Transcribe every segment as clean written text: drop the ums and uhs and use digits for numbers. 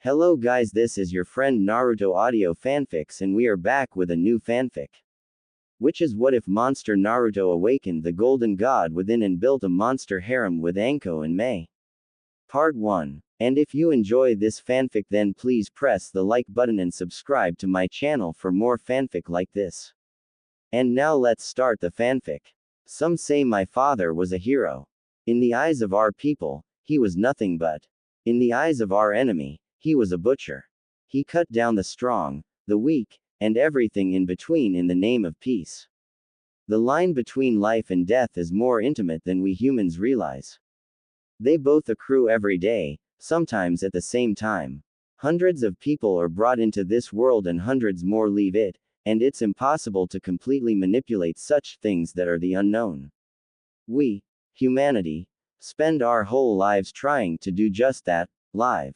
Hello guys, this is your friend Naruto Audio Fanfics and we are back with a new fanfic. Which is what if monster Naruto awakened the golden god within and built a monster harem with Anko and Mei. Part 1. And if you enjoy this fanfic then please press the like button and subscribe to my channel for more fanfic like this. And now let's start the fanfic. Some say my father was a hero. In the eyes of our people, he was nothing but. In the eyes of our enemy, he was a butcher. He cut down the strong, the weak, and everything in between in the name of peace. The line between life and death is more intimate than we humans realize. They both accrue every day, sometimes at the same time. Hundreds of people are brought into this world and hundreds more leave it, and it's impossible to completely manipulate such things that are the unknown. We, humanity, spend our whole lives trying to do just that, live.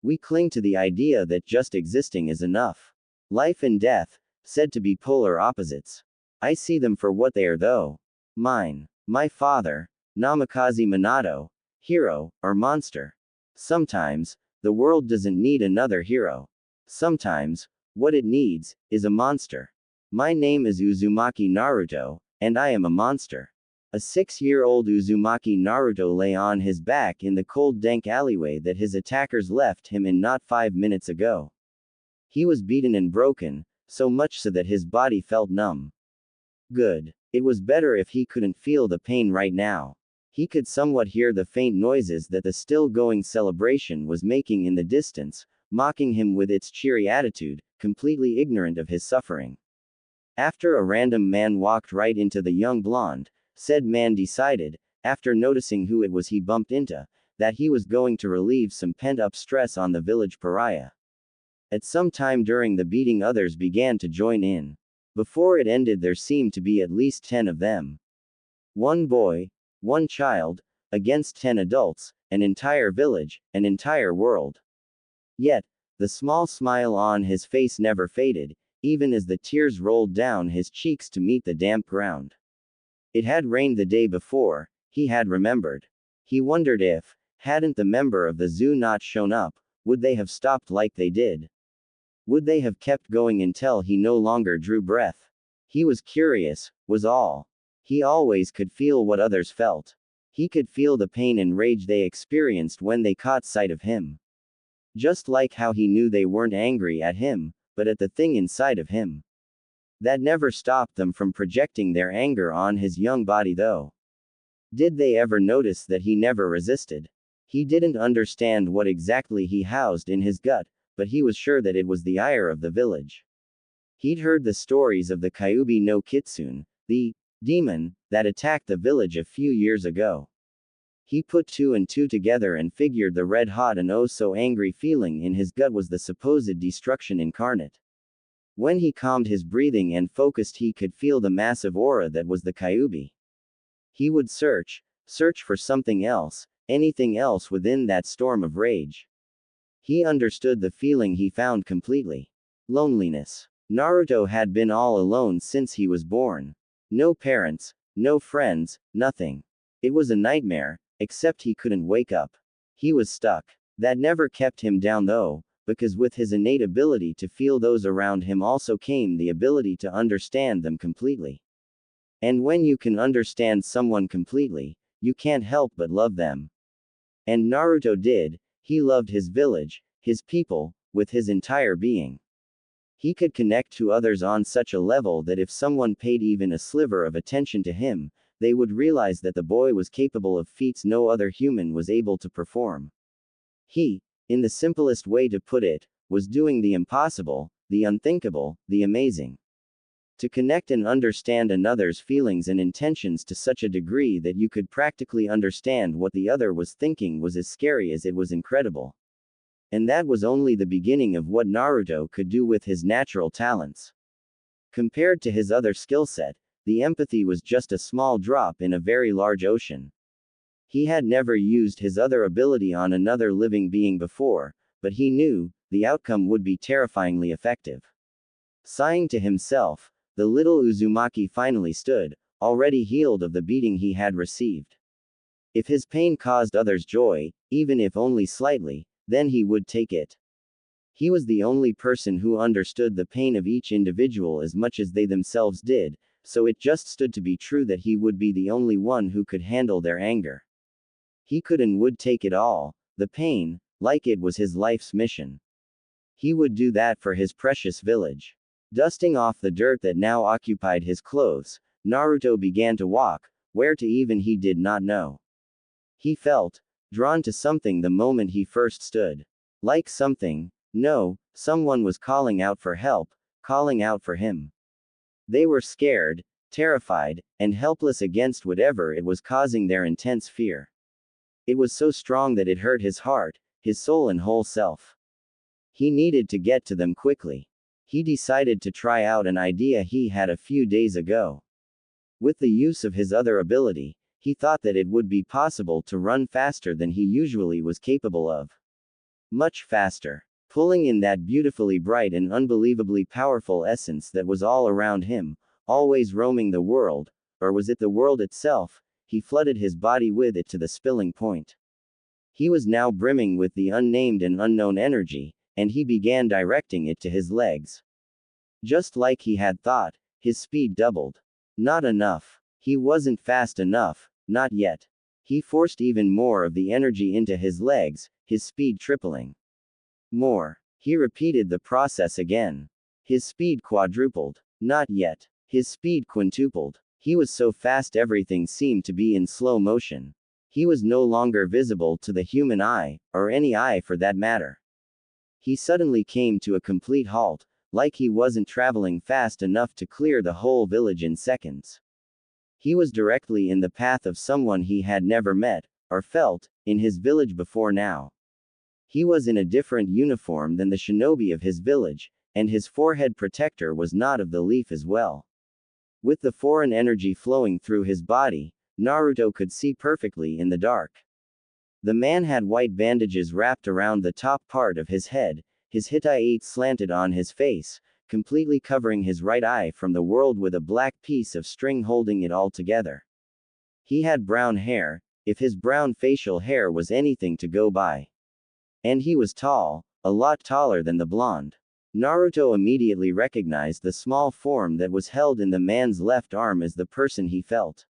We cling to the idea that just existing is enough. Life and death, said to be polar opposites. I see them for what they are though. Mine, my father, Namikaze Minato, hero, or monster. Sometimes, the world doesn't need another hero. Sometimes, what it needs, is a monster. My name is Uzumaki Naruto, and I am a monster. A 6-year-old Uzumaki Naruto lay on his back in the cold dank alleyway that his attackers left him in not 5 minutes ago. He was beaten and broken, so much so that his body felt numb. Good. It was better if he couldn't feel the pain right now. He could somewhat hear the faint noises that the still-going celebration was making in the distance, mocking him with its cheery attitude, completely ignorant of his suffering. After a random man walked right into the young blonde, said man decided, after noticing who it was he bumped into, that he was going to relieve some pent-up stress on the village pariah. At some time during the beating others began to join in. Before it ended there seemed to be at least 10 of them. One boy, one child, against 10 adults, an entire village, an entire world. Yet, the small smile on his face never faded, even as the tears rolled down his cheeks to meet the damp ground. It had rained the day before, he had remembered. He wondered if, hadn't the member of the zoo not shown up, would they have stopped like they did? Would they have kept going until he no longer drew breath? He was curious, was all. He always could feel what others felt. He could feel the pain and rage they experienced when they caught sight of him. Just like how he knew they weren't angry at him, but at the thing inside of him. That never stopped them from projecting their anger on his young body though. Did they ever notice that he never resisted? He didn't understand what exactly he housed in his gut, but he was sure that it was the ire of the village. He'd heard the stories of the Kyuubi no Kitsune, the demon, that attacked the village a few years ago. He put 2 and 2 together and figured the red-hot and oh-so-angry feeling in his gut was the supposed destruction incarnate. When he calmed his breathing and focused he could feel the massive aura that was the Kyuubi. He would search for something else, anything else within that storm of rage. He understood the feeling he found completely. Loneliness. Naruto had been all alone since he was born. No parents, no friends, nothing. It was a nightmare, except he couldn't wake up. He was stuck. That never kept him down though, because with his innate ability to feel those around him also came the ability to understand them completely. And when you can understand someone completely, you can't help but love them. And Naruto did. He loved his village, his people, with his entire being. He could connect to others on such a level that if someone paid even a sliver of attention to him, they would realize that the boy was capable of feats no other human was able to perform. He, in the simplest way to put it, was doing the impossible, the unthinkable, the amazing. To connect and understand another's feelings and intentions to such a degree that you could practically understand what the other was thinking was as scary as it was incredible. And that was only the beginning of what Naruto could do with his natural talents. Compared to his other skill set, the empathy was just a small drop in a very large ocean. He had never used his other ability on another living being before, but he knew, the outcome would be terrifyingly effective. Sighing to himself, the little Uzumaki finally stood, already healed of the beating he had received. If his pain caused others joy, even if only slightly, Then he would take it. He was the only person who understood the pain of each individual as much as they themselves did, so it just stood to be true that he would be the only one who could handle their anger. He could and would take it all, the pain, like it was his life's mission. He would do that for his precious village. Dusting off the dirt that now occupied his clothes, Naruto began to walk, where to even he did not know. He felt drawn to something the moment he first stood. Like something, no, someone was calling out for help, calling out for him. They were scared, terrified, and helpless against whatever it was causing their intense fear. It was so strong that it hurt his heart, his soul and whole self. He needed to get to them quickly. He decided to try out an idea he had a few days ago. With the use of his other ability, he thought that it would be possible to run faster than he usually was capable of. Much faster. Pulling in that beautifully bright and unbelievably powerful essence that was all around him, always roaming the world, or was it the world itself, he flooded his body with it to the spilling point. He was now brimming with the unnamed and unknown energy, and he began directing it to his legs. Just like he had thought, his speed doubled. Not enough. He wasn't fast enough, not yet. He forced even more of the energy into his legs, his speed tripling. More. He repeated the process again. His speed quadrupled. Not yet. His speed quintupled. He was so fast everything seemed to be in slow motion. He was no longer visible to the human eye, or any eye for that matter. He suddenly came to a complete halt, like he wasn't traveling fast enough to clear the whole village in seconds. He was directly in the path of someone he had never met, or felt, in his village before now. He was in a different uniform than the shinobi of his village, and his forehead protector was not of the leaf as well. With the foreign energy flowing through his body, Naruto could see perfectly in the dark. The man had white bandages wrapped around the top part of his head, his hitai slanted on his face, completely covering his right eye from the world with a black piece of string holding it all together. He had brown hair, if his brown facial hair was anything to go by. And he was tall, a lot taller than the blonde. Naruto immediately recognized the small form that was held in the man's left arm as the person he felt.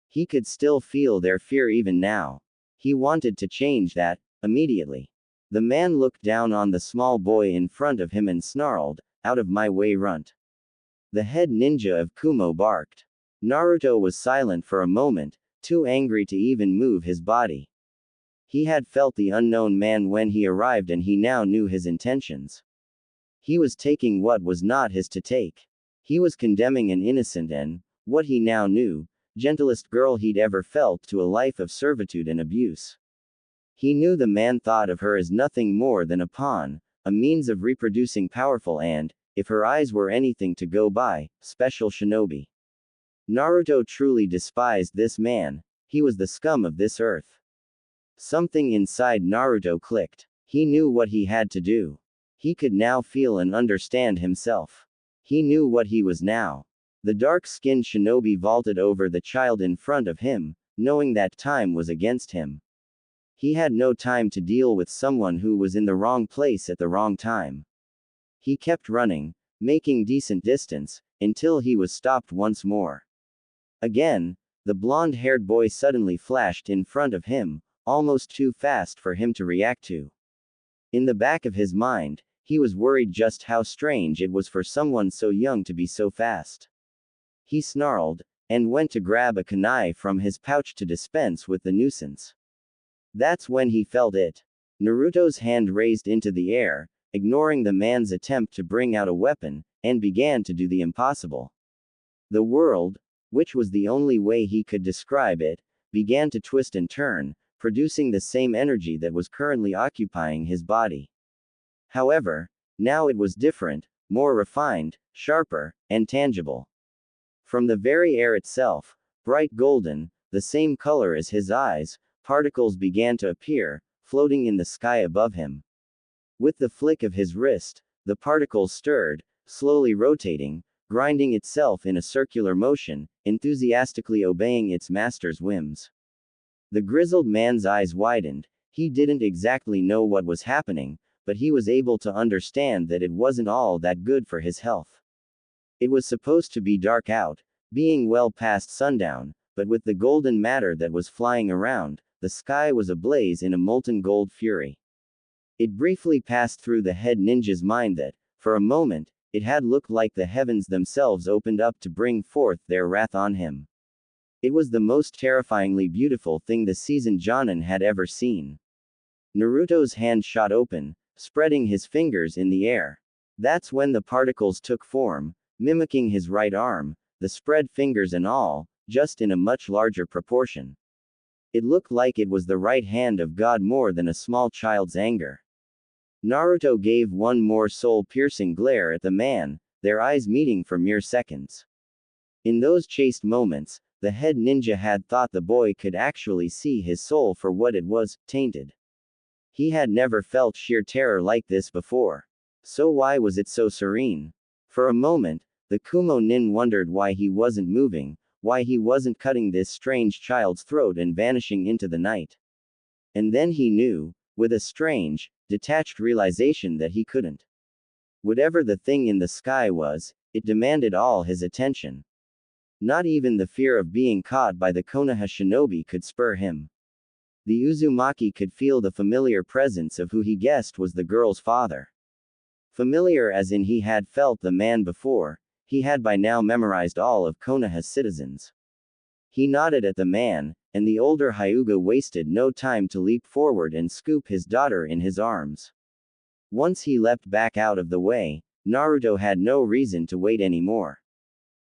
He could still feel their fear even now. He wanted to change that, immediately. The man looked down on the small boy in front of him and snarled, "Out of my way, runt." The head ninja of Kumo barked. Naruto was silent for a moment, too angry to even move his body. He had felt the unknown man when he arrived and he now knew his intentions. He was taking what was not his to take. He was condemning an innocent and, what he now knew, gentlest girl he'd ever felt to a life of servitude and abuse. He knew the man thought of her as nothing more than a pawn, a means of reproducing powerful and, if her eyes were anything to go by, special shinobi. Naruto truly despised this man. He was the scum of this earth. Something inside Naruto clicked. He knew what he had to do. He could now feel and understand himself. He knew what he was now. The dark-skinned shinobi vaulted over the child in front of him, knowing that time was against him. He had no time to deal with someone who was in the wrong place at the wrong time. He kept running, making decent distance, until he was stopped once more. Again, the blonde-haired boy suddenly flashed in front of him, almost too fast for him to react to. In the back of his mind, he was worried just how strange it was for someone so young to be so fast. He snarled, and went to grab a kunai from his pouch to dispense with the nuisance. That's when he felt it. Naruto's hand raised into the air, ignoring the man's attempt to bring out a weapon, and began to do the impossible. The world, which was the only way he could describe it, began to twist and turn, producing the same energy that was currently occupying his body. However, now it was different, more refined, sharper, and tangible. From the very air itself, bright golden, the same color as his eyes, particles began to appear, floating in the sky above him. With the flick of his wrist, the particles stirred, slowly rotating, grinding itself in a circular motion, enthusiastically obeying its master's whims. The grizzled man's eyes widened, He didn't exactly know what was happening, but he was able to understand that it wasn't all that good for his health. It was supposed to be dark out, being well past sundown, but with the golden matter that was flying around, the sky was ablaze in a molten gold fury. It briefly passed through the head ninja's mind that, for a moment, it had looked like the heavens themselves opened up to bring forth their wrath on him. It was the most terrifyingly beautiful thing the seasoned Jonin had ever seen. Naruto's hand shot open, spreading his fingers in the air. That's when the particles took form, mimicking his right arm, the spread fingers and all, just in a much larger proportion. It looked like it was the right hand of God more than a small child's anger. Naruto gave one more soul-piercing glare at the man, their eyes meeting for mere seconds. In those chaste moments, the head ninja had thought the boy could actually see his soul for what it was, tainted. He had never felt sheer terror like this before. So why was it so serene? For a moment, the Kumo nin wondered why he wasn't moving, why he wasn't cutting this strange child's throat and vanishing into the night. And then he knew, with a strange, detached realization that he couldn't. Whatever the thing in the sky was, it demanded all his attention. Not even the fear of being caught by the Konoha shinobi could spur him. The Uzumaki could feel the familiar presence of who he guessed was the girl's father. Familiar as in he had felt the man before, he had by now memorized all of Konoha's citizens. He nodded at the man, and the older Hyuga wasted no time to leap forward and scoop his daughter in his arms. Once he leapt back out of the way, Naruto had no reason to wait anymore.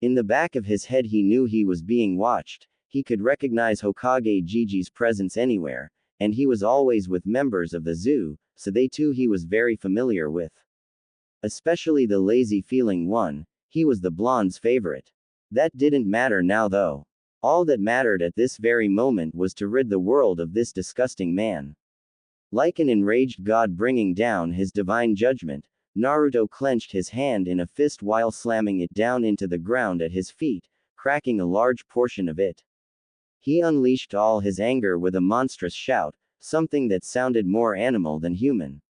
In the back of his head he knew he was being watched, he could recognize Hokage Gigi's presence anywhere, and he was always with members of the zoo, so they too he was very familiar with. Especially the lazy-feeling one, he was the blonde's favorite. That didn't matter now though. All that mattered at this very moment was to rid the world of this disgusting man. Like an enraged god bringing down his divine judgment, Naruto clenched his hand in a fist while slamming it down into the ground at his feet, cracking a large portion of it. He unleashed all his anger with a monstrous shout, something that sounded more animal than human.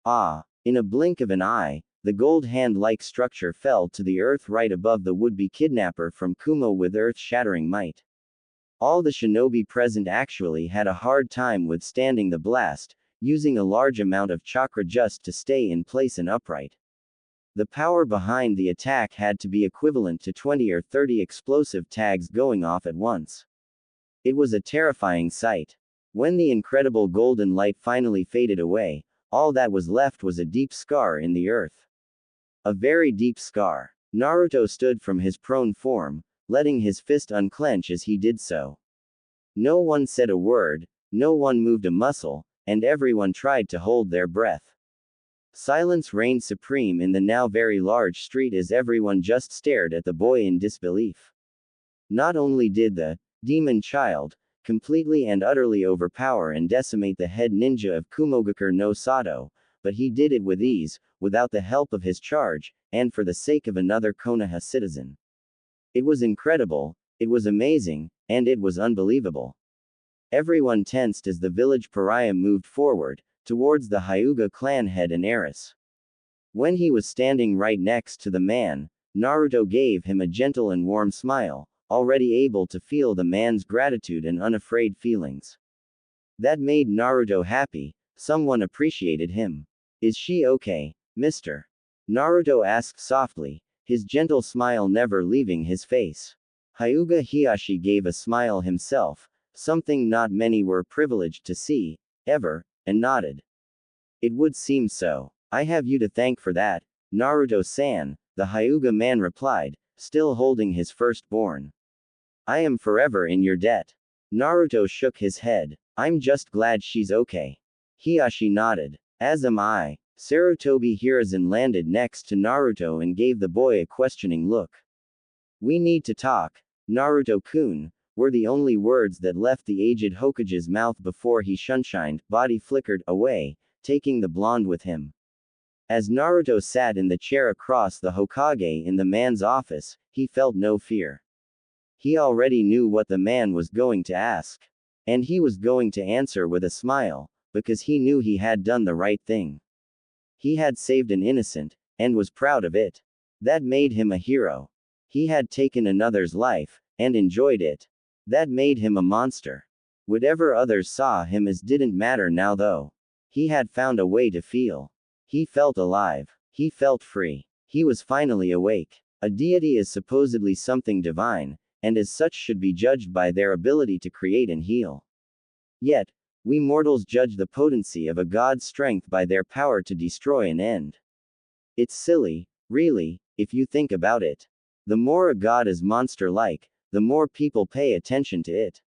Ah! In a blink of an eye, the gold hand-like structure fell to the earth right above the would-be kidnapper from Kumo with earth-shattering might. All the shinobi present actually had a hard time withstanding the blast, using a large amount of chakra just to stay in place and upright. The power behind the attack had to be equivalent to 20 or 30 explosive tags going off at once. It was a terrifying sight. When the incredible golden light finally faded away, all that was left was a deep scar in the earth. A very deep scar. Naruto stood from his prone form, letting his fist unclench as he did so. No one said a word, no one moved a muscle, and everyone tried to hold their breath. Silence reigned supreme in the now very large street as everyone just stared at the boy in disbelief. Not only did the demon child completely and utterly overpower and decimate the head ninja of Kumogakure no Sato, but he did it with ease, without the help of his charge, and for the sake of another Konoha citizen. It was incredible, it was amazing, and it was unbelievable. Everyone tensed as the village pariah moved forward, towards the Hyuga clan head and heiress. When he was standing right next to the man, Naruto gave him a gentle and warm smile, already able to feel the man's gratitude and unafraid feelings. That made Naruto happy, someone appreciated him. Is she okay, mister? Naruto asked softly, his gentle smile never leaving his face. Hyuga Hiyashi gave a smile himself, something not many were privileged to see, ever, and nodded. It would seem so. I have you to thank for that, Naruto-san, the Hyuga man replied, still holding his firstborn. I am forever in your debt. Naruto shook his head. I'm just glad she's okay. Hiyashi nodded. As am I. Sarutobi Hiruzen landed next to Naruto and gave the boy a questioning look. We need to talk, Naruto-kun, were the only words that left the aged Hokage's mouth before he shunshined, body flickered, away, taking the blonde with him. As Naruto sat in the chair across the Hokage in the man's office, he felt no fear. He already knew what the man was going to ask. And he was going to answer with a smile, because he knew he had done the right thing. He had saved an innocent, and was proud of it. That made him a hero. He had taken another's life, and enjoyed it. That made him a monster. Whatever others saw him as didn't matter now though. He had found a way to feel. He felt alive. He felt free. He was finally awake. A deity is supposedly something divine, and as such should be judged by their ability to create and heal. Yet, we mortals judge the potency of a god's strength by their power to destroy and end. It's silly, really, if you think about it. The more a god is monster-like, the more people pay attention to it.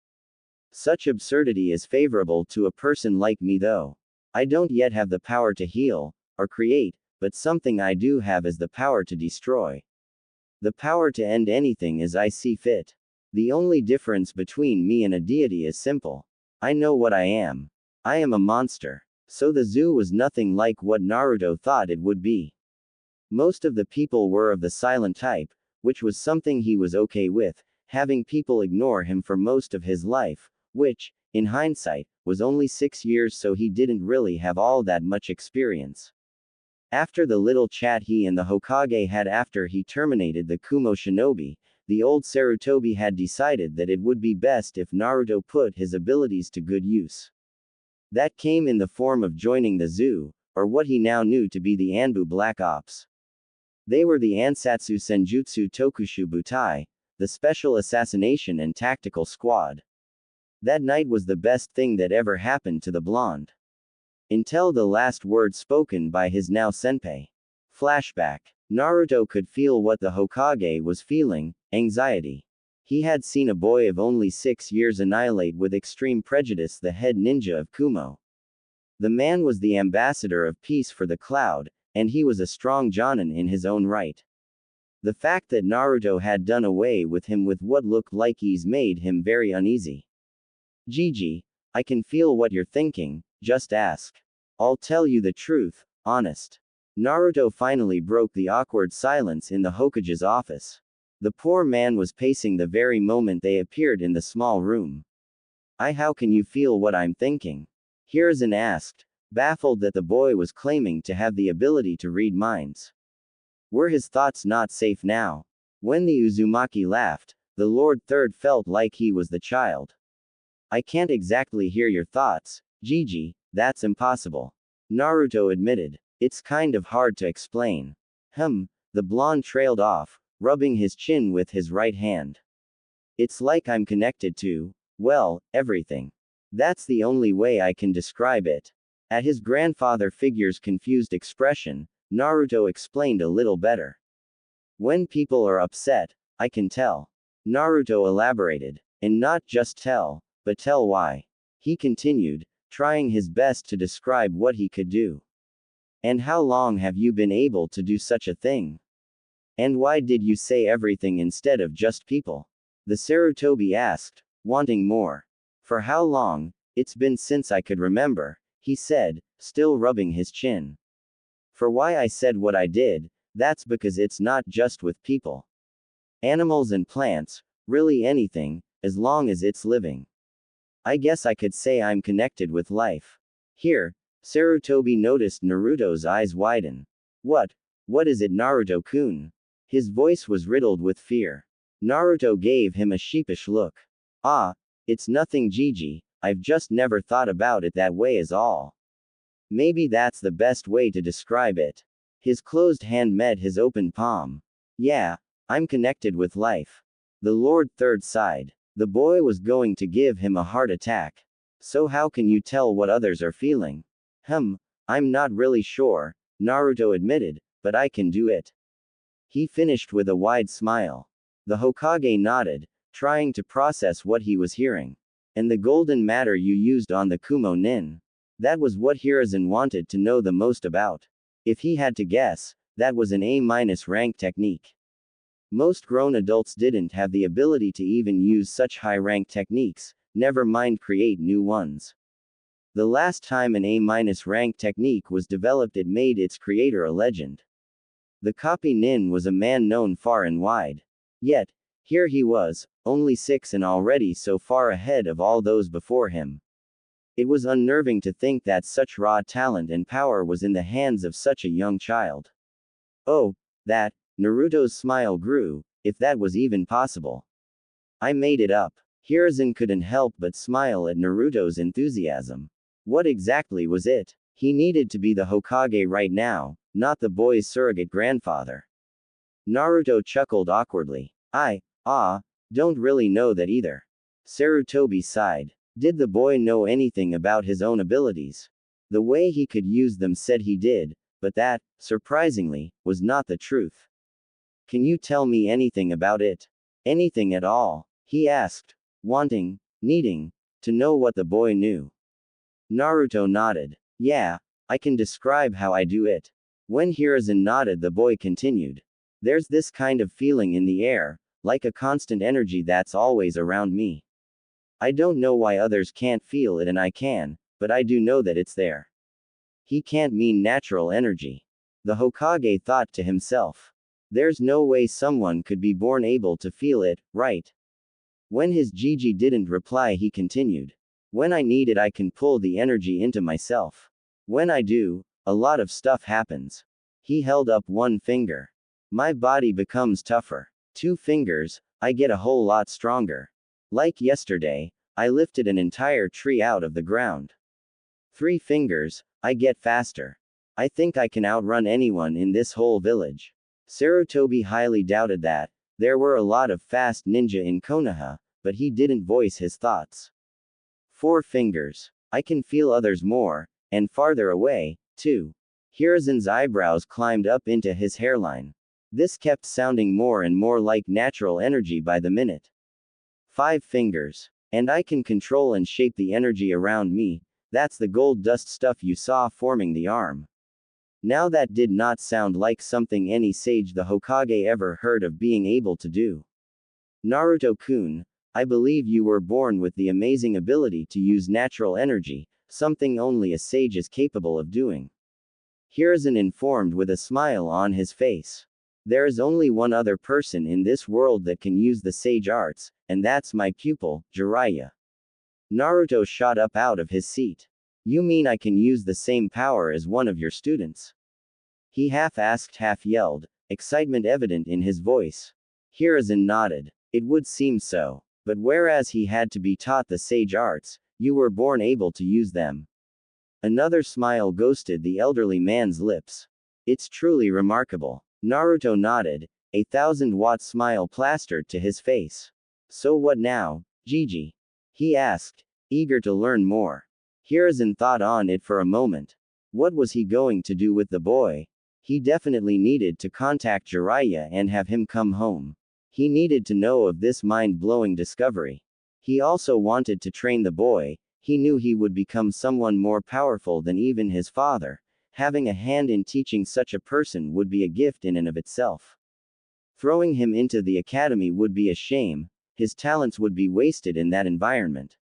Such absurdity is favorable to a person like me though. I don't yet have the power to heal, or create, but something I do have is the power to destroy. The power to end anything as I see fit. The only difference between me and a deity is simple. I know what I am. I am a monster. So the zoo was nothing like what Naruto thought it would be. Most of the people were of the silent type, which was something he was okay with, having people ignore him for most of his life, which, in hindsight, was only 6 years, so he didn't really have all that much experience. After the little chat he and the Hokage had after he terminated the Kumo shinobi, the old Sarutobi had decided that it would be best if Naruto put his abilities to good use. That came in the form of joining the zoo, or what he now knew to be the Anbu Black Ops. They were the Ansatsu Senjutsu Tokushu Butai, the Special Assassination and Tactical Squad. That night was the best thing that ever happened to the blonde. Until the last word spoken by his now senpai. Flashback. Naruto could feel what the Hokage was feeling, anxiety. He had seen a boy of only 6 years annihilate with extreme prejudice the head ninja of Kumo. The man was the ambassador of peace for the cloud, and he was a strong Jonin in his own right. The fact that Naruto had done away with him with what looked like ease made him very uneasy. Gigi, I can feel what you're thinking, just ask. I'll tell you the truth, honest. Naruto finally broke the awkward silence in the Hokage's office. The poor man was pacing the very moment they appeared in the small room. How can you feel what I'm thinking? Hiruzen asked, baffled that the boy was claiming to have the ability to read minds. Were his thoughts not safe now? When the Uzumaki laughed, the Lord Third felt like he was the child. I can't exactly hear your thoughts, Gigi, that's impossible. Naruto admitted. It's kind of hard to explain. The blonde trailed off, rubbing his chin with his right hand. It's like I'm connected to, well, everything. That's the only way I can describe it. At his grandfather figure's confused expression, Naruto explained a little better. When people are upset, I can tell. Naruto elaborated. And not just tell, but tell why. He continued, trying his best to describe what he could do. And how long have you been able to do such a thing? And why did you say everything instead of just people? The Sarutobi asked, wanting more. For how long? It's been since I could remember, he said, still rubbing his chin. For why I said what I did, that's because it's not just with people. Animals and plants, really anything, as long as it's living. I guess I could say I'm connected with life. Here, Sarutobi noticed Naruto's eyes widen. What is it, Naruto-kun? His voice was riddled with fear. Naruto gave him a sheepish look. It's nothing, Gigi, I've just never thought about it that way is all. Maybe that's the best way to describe it. His closed hand met his open palm. Yeah, I'm connected with life. The Lord Third sighed. The boy was going to give him a heart attack. So how can you tell what others are feeling? I'm not really sure, Naruto admitted, but I can do it. He finished with a wide smile. The Hokage nodded, trying to process what he was hearing. And the golden matter you used on the Kumo Nin. That was what Hiruzen wanted to know the most about. If he had to guess, that was an A- rank technique. Most grown adults didn't have the ability to even use such high-rank techniques, never mind create new ones. The last time an A- rank technique was developed, it made its creator a legend. The copy Nin was a man known far and wide. Yet, here he was, only 6 and already so far ahead of all those before him. It was unnerving to think that such raw talent and power was in the hands of such a young child. Oh, that, Naruto's smile grew, if that was even possible. I made it up. Hiruzen couldn't help but smile at Naruto's enthusiasm. What exactly was it? He needed to be the Hokage right now, not the boy's surrogate grandfather. Naruto chuckled awkwardly. Don't really know that either. Sarutobi sighed. Did the boy know anything about his own abilities? The way he could use them said he did, but that, surprisingly, was not the truth. Can you tell me anything about it? Anything at all? He asked, needing to know what the boy knew. Naruto nodded. Yeah, I can describe how I do it. When Hiruzen nodded, the boy continued. There's this kind of feeling in the air, like a constant energy that's always around me. I don't know why others can't feel it and I can, but I do know that it's there. He can't mean natural energy. The Hokage thought to himself. There's no way someone could be born able to feel it, right? When his Gigi didn't reply, he continued. When I need it, I can pull the energy into myself. When I do, a lot of stuff happens. He held up one finger. My body becomes tougher. 2 fingers, I get a whole lot stronger. Like yesterday, I lifted an entire tree out of the ground. 3 fingers, I get faster. I think I can outrun anyone in this whole village. Sarutobi highly doubted that. There were a lot of fast ninja in Konoha, but he didn't voice his thoughts. 4 fingers. I can feel others more, and farther away, too. Hiruzen's eyebrows climbed up into his hairline. This kept sounding more and more like natural energy by the minute. 5 fingers. And I can control and shape the energy around me. That's the gold dust stuff you saw forming the arm. Now that did not sound like something any sage the Hokage ever heard of being able to do. Naruto-kun, I believe you were born with the amazing ability to use natural energy, something only a sage is capable of doing. Hiruzen informed with a smile on his face. There is only one other person in this world that can use the sage arts, and that's my pupil, Jiraiya. Naruto shot up out of his seat. You mean I can use the same power as one of your students? He half asked, half yelled, excitement evident in his voice. Hiruzen nodded. It would seem so. But whereas he had to be taught the sage arts, you were born able to use them. Another smile ghosted the elderly man's lips. It's truly remarkable. Naruto nodded, a 1,000-watt smile plastered to his face. So what now, Gigi? He asked, eager to learn more. Hiruzen thought on it for a moment. What was he going to do with the boy? He definitely needed to contact Jiraiya and have him come home. He needed to know of this mind-blowing discovery. He also wanted to train the boy. He knew he would become someone more powerful than even his father. Having a hand in teaching such a person would be a gift in and of itself. Throwing him into the academy would be a shame. His talents would be wasted in that environment.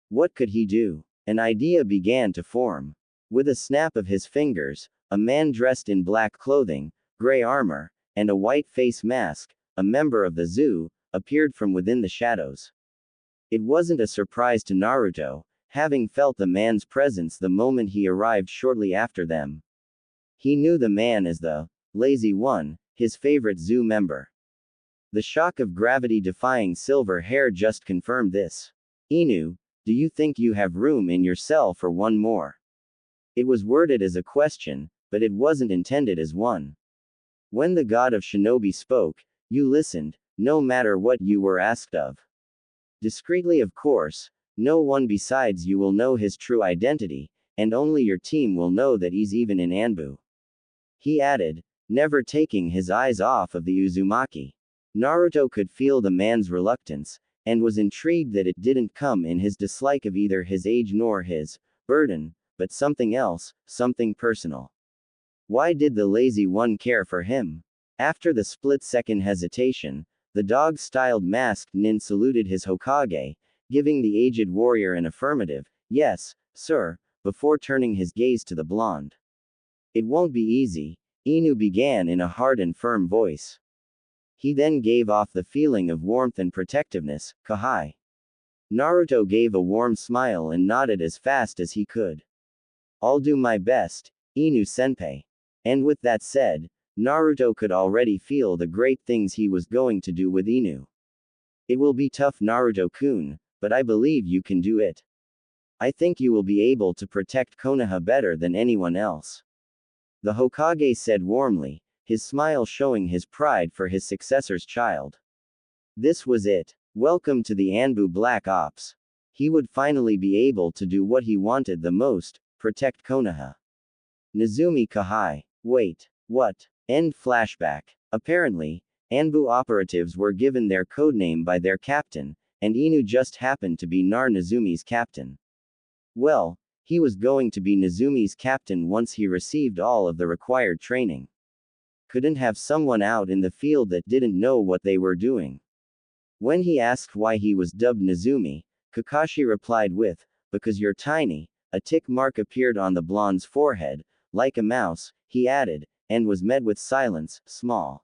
What could he do? An idea began to form. With a snap of his fingers, a man dressed in black clothing, gray armor, and a white face mask, a member of the zoo, appeared from within the shadows. It wasn't a surprise to Naruto, having felt the man's presence the moment he arrived shortly after them. He knew the man as the lazy one, his favorite zoo member. The shock of gravity-defying silver hair just confirmed this. Inu, do you think you have room in your cell for one more? It was worded as a question, but it wasn't intended as one. When the god of shinobi spoke, you listened, no matter what you were asked of. Discreetly, of course. No one besides you will know his true identity, and only your team will know that he's even in Anbu. He added, never taking his eyes off of the Uzumaki. Naruto could feel the man's reluctance, and was intrigued that it didn't come in his dislike of either his age nor his burden, but something else, something personal. Why did the lazy one care for him? After the split-second hesitation, the dog-styled masked nin saluted his Hokage, giving the aged warrior an affirmative, yes, sir, before turning his gaze to the blonde. It won't be easy, Inu began in a hard and firm voice. He then gave off the feeling of warmth and protectiveness. Kahai. Naruto gave a warm smile and nodded as fast as he could. I'll do my best, Inu-senpai. And with that said, Naruto could already feel the great things he was going to do with Inu. It will be tough, Naruto-kun, but I believe you can do it. I think you will be able to protect Konoha better than anyone else. The Hokage said warmly, his smile showing his pride for his successor's child. This was it. Welcome to the Anbu Black Ops. He would finally be able to do what he wanted the most, protect Konoha. Nezumi Kahai. Wait. What? End flashback. Apparently, Anbu operatives were given their codename by their captain, and Inu just happened to be Nezumi's captain. Well, he was going to be Nezumi's captain once he received all of the required training. Couldn't have someone out in the field that didn't know what they were doing. When he asked why he was dubbed Nezumi, Kakashi replied with, "Because you're tiny." A tick mark appeared on the blonde's forehead, like a mouse, he added, and was met with silence, small.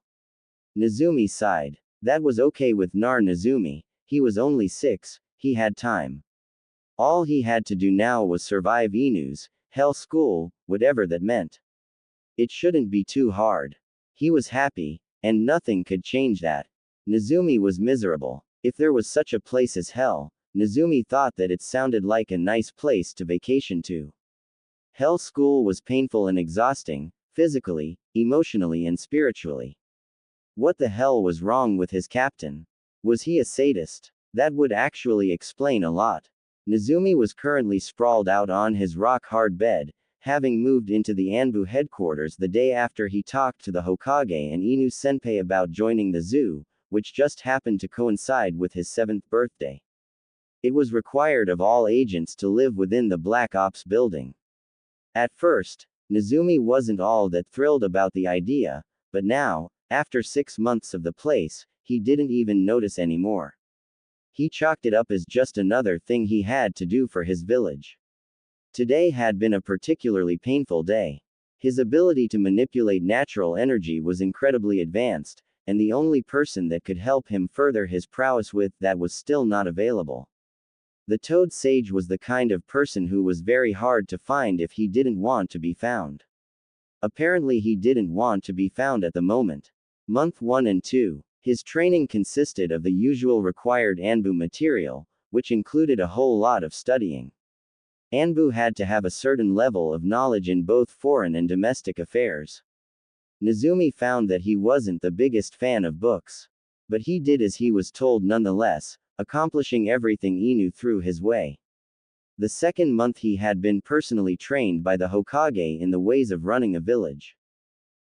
Nezumi sighed. That was okay with Nezumi, he was only 6, he had time. All he had to do now was survive Inu's hell school, whatever that meant. It shouldn't be too hard. He was happy, and nothing could change that. Nezumi was miserable. If there was such a place as hell, Nezumi thought that it sounded like a nice place to vacation to. Hell school was painful and exhausting, physically, emotionally and spiritually. What the hell was wrong with his captain? Was he a sadist? That would actually explain a lot. Nezumi was currently sprawled out on his rock-hard bed, having moved into the Anbu headquarters the day after he talked to the Hokage and Inu-senpai about joining the zoo, which just happened to coincide with his 7th birthday. It was required of all agents to live within the Black Ops building. At first, Nezumi wasn't all that thrilled about the idea, but now, after 6 months of the place, he didn't even notice anymore. He chalked it up as just another thing he had to do for his village. Today had been a particularly painful day. His ability to manipulate natural energy was incredibly advanced, and the only person that could help him further his prowess with that was still not available. The Toad Sage was the kind of person who was very hard to find if he didn't want to be found. Apparently he didn't want to be found at the moment. Month 1 and 2. His training consisted of the usual required Anbu material, which included a whole lot of studying. Anbu had to have a certain level of knowledge in both foreign and domestic affairs. Nezumi found that he wasn't the biggest fan of books. But he did as he was told nonetheless, accomplishing everything Inu threw his way. The second month he had been personally trained by the Hokage in the ways of running a village.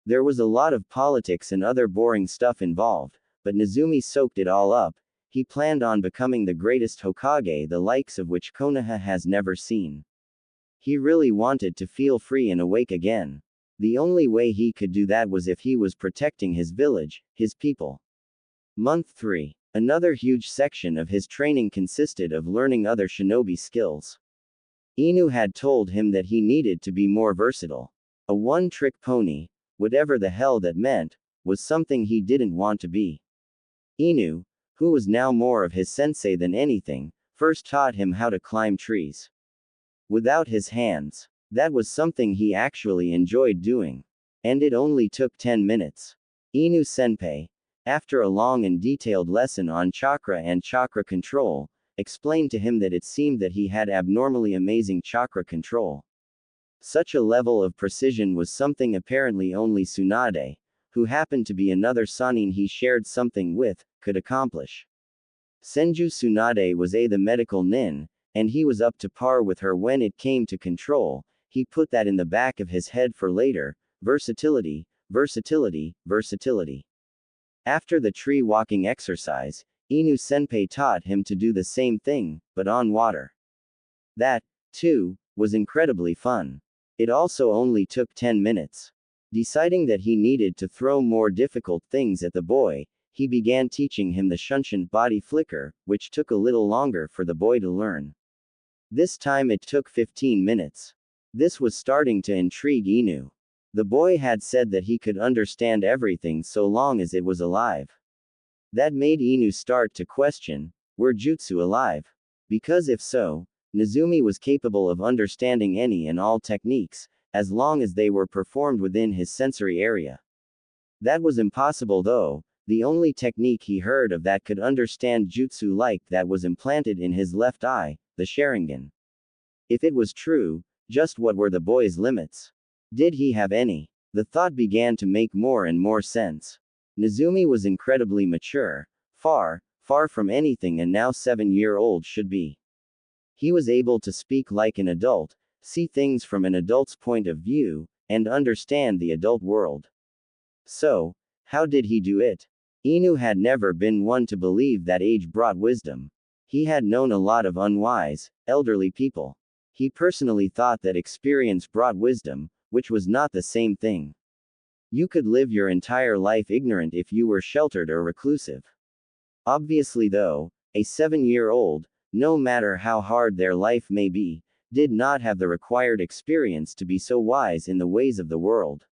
There was a lot of politics and other boring stuff involved, but Nezumi soaked it all up. He planned on becoming the greatest Hokage, the likes of which Konoha has never seen. He really wanted to feel free and awake again. The only way he could do that was if he was protecting his village, his people. Month 3. Another huge section of his training consisted of learning other shinobi skills. Inu had told him that he needed to be more versatile. A one-trick pony, whatever the hell that meant, was something he didn't want to be. Inu, who was now more of his sensei than anything, first taught him how to climb trees. Without his hands. That was something he actually enjoyed doing. And it only took 10 minutes. Inu-senpai, after a long and detailed lesson on chakra and chakra control, explained to him that it seemed that he had abnormally amazing chakra control. Such a level of precision was something apparently only Tsunade, who happened to be another Sannin he shared something with, could accomplish. Senju Tsunade was the medical nin, and he was up to par with her when it came to control. He put that in the back of his head for later. Versatility, versatility, versatility. After the tree walking exercise, Inu-senpai taught him to do the same thing, but on water. That, too, was incredibly fun. It also only took 10 minutes. Deciding that he needed to throw more difficult things at the boy, he began teaching him the Shunshin body flicker, which took a little longer for the boy to learn. This time it took 15 minutes. This was starting to intrigue Inu. The boy had said that he could understand everything so long as it was alive. That made Inu start to question, were jutsu alive? Because if so, Nezumi was capable of understanding any and all techniques, as long as they were performed within his sensory area. That was impossible though. The only technique he heard of that could understand jutsu like that was implanted in his left eye, the Sharingan. If it was true, just what were the boy's limits? Did he have any? The thought began to make more and more sense. Nezumi was incredibly mature, far, far from anything a now 7-year-old should be. He was able to speak like an adult, see things from an adult's point of view, and understand the adult world. So, how did he do it? Inu had never been one to believe that age brought wisdom. He had known a lot of unwise, elderly people. He personally thought that experience brought wisdom, which was not the same thing. You could live your entire life ignorant if you were sheltered or reclusive. Obviously though, a 7-year-old, no matter how hard their life may be, did not have the required experience to be so wise in the ways of the world.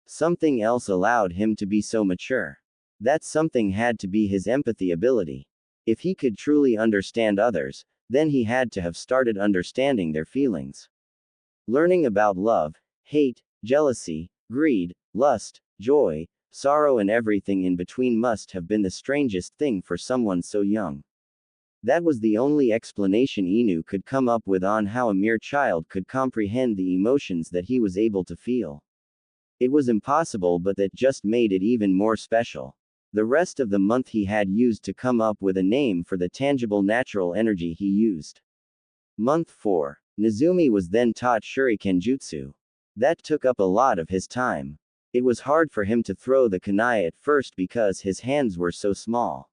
Something else allowed him to be so mature. That something had to be his empathy ability. If he could truly understand others, then he had to have started understanding their feelings. Learning about love, hate, jealousy, greed, lust, joy, sorrow and everything in between must have been the strangest thing for someone so young. That was the only explanation Inu could come up with on how a mere child could comprehend the emotions that he was able to feel. It was impossible, but that just made it even more special. The rest of the month he had used to come up with a name for the tangible natural energy he used. Month 4. Nezumi was then taught Shuriken Jutsu. That took up a lot of his time. It was hard for him to throw the kunai at first because his hands were so small.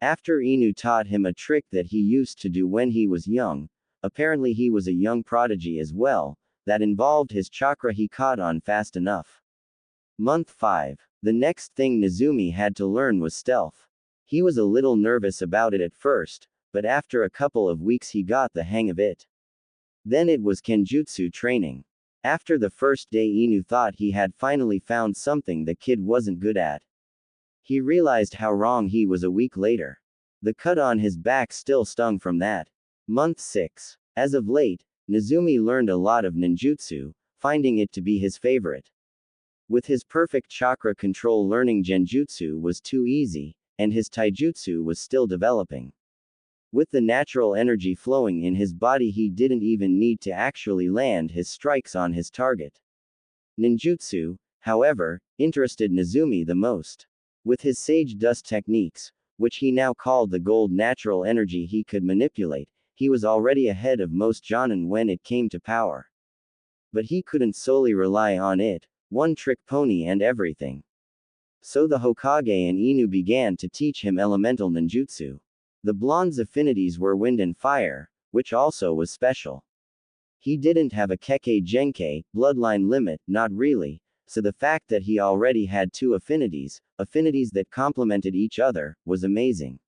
After Inu taught him a trick that he used to do when he was young, apparently he was a young prodigy as well, that involved his chakra he caught on fast enough. Month 5. The next thing Nezumi had to learn was stealth. He was a little nervous about it at first, but after a couple of weeks he got the hang of it. Then it was Kenjutsu training. After the first day Inu thought he had finally found something the kid wasn't good at. He realized how wrong he was a week later. The cut on his back still stung from that. Month 6. As of late, Nezumi learned a lot of ninjutsu, finding it to be his favorite. With his perfect chakra control, learning genjutsu was too easy, and his taijutsu was still developing. With the natural energy flowing in his body, he didn't even need to actually land his strikes on his target. Ninjutsu, however, interested Nezumi the most. With his sage dust techniques, which he now called the gold natural energy he could manipulate, he was already ahead of most Jonin when it came to power. But he couldn't solely rely on it, one-trick pony and everything. So the Hokage and Inu began to teach him elemental ninjutsu. The blonde's affinities were wind and fire, which also was special. He didn't have a Kekkei Genkei bloodline limit, not really, so the fact that he already had 2 affinities that complemented each other, was amazing.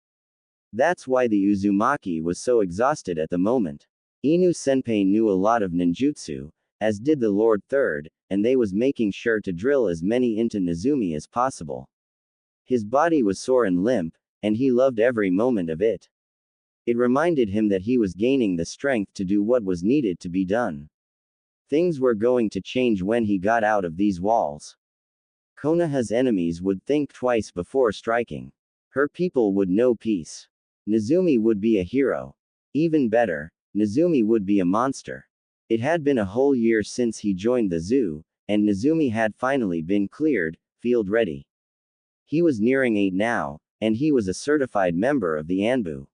That's why the Uzumaki was so exhausted at the moment. Inu Senpai knew a lot of ninjutsu, as did the Lord Third, and they was making sure to drill as many into Nezumi as possible. His body was sore and limp, and he loved every moment of it. It reminded him that he was gaining the strength to do what was needed to be done. Things were going to change when he got out of these walls. Konoha's enemies would think twice before striking. Her people would know peace. Nezumi would be a hero. Even better, Nezumi would be a monster. It had been a whole year since he joined the zoo, and Nezumi had finally been cleared, field ready. He was nearing 8 now, and he was a certified member of the Anbu.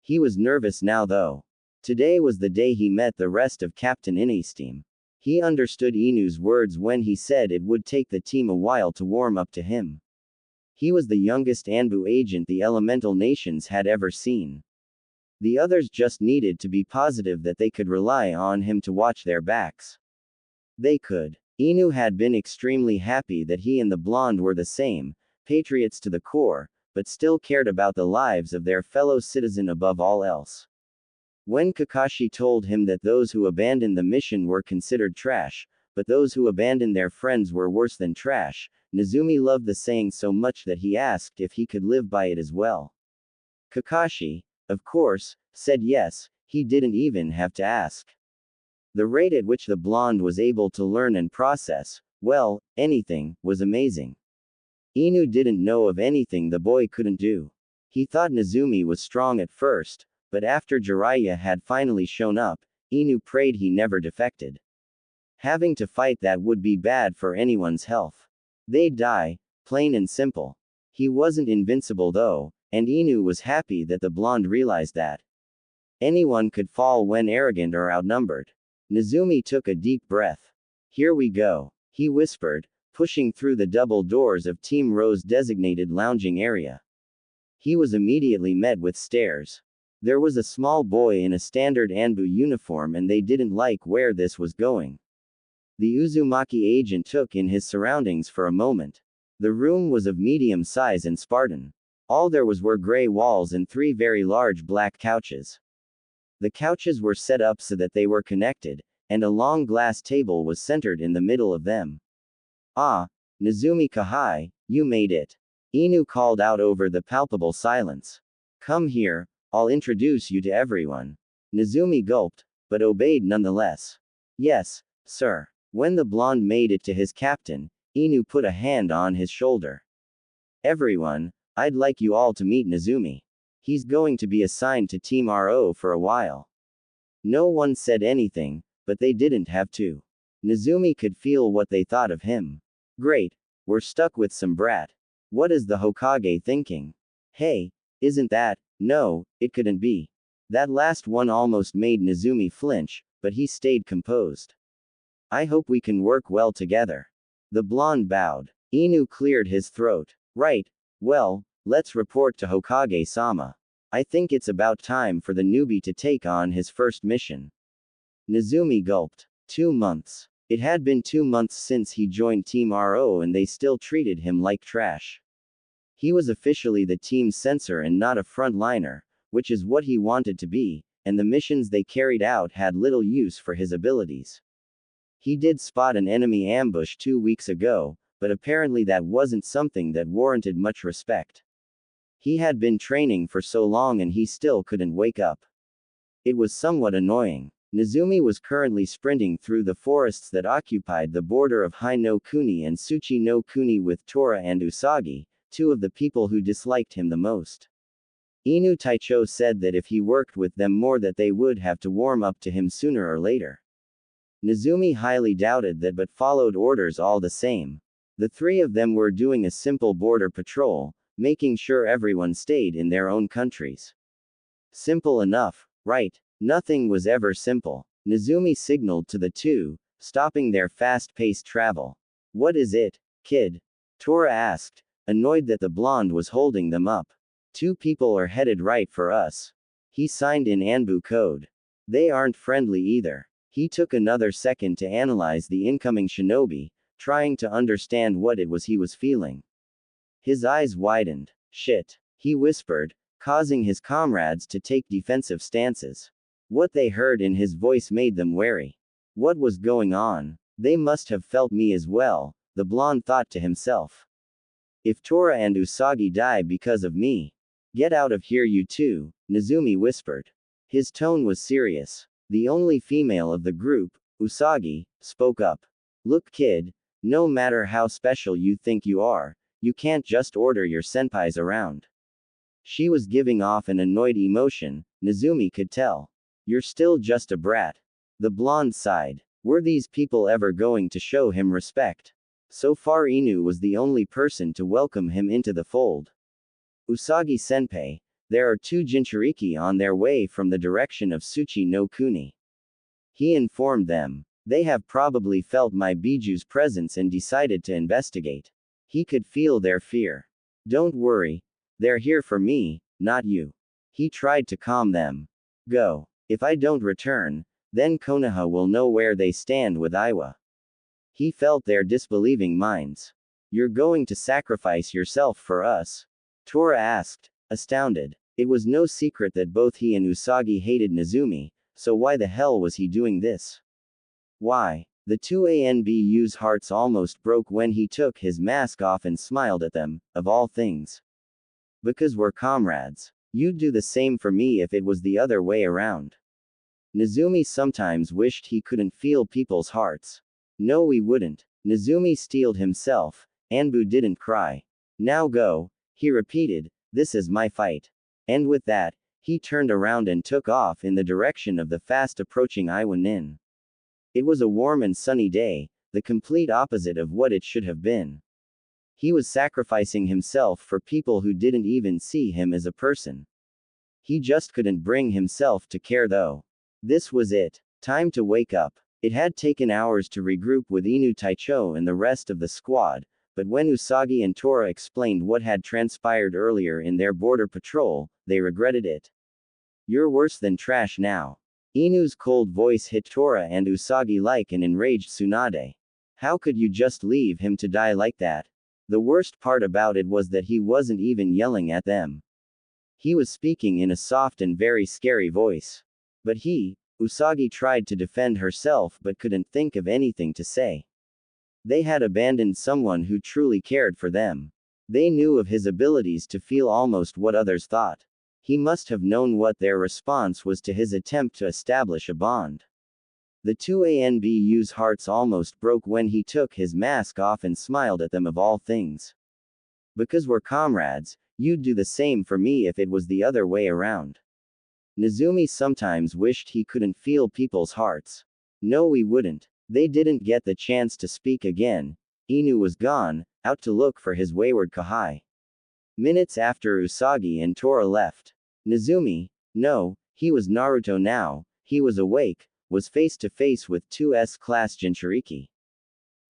He was nervous now though. Today was the day he met the rest of Captain Inu's team. He understood Inu's words when he said it would take the team a while to warm up to him. He was the youngest Anbu agent the elemental nations had ever seen. The others just needed to be positive that they could rely on him to watch their backs. They could. Inu had been extremely happy that he and the blonde were the same, patriots to the core, but still cared about the lives of their fellow citizen above all else. When Kakashi told him that those who abandoned the mission were considered trash, but those who abandoned their friends were worse than trash. Nezumi loved the saying so much that he asked if he could live by it as well. Kakashi, of course, said yes. He didn't even have to ask. The rate at which the blonde was able to learn and process, well, anything, was amazing. Inu didn't know of anything the boy couldn't do. He thought Nezumi was strong at first, but after Jiraiya had finally shown up, Inu prayed he never defected. Having to fight that would be bad for anyone's health. They'd die, plain and simple. He wasn't invincible though, and Inu was happy that the blonde realized that. Anyone could fall when arrogant or outnumbered. Nezumi took a deep breath. Here we go, he whispered, pushing through the double doors of Team Ro's designated lounging area. He was immediately met with stares. There was a small boy in a standard Anbu uniform and they didn't like where this was going. The Uzumaki agent took in his surroundings for a moment. The room was of medium size and Spartan. All there was were gray walls and 3 very large black couches. The couches were set up so that they were connected, and a long glass table was centered in the middle of them. Ah, Nezumi Kahai, you made it. Inu called out over the palpable silence. Come here, I'll introduce you to everyone. Nezumi gulped, but obeyed nonetheless. Yes, sir. When the blonde made it to his captain, Inu put a hand on his shoulder. Everyone, I'd like you all to meet Nezumi. He's going to be assigned to Team RO for a while. No one said anything, but they didn't have to. Nezumi could feel what they thought of him. Great, we're stuck with some brat. What is the Hokage thinking? Hey, isn't that? No, it couldn't be. That last one almost made Nezumi flinch, but he stayed composed. I hope we can work well together. The blonde bowed. Inu cleared his throat. Right, well, let's report to Hokage-sama. I think it's about time for the newbie to take on his first mission. Nezumi gulped. 2 months. It had been 2 months since he joined Team RO and they still treated him like trash. He was officially the team's censor and not a frontliner, which is what he wanted to be, and the missions they carried out had little use for his abilities. He did spot an enemy ambush 2 weeks ago, but apparently that wasn't something that warranted much respect. He had been training for so long and he still couldn't wake up. It was somewhat annoying. Nezumi was currently sprinting through the forests that occupied the border of Hai no Kuni and Tsuchi no Kuni with Tora and Usagi, 2 of the people who disliked him the most. Inu Taicho said that if he worked with them more that they would have to warm up to him sooner or later. Nezumi highly doubted that but followed orders all the same. The 3 of them were doing a simple border patrol, making sure everyone stayed in their own countries. Simple enough, right? Nothing was ever simple. Nezumi signaled to the 2, stopping their fast-paced travel. What is it, kid? Tora asked, annoyed that the blonde was holding them up. 2 people are headed right for us. He signed in Anbu code. They aren't friendly either. He took another second to analyze the incoming shinobi, trying to understand what it was he was feeling. His eyes widened. Shit, he whispered, causing his comrades to take defensive stances. What they heard in his voice made them wary. What was going on? They must have felt me as well, the blonde thought to himself. If Tora and Usagi die because of me. Get out of here you two, Nezumi whispered. His tone was serious. The only female of the group, Usagi, spoke up. Look kid, no matter how special you think you are, you can't just order your senpais around. She was giving off an annoyed emotion, Nezumi could tell. You're still just a brat. The blonde sighed. Were these people ever going to show him respect? So far Inu was the only person to welcome him into the fold. Usagi-senpai, there are 2 Jinchuriki on their way from the direction of Tsuchi no Kuni. He informed them. They have probably felt my Biju's presence and decided to investigate. He could feel their fear. Don't worry. They're here for me, not you. He tried to calm them. Go. If I don't return, then Konoha will know where they stand with Iwa. He felt their disbelieving minds. You're going to sacrifice yourself for us? Tora asked, astounded. It was no secret that both he and Usagi hated Nezumi, so why the hell was he doing this? Why? The two ANBU's hearts almost broke when he took his mask off and smiled at them, of all things. Because we're comrades. You'd do the same for me if it was the other way around. Nezumi sometimes wished he couldn't feel people's hearts. No, we wouldn't. Nezumi steeled himself. Anbu didn't cry. Now go, he repeated, this is my fight. And with that, he turned around and took off in the direction of the fast approaching Iwanin. It was a warm and sunny day, the complete opposite of what it should have been. He was sacrificing himself for people who didn't even see him as a person. He just couldn't bring himself to care though. This was it. Time to wake up. It had taken hours to regroup with Inu Taicho and the rest of the squad, but when Usagi and Tora explained what had transpired earlier in their border patrol, they regretted it. You're worse than trash now. Inu's cold voice hit Tora and Usagi like an enraged tsunade. How could you just leave him to die like that? The worst part about it was that he wasn't even yelling at them. He was speaking in a soft and very scary voice. But Usagi tried to defend herself but couldn't think of anything to say. They had abandoned someone who truly cared for them. They knew of his abilities to feel almost what others thought. He must have known what their response was to his attempt to establish a bond. The two ANBU's hearts almost broke when he took his mask off and smiled at them of all things. Because we're comrades, you'd do the same for me if it was the other way around. Nezumi sometimes wished he couldn't feel people's hearts. No, we wouldn't. They didn't get the chance to speak again. Inu was gone, out to look for his wayward Kahai. Minutes after Usagi and Tora left, Nezumi, no, he was Naruto now, he was awake, was face to face with two S-class Jinchuriki.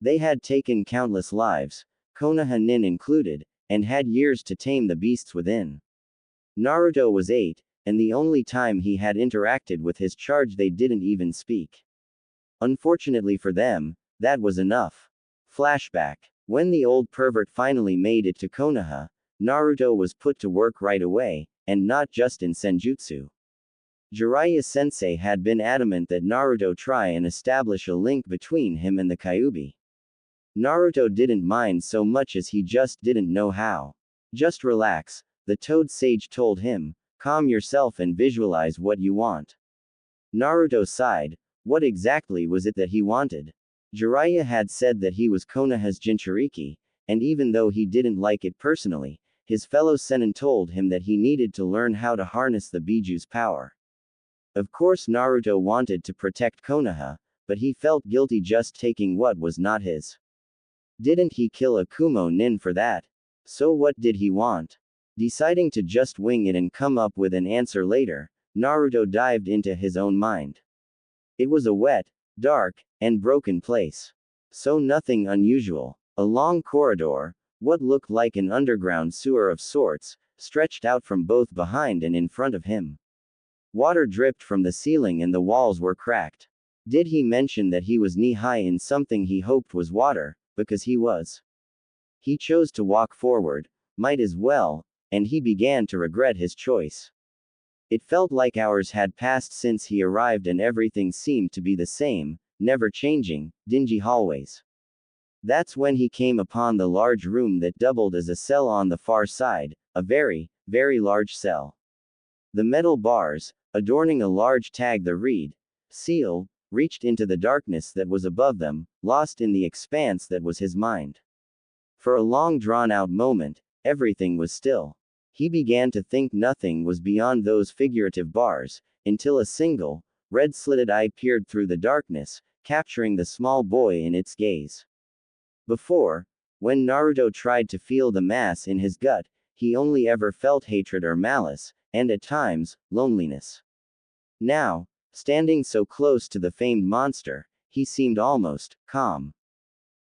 They had taken countless lives, Konoha Nin included, and had years to tame the beasts within. Naruto was 8, and the only time he had interacted with his charge they didn't even speak. Unfortunately for them, that was enough. Flashback. When the old pervert finally made it to Konoha, Naruto was put to work right away, and not just in senjutsu. Jiraiya-sensei had been adamant that Naruto try and establish a link between him and the Kyuubi. Naruto didn't mind so much as he just didn't know how. Just relax, the Toad Sage told him, calm yourself and visualize what you want. Naruto sighed. What exactly was it that he wanted? Jiraiya had said that he was Konoha's Jinchuriki, and even though he didn't like it personally, his fellow Sennin told him that he needed to learn how to harness the Biju's power. Of course Naruto wanted to protect Konoha, but he felt guilty just taking what was not his. Didn't he kill a Kumo Nin for that? So what did he want? Deciding to just wing it and come up with an answer later, Naruto dived into his own mind. It was a wet, dark, and broken place. So nothing unusual. A long corridor, what looked like an underground sewer of sorts, stretched out from both behind and in front of him. Water dripped from the ceiling and the walls were cracked. Did he mention that he was knee-high in something he hoped was water, because he was? He chose to walk forward, might as well, and he began to regret his choice. It felt like hours had passed since he arrived and everything seemed to be the same, never changing, dingy hallways. That's when he came upon the large room that doubled as a cell on the far side, a very, very large cell. The metal bars, adorning a large tag that read, "Seal," reached into the darkness that was above them, lost in the expanse that was his mind. For a long drawn-out moment, everything was still. He began to think nothing was beyond those figurative bars, until a single, red-slitted eye peered through the darkness, capturing the small boy in its gaze. Before, when Naruto tried to feel the mass in his gut, he only ever felt hatred or malice, and at times, loneliness. Now, standing so close to the famed monster, he seemed almost calm.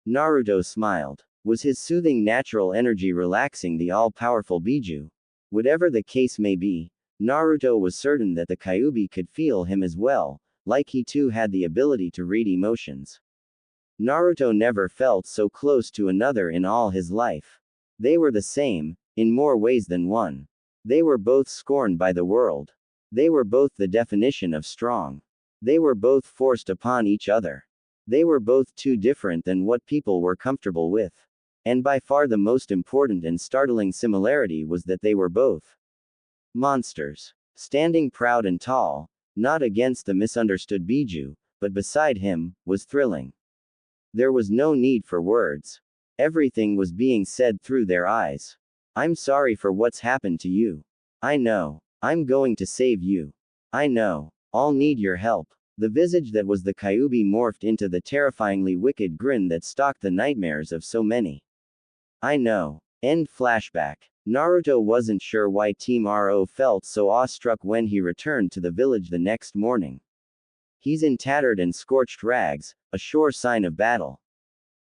Naruto smiled. Was his soothing natural energy relaxing the all-powerful Biju? Whatever the case may be, Naruto was certain that the Kyuubi could feel him as well, like he too had the ability to read emotions. Naruto never felt so close to another in all his life. They were the same, in more ways than one. They were both scorned by the world. They were both the definition of strong. They were both forced upon each other. They were both too different than what people were comfortable with. And by far the most important and startling similarity was that they were both monsters. Standing proud and tall, not against the misunderstood Biju, but beside him, was thrilling. There was no need for words. Everything was being said through their eyes. I'm sorry for what's happened to you. I know. I'm going to save you. I know. I'll need your help. The visage that was the Kyuubi morphed into the terrifyingly wicked grin that stalked the nightmares of so many. I know. End flashback. Naruto wasn't sure why Team RO felt so awestruck when he returned to the village the next morning. He's in tattered and scorched rags, a sure sign of battle.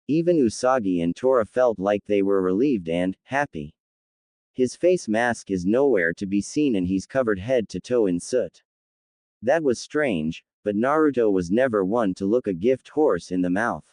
Even Usagi and Tora felt like they were relieved and happy. His face mask is nowhere to be seen and he's covered head to toe in soot. That was strange, but Naruto was never one to look a gift horse in the mouth.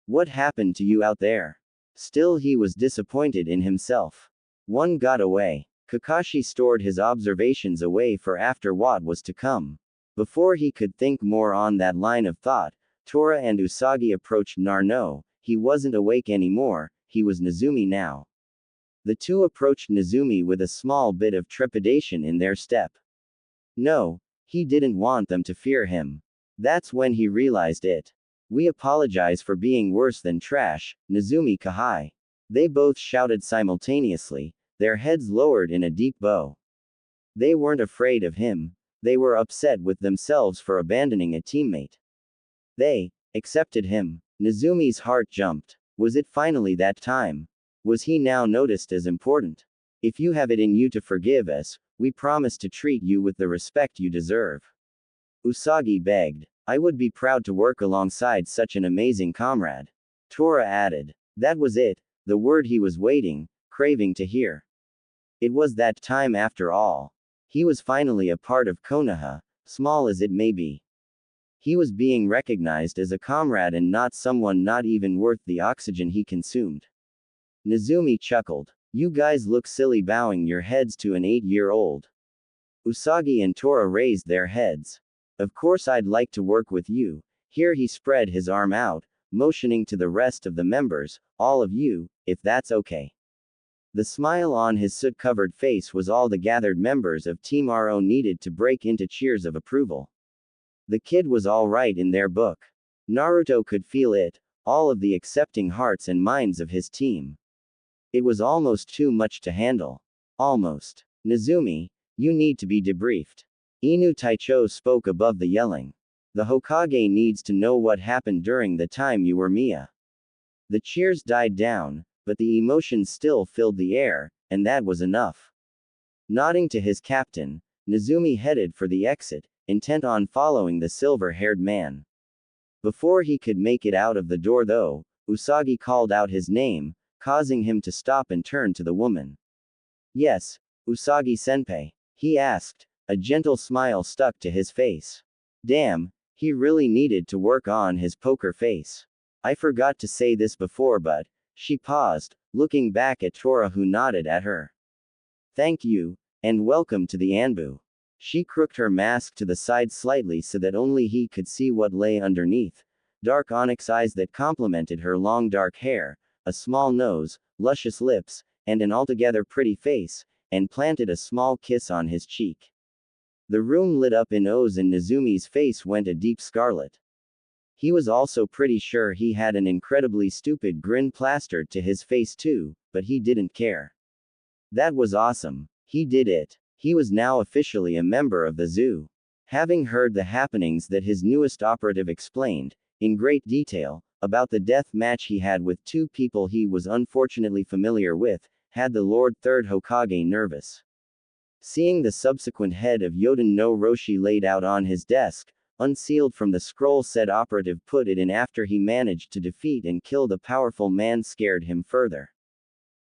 What happened to you out there? Still he was disappointed in himself. One got away. Kakashi stored his observations away for after what was to come. Before he could think more on that line of thought, Tora and Usagi approached Naruto. He wasn't awake anymore, he was Nezumi now. The two approached Nezumi with a small bit of trepidation in their step. No, he didn't want them to fear him. That's when he realized it. We apologize for being worse than trash, Nezumi Kahai. They both shouted simultaneously, their heads lowered in a deep bow. They weren't afraid of him. They were upset with themselves for abandoning a teammate. They accepted him. Nezumi's heart jumped. Was it finally that time? Was he now noticed as important? If you have it in you to forgive us, we promise to treat you with the respect you deserve. Usagi begged. I would be proud to work alongside such an amazing comrade. Tora added. That was it, the word he was waiting, craving to hear. It was that time after all. He was finally a part of Konoha, small as it may be. He was being recognized as a comrade and not someone not even worth the oxygen he consumed. Nezumi chuckled. You guys look silly bowing your heads to an 8-year-old. Usagi and Tora raised their heads. Of course I'd like to work with you. Here he spread his arm out, motioning to the rest of the members, all of you, if that's okay. The smile on his soot-covered face was all the gathered members of Team RO needed to break into cheers of approval. The kid was all right in their book. Naruto could feel it, all of the accepting hearts and minds of his team. It was almost too much to handle. Almost. Nezumi, you need to be debriefed. Inu Taicho spoke above the yelling. The Hokage needs to know what happened during the time you were Mia. The cheers died down, but the emotions still filled the air, and that was enough. Nodding to his captain, Nezumi headed for the exit, intent on following the silver-haired man. Before he could make it out of the door though, Usagi called out his name, causing him to stop and turn to the woman. Yes, Usagi-senpai, he asked. A gentle smile stuck to his face. Damn, he really needed to work on his poker face. I forgot to say this before but, she paused, looking back at Tora who nodded at her. Thank you, and welcome to the Anbu. She crooked her mask to the side slightly so that only he could see what lay underneath. Dark onyx eyes that complemented her long dark hair, a small nose, luscious lips, and an altogether pretty face, and planted a small kiss on his cheek. The room lit up in O's and Nezumi's face went a deep scarlet. He was also pretty sure he had an incredibly stupid grin plastered to his face too, but he didn't care. That was awesome. He did it. He was now officially a member of the zoo. Having heard the happenings that his newest operative explained, in great detail, about the death match he had with two people he was unfortunately familiar with, had the Lord Third Hokage nervous. Seeing the subsequent head of Yoden no Roshi laid out on his desk, unsealed from the scroll said operative put it in after he managed to defeat and kill the powerful man scared him further.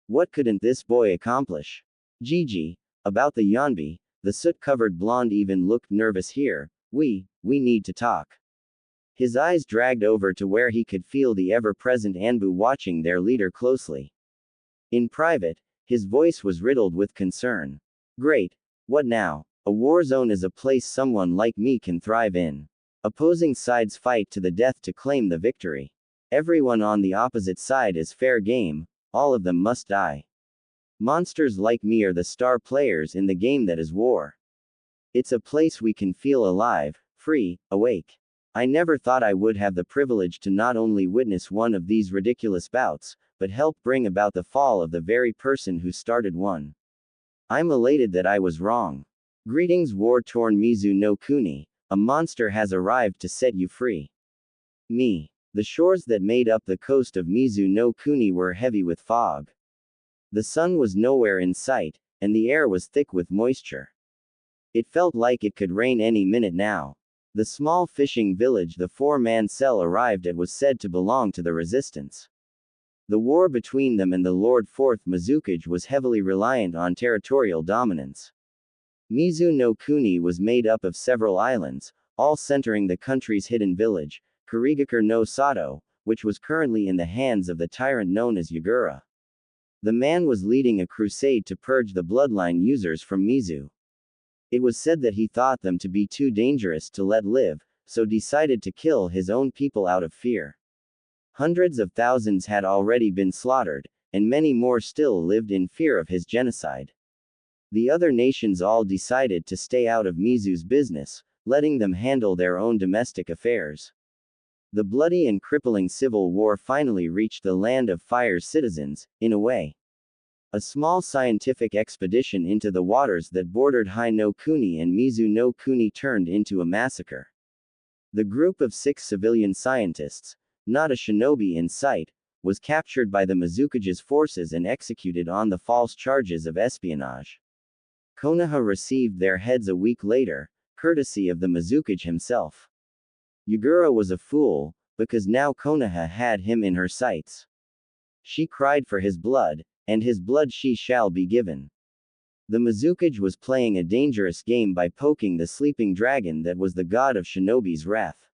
What couldn't this boy accomplish? Gigi, about the Yonbi, the soot-covered blonde even looked nervous here. We need to talk. His eyes dragged over to where he could feel the ever-present Anbu watching their leader closely. In private, his voice was riddled with concern. Great. What now? A war zone is a place someone like me can thrive in. Opposing sides fight to the death to claim the victory. Everyone on the opposite side is fair game, all of them must die. Monsters like me are the star players in the game that is war. It's a place we can feel alive, free, awake. I never thought I would have the privilege to not only witness one of these ridiculous bouts, but help bring about the fall of the very person who started one. I'm elated that I was wrong. Greetings, war-torn Mizu no Kuni. A monster has arrived to set you free. Me. The shores that made up the coast of Mizu no Kuni were heavy with fog. The sun was nowhere in sight, and the air was thick with moisture. It felt like it could rain any minute now. The small fishing village the four-man cell arrived at was said to belong to the resistance. The war between them and the Lord Fourth Mizukage was heavily reliant on territorial dominance. Mizu no Kuni was made up of several islands, all centering the country's hidden village, Kurigakure no Sato, which was currently in the hands of the tyrant known as Yagura. The man was leading a crusade to purge the bloodline users from Mizu. It was said that he thought them to be too dangerous to let live, so decided to kill his own people out of fear. Hundreds of thousands had already been slaughtered, and many more still lived in fear of his genocide. The other nations all decided to stay out of Mizu's business, letting them handle their own domestic affairs. The bloody and crippling civil war finally reached the Land of Fire's citizens, in a way. A small scientific expedition into the waters that bordered Hai no Kuni and Mizu no Kuni turned into a massacre. The group of 6 civilian scientists, not a shinobi in sight, was captured by the Mizukage's forces and executed on the false charges of espionage. Konoha received their heads a week later, courtesy of the Mizukage himself. Yagura was a fool, because now Konoha had him in her sights. She cried for his blood, and his blood she shall be given. The Mizukage was playing a dangerous game by poking the sleeping dragon that was the god of shinobi's wrath.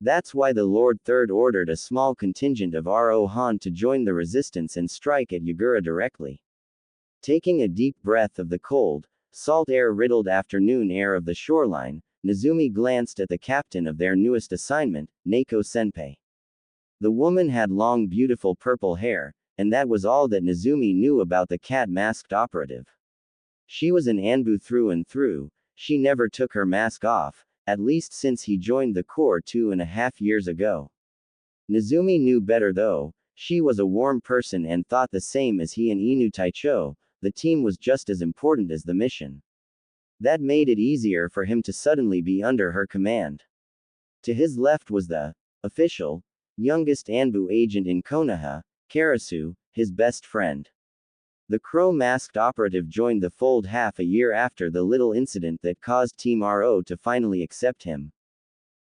That's why the Lord Third ordered a small contingent of Rohan to join the resistance and strike at Yagura directly. Taking a deep breath of the cold, salt air-riddled afternoon air of the shoreline, Nezumi glanced at the captain of their newest assignment, Neko Senpai. The woman had long beautiful purple hair, and that was all that Nezumi knew about the cat-masked operative. She was an Anbu through and through, she never took her mask off, at least since he joined the Corps 2.5 years ago. Nezumi knew better though, she was a warm person and thought the same as he and Inu Taicho, the team was just as important as the mission. That made it easier for him to suddenly be under her command. To his left was the official, youngest Anbu agent in Konoha, Karasu, his best friend. The crow-masked operative joined the fold half a year after the little incident that caused Team RO to finally accept him.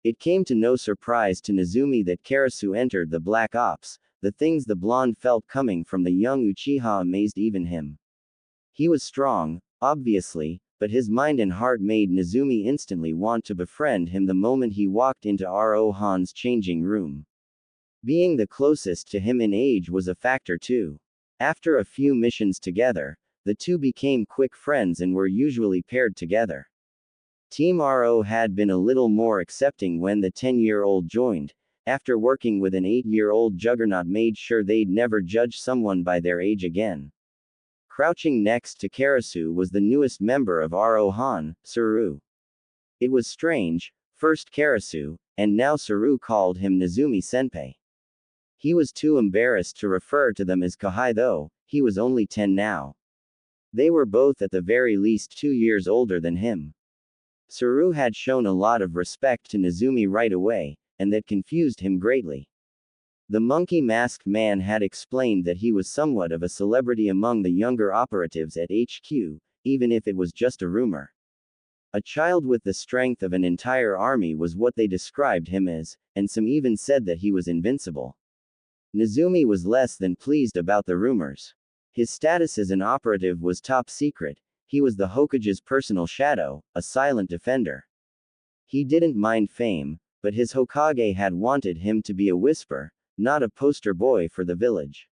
It came to no surprise to Nezumi that Karasu entered the Black Ops, the things the blonde felt coming from the young Uchiha amazed even him. He was strong, obviously, but his mind and heart made Nezumi instantly want to befriend him the moment he walked into Rohan's changing room. Being the closest to him in age was a factor too. After a few missions together, the two became quick friends and were usually paired together. Team RO had been a little more accepting when the 10-year-old joined. After working with an 8-year-old juggernaut made sure they'd never judge someone by their age again. Crouching next to Karasu was the newest member of Rohan, Saru. It was strange, first Karasu, and now Saru called him Nezumi Senpai. He was too embarrassed to refer to them as Kahai though, he was only 10 now. They were both at the very least 2 years older than him. Saru had shown a lot of respect to Nezumi right away, and that confused him greatly. The monkey-masked man had explained that he was somewhat of a celebrity among the younger operatives at HQ, even if it was just a rumor. A child with the strength of an entire army was what they described him as, and some even said that he was invincible. Nezumi was less than pleased about the rumors. His status as an operative was top secret, he was the Hokage's personal shadow, a silent defender. He didn't mind fame, but his Hokage had wanted him to be a whisper, not a poster boy for the village.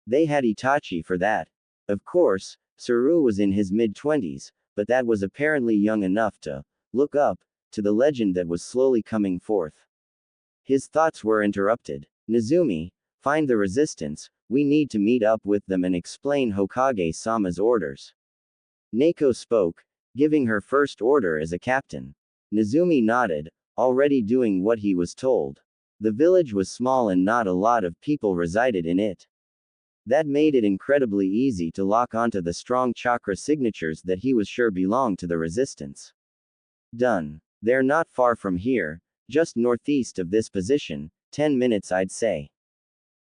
They had Itachi for that. Of course, Saru was in his mid-20s, but that was apparently young enough to look up to the legend that was slowly coming forth. His thoughts were interrupted. Nezumi, find the resistance, we need to meet up with them and explain Hokage-sama's orders. Neko spoke, giving her first order as a captain. Nezumi nodded, already doing what he was told. The village was small and not a lot of people resided in it. That made it incredibly easy to lock onto the strong chakra signatures that he was sure belonged to the resistance. Done. They're not far from here, just northeast of this position, 10 minutes I'd say.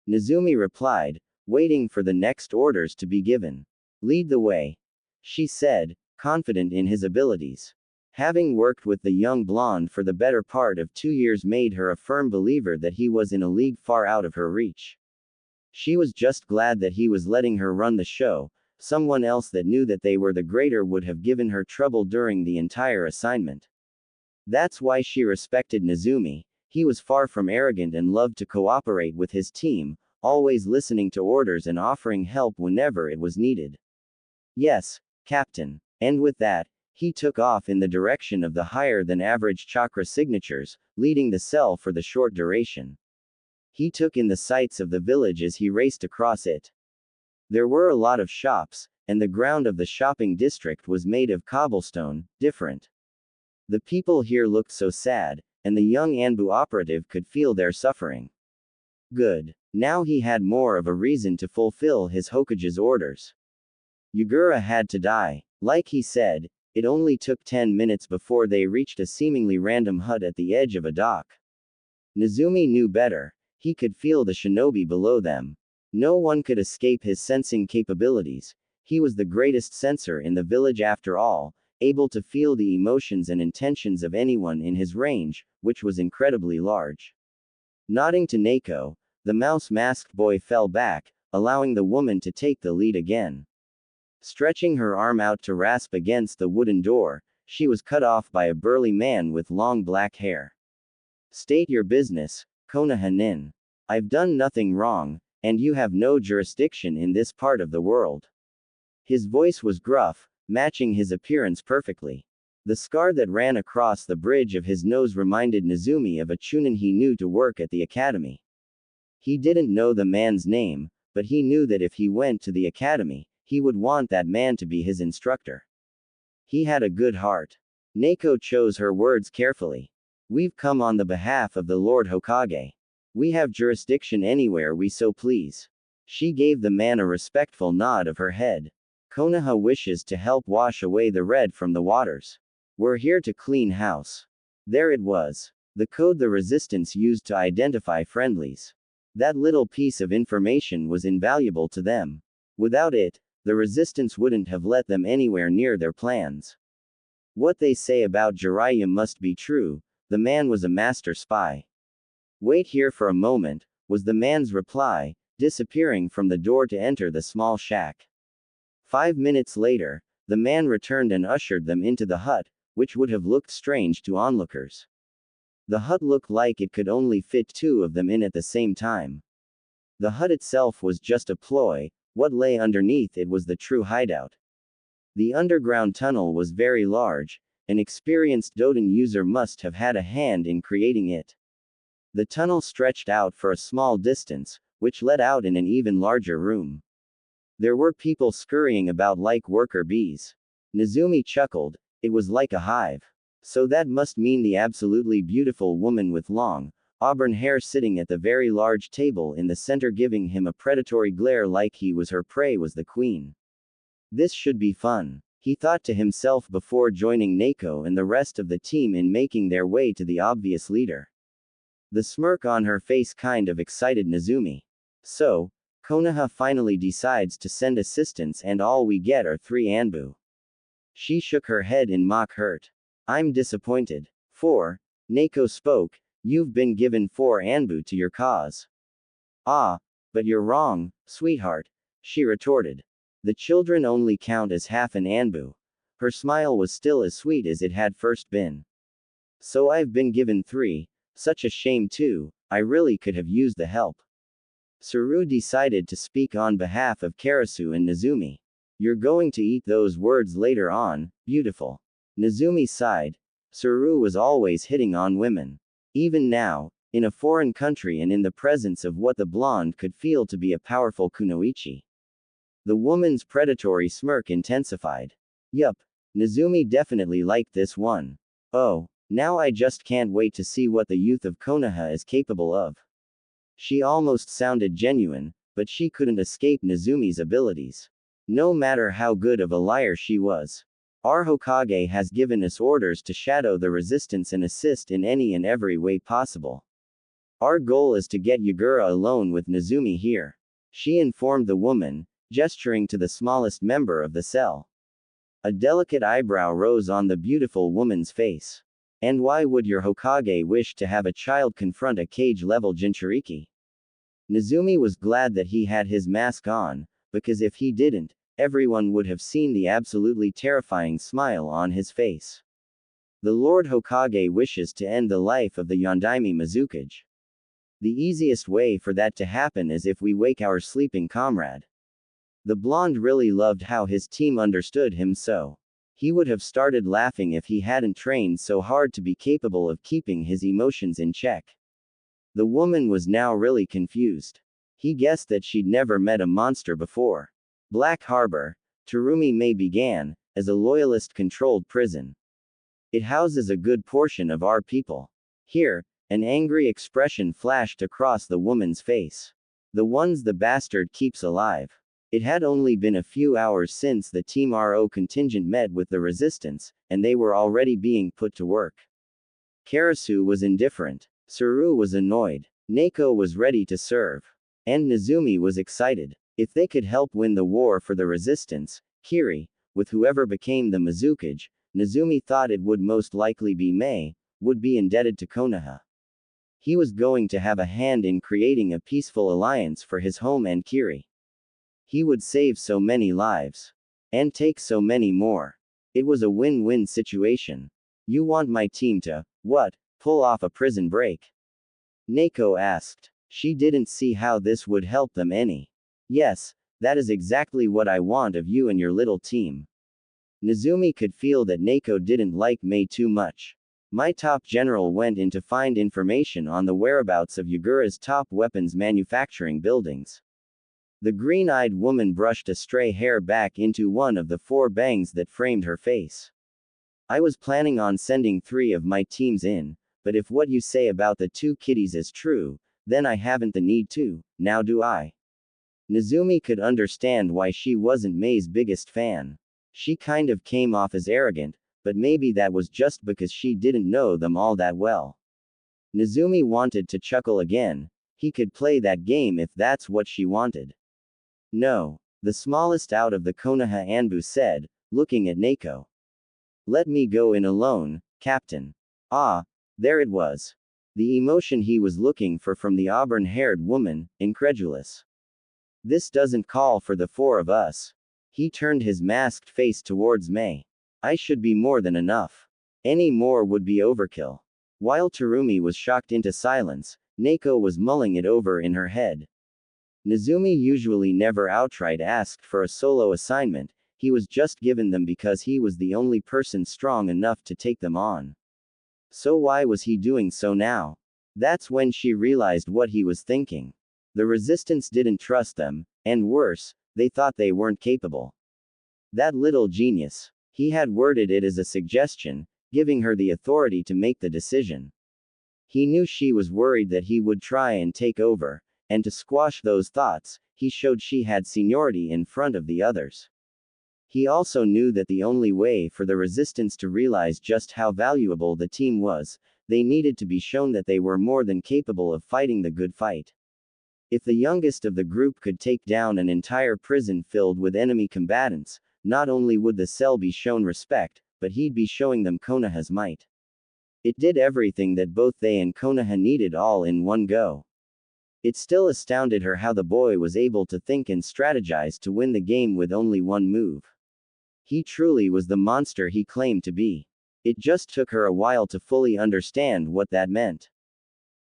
Nezumi replied, waiting for the next orders to be given. Lead the way. She said, confident in his abilities. Having worked with the young blonde for the better part of 2 years made her a firm believer that he was in a league far out of her reach. She was just glad that he was letting her run the show. Someone else that knew that they were the greater would have given her trouble during the entire assignment. That's why she respected Nezumi. He was far from arrogant and loved to cooperate with his team, always listening to orders and offering help whenever it was needed. Yes, Captain. And with that, he took off in the direction of the higher than average chakra signatures, leading the cell for the short duration. He took in the sights of the village as he raced across it. There were a lot of shops, and the ground of the shopping district was made of cobblestone, different. The people here looked so sad, and the young Anbu operative could feel their suffering. Good. Now he had more of a reason to fulfill his Hokage's orders. Yagura had to die. Like he said, it only took 10 minutes before they reached a seemingly random hut at the edge of a dock. Nezumi knew better. He could feel the shinobi below them. No one could escape his sensing capabilities. He was the greatest sensor in the village after all, able to feel the emotions and intentions of anyone in his range, which was incredibly large. Nodding to Neko, the mouse-masked boy fell back, allowing the woman to take the lead again. Stretching her arm out to rasp against the wooden door, she was cut off by a burly man with long black hair. State your business, Konoha Nin. I've done nothing wrong, and you have no jurisdiction in this part of the world. His voice was gruff, matching his appearance perfectly. The scar that ran across the bridge of his nose reminded Nezumi of a chunin he knew to work at the academy. He didn't know the man's name, but he knew that if he went to the academy, he would want that man to be his instructor. He had a good heart. Neko chose her words carefully. We've come on the behalf of the Lord Hokage. We have jurisdiction anywhere we so please. She gave the man a respectful nod of her head. Konoha wishes to help wash away the red from the waters. We're here to clean house. There it was. The code the resistance used to identify friendlies. That little piece of information was invaluable to them. Without it, the resistance wouldn't have let them anywhere near their plans. What they say about Jiraiya must be true. The man was a master spy. Wait here for a moment, was the man's reply, disappearing from the door to enter the small shack. 5 minutes later, the man returned and ushered them into the hut, which would have looked strange to onlookers. The hut looked like it could only fit 2 of them in at the same time. The hut itself was just a ploy. What lay underneath it was the true hideout. The underground tunnel was very large. An experienced Doden user must have had a hand in creating it. The tunnel stretched out for a small distance, which led out in an even larger room. There were people scurrying about like worker bees. Nezumi chuckled. It was like a hive. So that must mean the absolutely beautiful woman with long, auburn hair sitting at the very large table in the center giving him a predatory glare like he was her prey was the queen. This should be fun, he thought to himself before joining Neko and the rest of the team in making their way to the obvious leader. The smirk on her face kind of excited Nezumi. So, Konoha finally decides to send assistance and all we get are 3 Anbu. She shook her head in mock hurt. I'm disappointed. 4. Neko spoke. You've been given 4 Anbu to your cause. Ah, but you're wrong, sweetheart, she retorted. The children only count as half an Anbu. Her smile was still as sweet as it had first been. So I've been given 3, such a shame too, I really could have used the help. Saru decided to speak on behalf of Karasu and Nezumi. You're going to eat those words later on, beautiful. Nezumi sighed. Saru was always hitting on women. Even now, in a foreign country and in the presence of what the blonde could feel to be a powerful kunoichi. The woman's predatory smirk intensified. Yup. Nezumi definitely liked this one. Oh, now I just can't wait to see what the youth of Konoha is capable of. She almost sounded genuine, but she couldn't escape Nezumi's abilities. No matter how good of a liar she was. Our Hokage has given us orders to shadow the resistance and assist in any and every way possible. Our goal is to get Yagura alone with Nezumi here. She informed the woman, gesturing to the smallest member of the cell. A delicate eyebrow rose on the beautiful woman's face. And why would your Hokage wish to have a child confront a cage-level Jinchuriki? Nezumi was glad that he had his mask on, because if he didn't, everyone would have seen the absolutely terrifying smile on his face. The Lord Hokage wishes to end the life of the Yondaime Mizukage. The easiest way for that to happen is if we wake our sleeping comrade. The blonde really loved how his team understood him, so he would have started laughing if he hadn't trained so hard to be capable of keeping his emotions in check. The woman was now really confused. He guessed that she'd never met a monster before. Black Harbor, Terumi May began, as a loyalist-controlled prison. It houses a good portion of our people. Here, an angry expression flashed across the woman's face. The ones the bastard keeps alive. It had only been a few hours since the Team RO contingent met with the resistance, and they were already being put to work. Karasu was indifferent. Saru was annoyed. Neko was ready to serve. And Nezumi was excited. If they could help win the war for the resistance, Kiri, with whoever became the Mizukage, Nezumi thought it would most likely be Mei, would be indebted to Konoha. He was going to have a hand in creating a peaceful alliance for his home and Kiri. He would save so many lives. And take so many more. It was a win-win situation. You want my team to, what, pull off a prison break? Neko asked. She didn't see how this would help them any. Yes, that is exactly what I want of you and your little team. Nezumi could feel that Neko didn't like Mei too much. My top general went in to find information on the whereabouts of Yagura's top weapons manufacturing buildings. The green-eyed woman brushed a stray hair back into one of the 4 bangs that framed her face. I was planning on sending 3 of my teams in, but if what you say about the 2 kiddies is true, then I haven't the need to, now do I? Nezumi could understand why she wasn't Mei's biggest fan. She kind of came off as arrogant, but maybe that was just because she didn't know them all that well. Nezumi wanted to chuckle again. He could play that game if that's what she wanted. No. The smallest out of the Konoha Anbu said, looking at Neko. Let me go in alone, Captain. Ah, there it was. The emotion he was looking for from the auburn-haired woman, incredulous. This doesn't call for the 4 of us. He turned his masked face towards Mei. I should be more than enough. Any more would be overkill. While Terumi was shocked into silence, Neko was mulling it over in her head. Nezumi usually never outright asked for a solo assignment, he was just given them because he was the only person strong enough to take them on. So why was he doing so now? That's when she realized what he was thinking. The resistance didn't trust them, and worse, they thought they weren't capable. That little genius. He had worded it as a suggestion, giving her the authority to make the decision. He knew she was worried that he would try and take over, and to squash those thoughts, he showed she had seniority in front of the others. He also knew that the only way for the resistance to realize just how valuable the team was, they needed to be shown that they were more than capable of fighting the good fight. If the youngest of the group could take down an entire prison filled with enemy combatants, not only would the cell be shown respect, but he'd be showing them Konoha's might. It did everything that both they and Konoha needed all in one go. It still astounded her how the boy was able to think and strategize to win the game with only one move. He truly was the monster he claimed to be. It just took her a while to fully understand what that meant.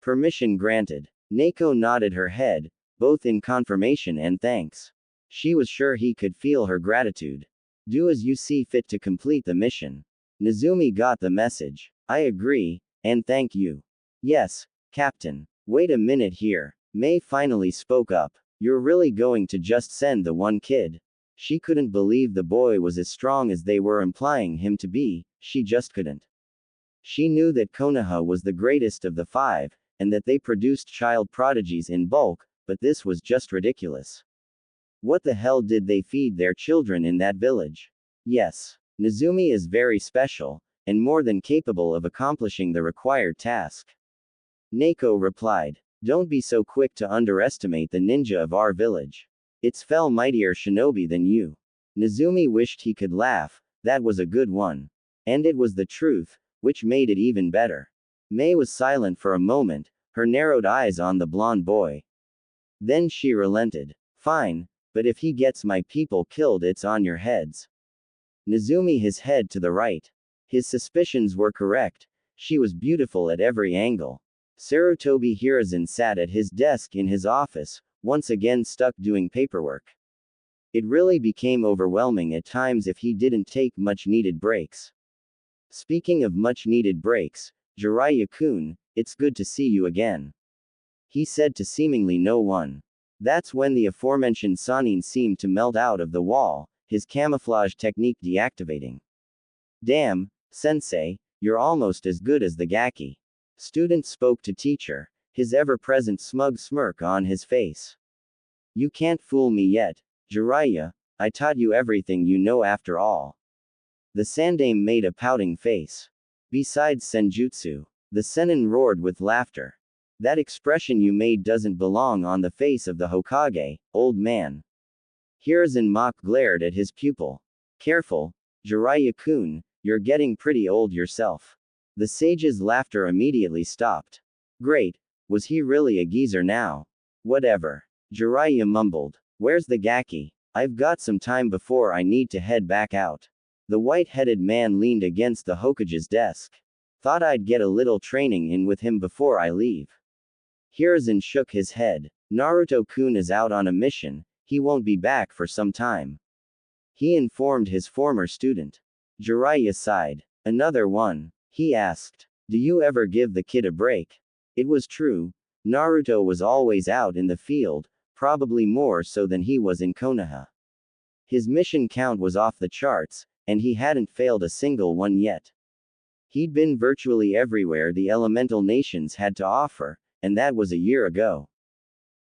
Permission granted. Neko nodded her head, both in confirmation and thanks. She was sure he could feel her gratitude. Do as you see fit to complete the mission. Nezumi got the message. I agree, and thank you. Yes, Captain. Wait a minute here. May finally spoke up. You're really going to just send the one kid? She couldn't believe the boy was as strong as they were implying him to be, she just couldn't. She knew that Konoha was the greatest of the five, and that they produced child prodigies in bulk, but this was just ridiculous. What the hell did they feed their children in that village? Yes, Nezumi is very special, and more than capable of accomplishing the required task. Neko replied. Don't be so quick to underestimate the ninja of our village. It's far mightier shinobi than you. Nezumi wished he could laugh, that was a good one. And it was the truth, which made it even better. May was silent for a moment, her narrowed eyes on the blonde boy. Then she relented. Fine, but if he gets my people killed, it's on your heads. Nezumi his head to the right. His suspicions were correct, she was beautiful at every angle. Sarutobi Hiruzen sat at his desk in his office, once again stuck doing paperwork. It really became overwhelming at times if he didn't take much needed breaks. Speaking of much needed breaks, Jiraiya-kun, it's good to see you again. He said to seemingly no one. That's when the aforementioned Sanin seemed to melt out of the wall, his camouflage technique deactivating. Damn, sensei, you're almost as good as the Gaki. Student spoke to teacher, his ever-present smug smirk on his face. You can't fool me yet, Jiraiya, I taught you everything you know after all. The Sandaime made a pouting face. Besides Senjutsu, the Sennin roared with laughter. That expression you made doesn't belong on the face of the Hokage, old man. Hiruzen Mock glared at his pupil. Careful, Jiraiya-kun, you're getting pretty old yourself. The sage's laughter immediately stopped. Great, was he really a geezer now? Whatever. Jiraiya mumbled. Where's the Gaki? I've got some time before I need to head back out. The white-headed man leaned against the Hokage's desk. Thought I'd get a little training in with him before I leave. Hiruzen shook his head. Naruto-kun is out on a mission, he won't be back for some time. He informed his former student. Jiraiya sighed. Another one? He asked. Do you ever give the kid a break? It was true. Naruto was always out in the field, probably more so than he was in Konoha. His mission count was off the charts, and he hadn't failed a single one yet. He'd been virtually everywhere the elemental nations had to offer, and that was a year ago.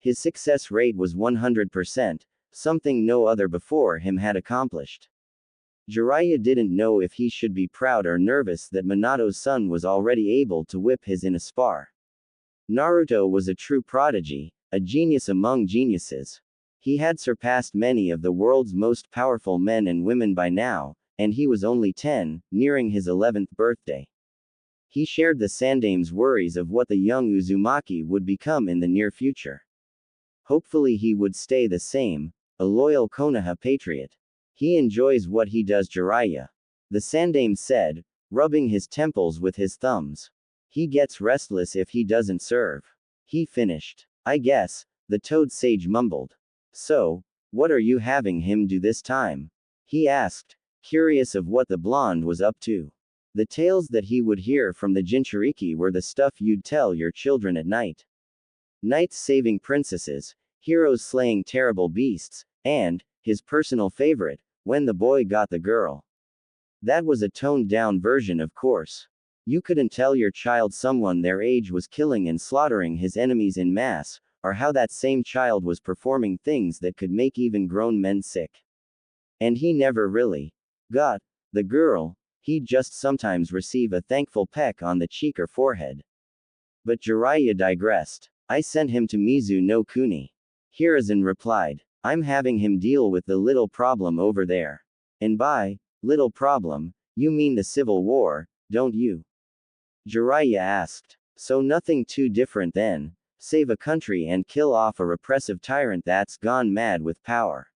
His success rate was 100%, something no other before him had accomplished. Jiraiya didn't know if he should be proud or nervous that Minato's son was already able to whip his in a spar. Naruto was a true prodigy, a genius among geniuses. He had surpassed many of the world's most powerful men and women by now, and he was only 10, nearing his 11th birthday. He shared the Sandaime's worries of what the young Uzumaki would become in the near future. Hopefully he would stay the same, a loyal Konoha patriot. He enjoys what he does, Jiraiya. The Sandaime said, rubbing his temples with his thumbs. He gets restless if he doesn't serve. He finished. I guess, the Toad Sage mumbled. So, what are you having him do this time? He asked, curious of what the blonde was up to. The tales that he would hear from the Jinchuriki were the stuff you'd tell your children at night. Knights saving princesses, heroes slaying terrible beasts, and, his personal favorite, when the boy got the girl. That was a toned-down version, of course. You couldn't tell your child someone their age was killing and slaughtering his enemies in mass, or how that same child was performing things that could make even grown men sick. And he never really got the girl, he'd just sometimes receive a thankful peck on the cheek or forehead. But Jiraiya digressed. I sent him to Mizu no Kuni. Hiruzen replied. I'm having him deal with the little problem over there. And by little problem, you mean the civil war, don't you? Jiraiya asked. So nothing too different then. Save a country and kill off a repressive tyrant that's gone mad with power.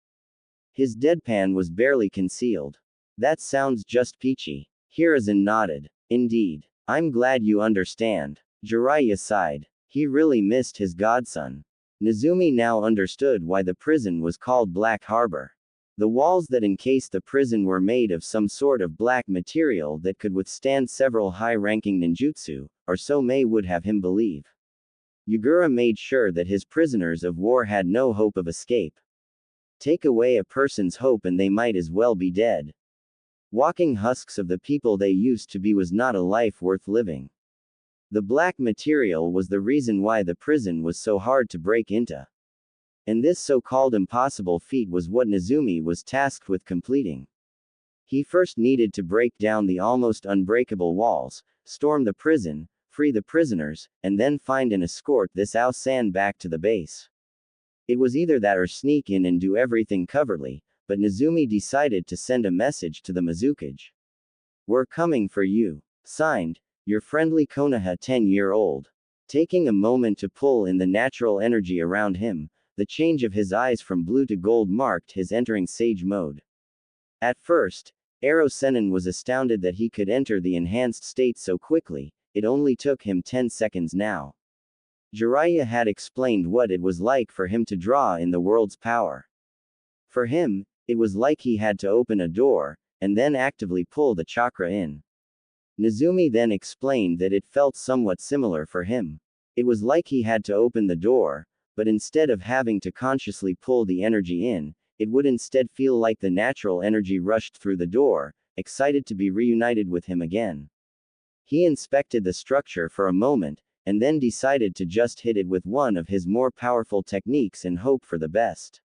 His deadpan was barely concealed. That sounds just peachy. Hiruzen nodded. Indeed. I'm glad you understand. Jiraiya sighed. He really missed his godson. Nezumi now understood why the prison was called Black Harbor. The walls that encased the prison were made of some sort of black material that could withstand several high-ranking ninjutsu, or so Mei would have him believe. Yagura made sure that his prisoners of war had no hope of escape. Take away a person's hope and they might as well be dead. Walking husks of the people they used to be was not a life worth living. The black material was the reason why the prison was so hard to break into. And this so-called impossible feat was what Nezumi was tasked with completing. He first needed to break down the almost unbreakable walls, storm the prison, free the prisoners, and then find and escort this Ao-san back to the base. It was either that or sneak in and do everything covertly, but Nezumi decided to send a message to the Mizukage. "We're coming for you. Signed, your friendly Konoha 10-year-old. Taking a moment to pull in the natural energy around him, the change of his eyes from blue to gold marked his entering sage mode. At first, Ero Sennin was astounded that he could enter the enhanced state so quickly. It only took him 10 seconds now. Jiraiya had explained what it was like for him to draw in the world's power. For him, it was like he had to open a door, and then actively pull the chakra in. Nezumi then explained that it felt somewhat similar for him. It was like he had to open the door, but instead of having to consciously pull the energy in, it would instead feel like the natural energy rushed through the door, excited to be reunited with him again. He inspected the structure for a moment, and then decided to just hit it with one of his more powerful techniques and hope for the best.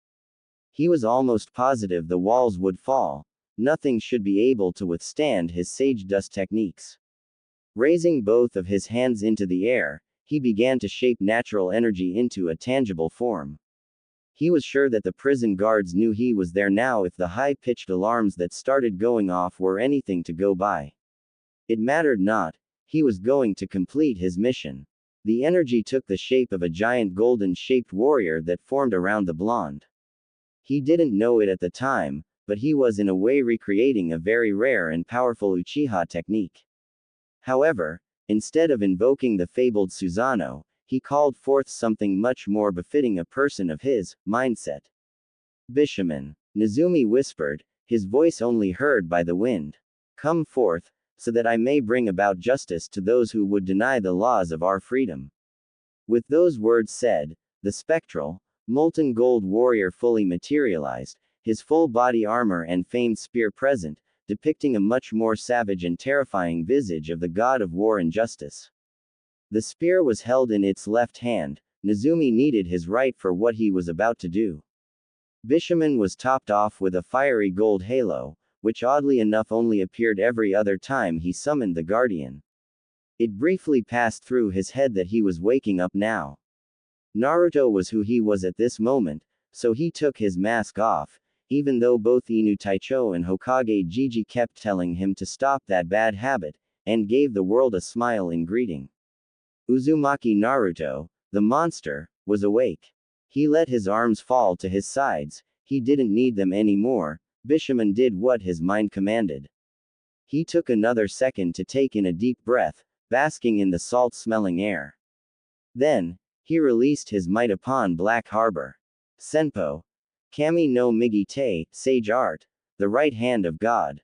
He was almost positive the walls would fall. Nothing should be able to withstand his sage dust techniques. Raising both of his hands into the air, he began to shape natural energy into a tangible form. He was sure that the prison guards knew he was there now if the high-pitched alarms that started going off were anything to go by. It mattered not. He was going to complete his mission. The energy took the shape of a giant golden-shaped warrior that formed around the blonde. He didn't know it at the time, but he was in a way recreating a very rare and powerful Uchiha technique. However, instead of invoking the fabled Susanoo, he called forth something much more befitting a person of his mindset. "Bishaman," Nezumi whispered, his voice only heard by the wind. "Come forth, so that I may bring about justice to those who would deny the laws of our freedom." With those words said, the spectral, molten gold warrior fully materialized, his full body armor and famed spear present, depicting a much more savage and terrifying visage of the god of war and justice. The spear was held in its left hand. Nezumi needed his right for what he was about to do. Bishaman was topped off with a fiery gold halo, which oddly enough only appeared every other time he summoned the guardian. It briefly passed through his head that he was waking up now. Naruto was who he was at this moment, so he took his mask off, even though both Inu Taicho and Hokage Gigi kept telling him to stop that bad habit, and gave the world a smile in greeting. Uzumaki Naruto, the monster, was awake. He let his arms fall to his sides. He didn't need them anymore. Bishaman did what his mind commanded. He took another second to take in a deep breath, basking in the salt-smelling air. Then, he released his might upon Black Harbor. Senpo. Kami no Migi Te, Sage Art, the right hand of God.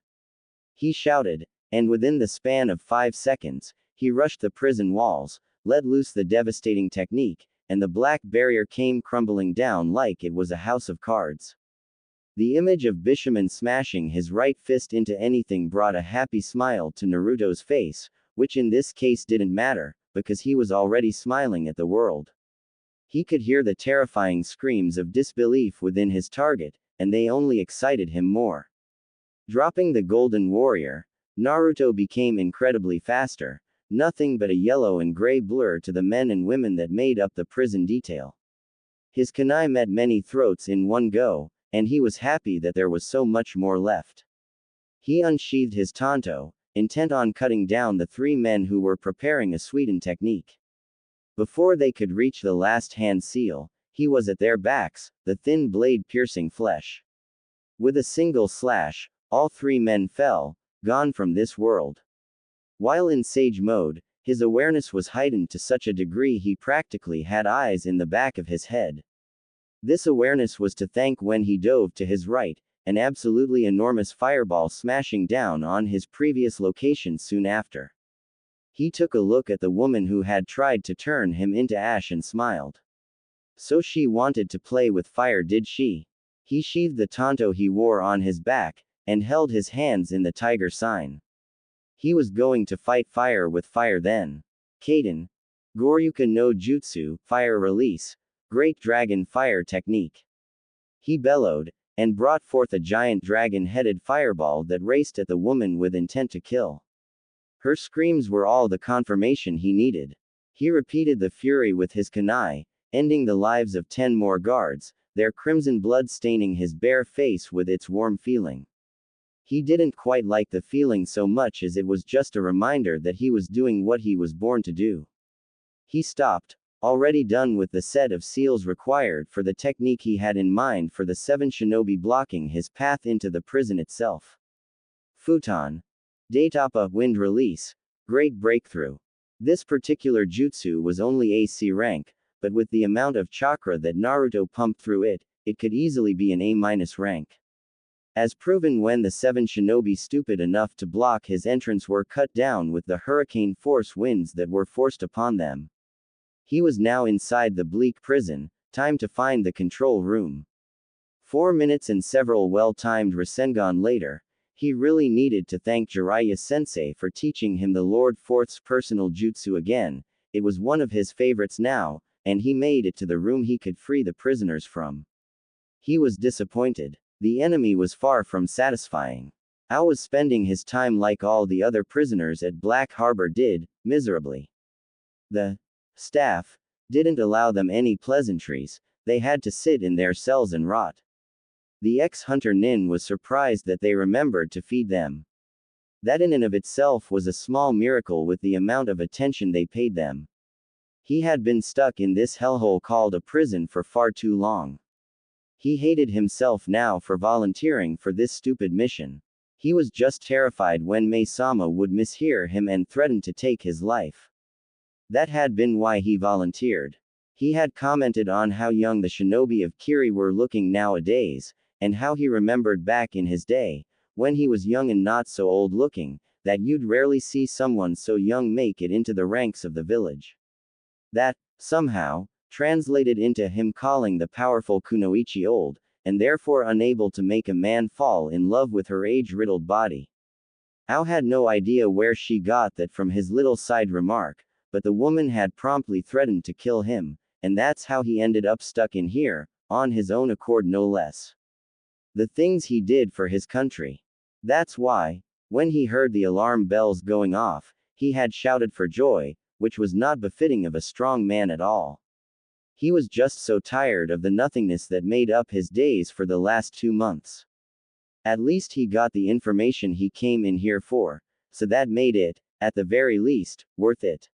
He shouted, and within the span of 5 seconds, he rushed the prison walls, let loose the devastating technique, and the black barrier came crumbling down like it was a house of cards. The image of Bishaman smashing his right fist into anything brought a happy smile to Naruto's face, which in this case didn't matter, because he was already smiling at the world. He could hear the terrifying screams of disbelief within his target, and they only excited him more. Dropping the golden warrior, Naruto became incredibly faster, nothing but a yellow and gray blur to the men and women that made up the prison detail. His kunai met many throats in one go, and he was happy that there was so much more left. He unsheathed his tanto, intent on cutting down the 3 men who were preparing a sweetened technique. Before they could reach the last hand seal, he was at their backs, the thin blade piercing flesh. With a single slash, all 3 men fell, gone from this world. While in sage mode, his awareness was heightened to such a degree he practically had eyes in the back of his head. This awareness was to thank when he dove to his right, an absolutely enormous fireball smashing down on his previous location soon after. He took a look at the woman who had tried to turn him into ash and smiled. So she wanted to play with fire, did she? He sheathed the tanto he wore on his back, and held his hands in the tiger sign. He was going to fight fire with fire then. Kaden. Goryuka no Jutsu, fire release. Great dragon fire technique. He bellowed, and brought forth a giant dragon-headed fireball that raced at the woman with intent to kill. Her screams were all the confirmation he needed. He repeated the fury with his kunai, ending the lives of 10 more guards, their crimson blood staining his bare face with its warm feeling. He didn't quite like the feeling so much as it was just a reminder that he was doing what he was born to do. He stopped, already done with the set of seals required for the technique he had in mind for the 7 shinobi blocking his path into the prison itself. Futon. Daitapa, wind release. Great breakthrough. This particular jutsu was only AC rank, but with the amount of chakra that Naruto pumped through it, it could easily be an A- rank. As proven when the 7 shinobi stupid enough to block his entrance were cut down with the hurricane force winds that were forced upon them. He was now inside the bleak prison, time to find the control room. 4 minutes and several well-timed Rasengan later, he really needed to thank Jiraiya-sensei for teaching him the Lord Fourth's personal jutsu again. It was one of his favorites now, and he made it to the room he could free the prisoners from. He was disappointed. The enemy was far from satisfying. Ao was spending his time like all the other prisoners at Black Harbor did, miserably. The staff didn't allow them any pleasantries, they had to sit in their cells and rot. The ex-hunter Nin was surprised that they remembered to feed them. That in and of itself was a small miracle with the amount of attention they paid them. He had been stuck in this hellhole called a prison for far too long. He hated himself now for volunteering for this stupid mission. He was just terrified when Mei-sama would mishear him and threaten to take his life. That had been why he volunteered. He had commented on how young the shinobi of Kiri were looking nowadays, and how he remembered back in his day, when he was young and not so old looking, that you'd rarely see someone so young make it into the ranks of the village. That, somehow, translated into him calling the powerful Kunoichi old, and therefore unable to make a man fall in love with her age-riddled body. Ao had no idea where she got that from his little side remark, but the woman had promptly threatened to kill him, and that's how he ended up stuck in here, on his own accord no less. The things he did for his country. That's why, when he heard the alarm bells going off, he had shouted for joy, which was not befitting of a strong man at all. He was just so tired of the nothingness that made up his days for the last 2 months. At least he got the information he came in here for, so that made it, at the very least, worth it.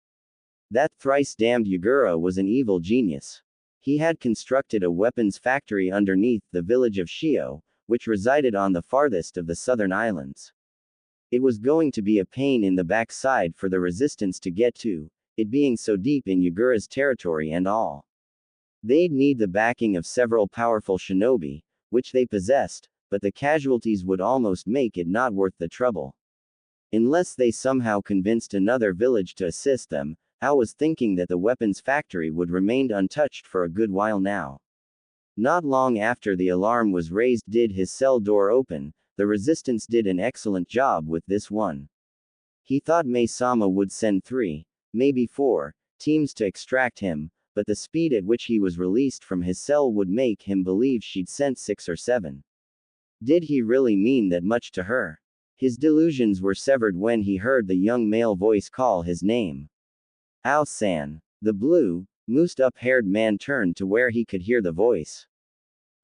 That thrice-damned Yagura was an evil genius. He had constructed a weapons factory underneath the village of Shio, which resided on the farthest of the southern islands. It was going to be a pain in the backside for the resistance to get to, it being so deep in Yagura's territory and all. They'd need the backing of several powerful shinobi, which they possessed, but the casualties would almost make it not worth the trouble. Unless they somehow convinced another village to assist them, Ao was thinking that the weapons factory would remain untouched for a good while now. Not long after the alarm was raised did his cell door open. The resistance did an excellent job with this one. He thought Mei-sama would send 3, maybe 4, teams to extract him, but the speed at which he was released from his cell would make him believe she'd sent 6 or 7. Did he really mean that much to her? His delusions were severed when he heard the young male voice call his name. Ao-san. The blue, moosed-up haired man turned to where he could hear the voice.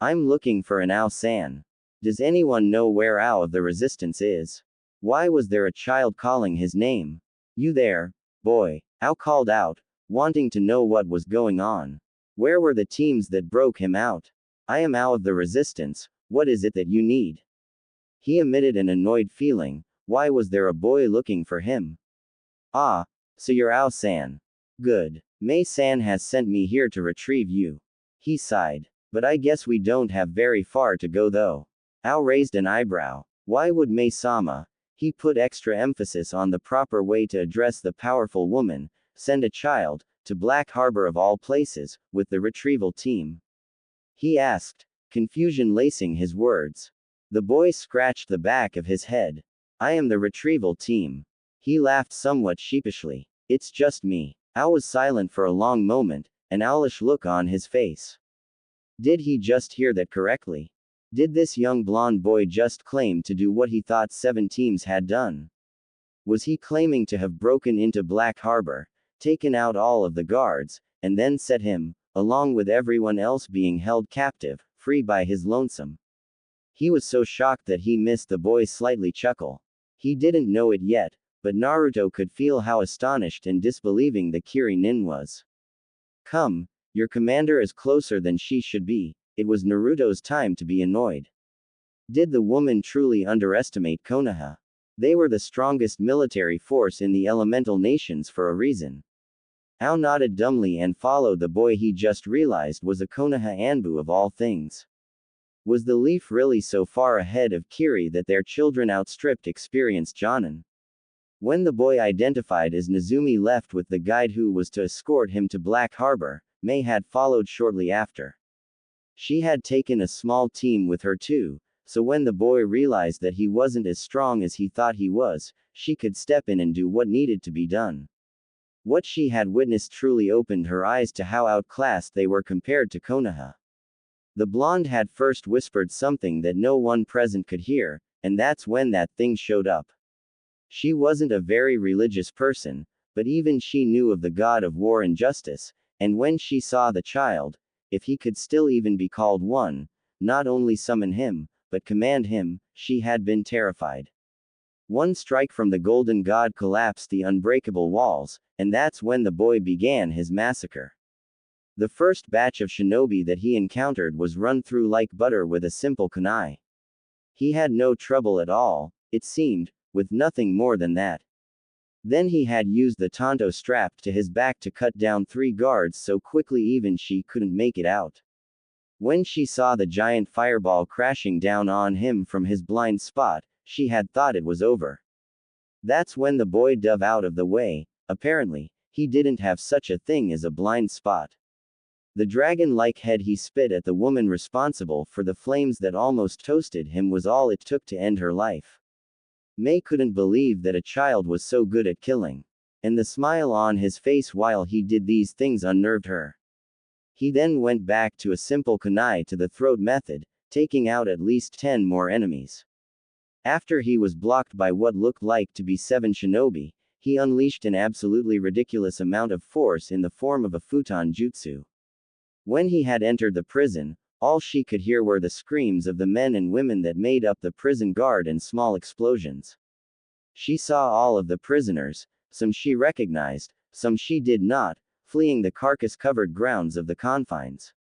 I'm looking for an Ao-san. Does anyone know where Ao of the Resistance is? Why was there a child calling his name? You there, boy? Ao called out, wanting to know what was going on. Where were the teams that broke him out? I am Ao of the Resistance, what is it that you need? He emitted an annoyed feeling. Why was there a boy looking for him? Ah, so you're Ao-san. Good. Mei-san has sent me here to retrieve you. He sighed. But I guess we don't have very far to go though. Ao raised an eyebrow. Why would Mei-sama? He put extra emphasis on the proper way to address the powerful woman, send a child, to Black Harbor of all places, with the retrieval team. He asked, confusion lacing his words. The boy scratched the back of his head. I am the retrieval team. He laughed somewhat sheepishly. It's just me. Ao was silent for a long moment, an owlish look on his face. Did he just hear that correctly? Did this young blonde boy just claim to do what he thought 7 teams had done? Was he claiming to have broken into Black Harbor, taken out all of the guards, and then set him, along with everyone else being held captive, free by his lonesome? He was so shocked that he missed the boy's slightly chuckle. He didn't know it yet, but Naruto could feel how astonished and disbelieving the Kiri-nin was. Come, your commander is closer than she should be. It was Naruto's time to be annoyed. Did the woman truly underestimate Konoha? They were the strongest military force in the elemental nations for a reason. Ao nodded dumbly and followed the boy he just realized was a Konoha Anbu of all things. Was the leaf really so far ahead of Kiri that their children outstripped experienced Jonin? When the boy identified as Nezumi left with the guide who was to escort him to Black Harbor, Mei had followed shortly after. She had taken a small team with her too, so when the boy realized that he wasn't as strong as he thought he was, she could step in and do what needed to be done. What she had witnessed truly opened her eyes to how outclassed they were compared to Konoha. The blonde had first whispered something that no one present could hear, and that's when that thing showed up. She wasn't a very religious person, but even she knew of the god of war and justice, and when she saw the child, if he could still even be called one, not only summon him, but command him, she had been terrified. One strike from the golden god collapsed the unbreakable walls, and that's when the boy began his massacre. The first batch of shinobi that he encountered was run through like butter with a simple kunai. He had no trouble at all, it seemed, with nothing more than that. Then he had used the tanto strapped to his back to cut down 3 guards so quickly even she couldn't make it out. When she saw the giant fireball crashing down on him from his blind spot, she had thought it was over. That's when the boy dove out of the way. Apparently, he didn't have such a thing as a blind spot. The dragon-like head he spit at the woman responsible for the flames that almost toasted him was all it took to end her life. Mei couldn't believe that a child was so good at killing. And the smile on his face while he did these things unnerved her. He then went back to a simple kunai to the throat method, taking out at least 10 more enemies. After he was blocked by what looked like to be 7 shinobi, he unleashed an absolutely ridiculous amount of force in the form of a futon jutsu. When he had entered the prison, all she could hear were the screams of the men and women that made up the prison guard and small explosions. She saw all of the prisoners, some she recognized, some she did not, fleeing the carcass-covered grounds of the confines.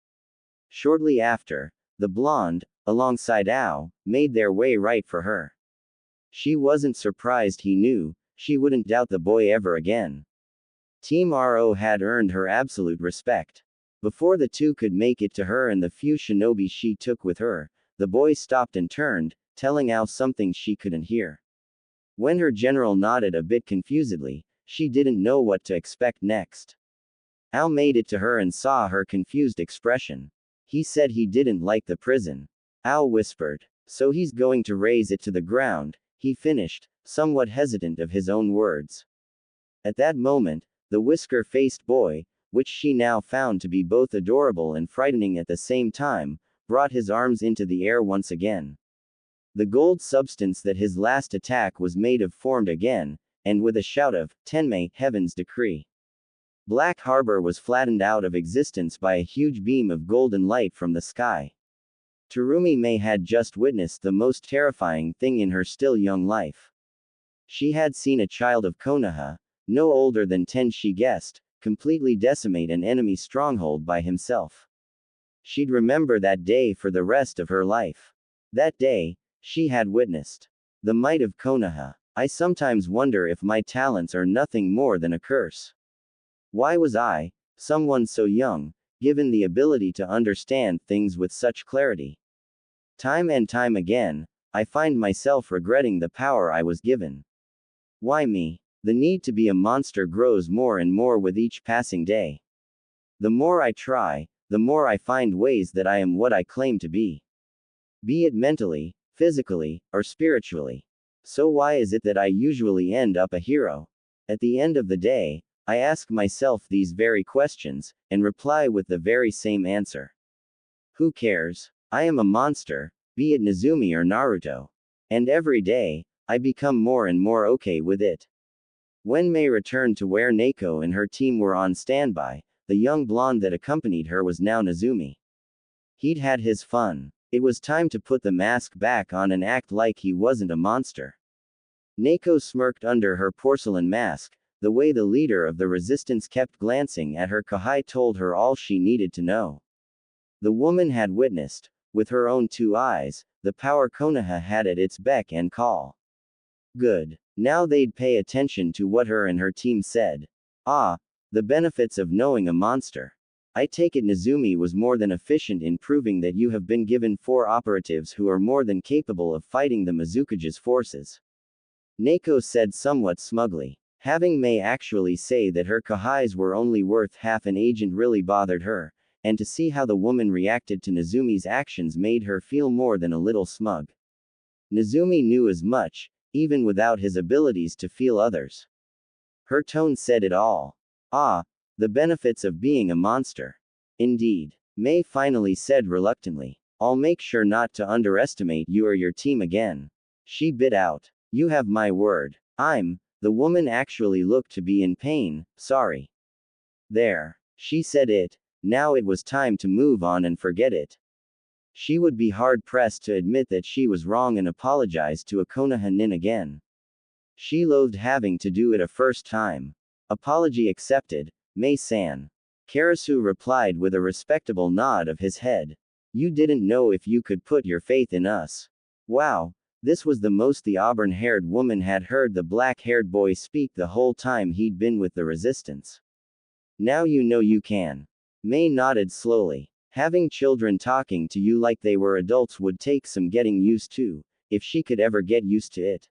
Shortly after, the blonde, alongside Ao, made their way right for her. She wasn't surprised he knew, she wouldn't doubt the boy ever again. Team RO had earned her absolute respect. Before the two could make it to her and the few shinobi she took with her, the boy stopped and turned, telling Ao something she couldn't hear. When her general nodded a bit confusedly, she didn't know what to expect next. Ao made it to her and saw her confused expression. He said he didn't like the prison. Ao whispered. So he's going to raze it to the ground, he finished, somewhat hesitant of his own words. At that moment, the whisker-faced boy, which she now found to be both adorable and frightening at the same time, brought his arms into the air once again. The gold substance that his last attack was made of formed again, and with a shout of, Tenmei, heaven's decree. Black Harbor was flattened out of existence by a huge beam of golden light from the sky. Terumi Mei had just witnessed the most terrifying thing in her still young life. She had seen a child of Konoha, no older than 10 she guessed, completely decimate an enemy stronghold by himself. She'd remember that day for the rest of her life. That day, she had witnessed the might of Konoha. I sometimes wonder if my talents are nothing more than a curse. Why was I, someone so young, given the ability to understand things with such clarity? Time and time again, I find myself regretting the power I was given. Why me? The need to be a monster grows more and more with each passing day. The more I try, the more I find ways that I am what I claim to be. Be it mentally, physically, or spiritually. So why is it that I usually end up a hero? At the end of the day, I ask myself these very questions, and reply with the very same answer. Who cares? I am a monster, be it Nezumi or Naruto. And every day, I become more and more okay with it. When Mei returned to where Neko and her team were on standby, the young blonde that accompanied her was now Nezumi. He'd had his fun. It was time to put the mask back on and act like he wasn't a monster. Neko smirked under her porcelain mask. The way the leader of the resistance kept glancing at her Kahai told her all she needed to know. The woman had witnessed, with her own two eyes, the power Konoha had at its beck and call. Good. Now they'd pay attention to what her and her team said. Ah, the benefits of knowing a monster. I take it Nezumi was more than efficient in proving that you have been given 4 operatives who are more than capable of fighting the Mizukage's forces. Neko said somewhat smugly. Having Mei actually say that her Kahais were only worth half an agent really bothered her, and to see how the woman reacted to Nezumi's actions made her feel more than a little smug. Nezumi knew as much, even without his abilities to feel others. Her tone said it all. Ah, the benefits of being a monster. Indeed. Mei finally said reluctantly. I'll make sure not to underestimate you or your team again. She bit out. You have my word. The woman actually looked to be in pain, sorry. There. She said it. Now it was time to move on and forget it. She would be hard-pressed to admit that she was wrong and apologize to a Konoha nin again. She loathed having to do it a first time. Apology accepted, Mei-san. Karasu replied with a respectable nod of his head. You didn't know if you could put your faith in us. Wow, this was the most the auburn-haired woman had heard the black-haired boy speak the whole time he'd been with the resistance. Now you know you can. Mei nodded slowly. Having children talking to you like they were adults would take some getting used to, if she could ever get used to it.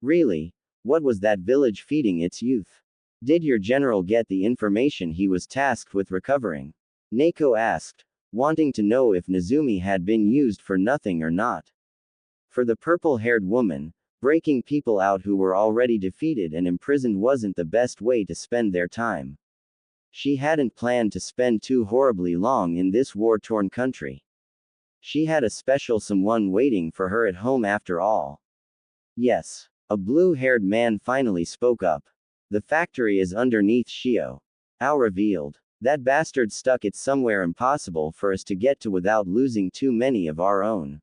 Really? What was that village feeding its youth? Did your general get the information he was tasked with recovering? Neko asked, wanting to know if Nezumi had been used for nothing or not. For the purple-haired woman, breaking people out who were already defeated and imprisoned wasn't the best way to spend their time. She hadn't planned to spend too horribly long in this war-torn country. She had a special someone waiting for her at home after all. Yes. A blue-haired man finally spoke up. The factory is underneath Shio. Ao revealed. That bastard stuck it somewhere impossible for us to get to without losing too many of our own.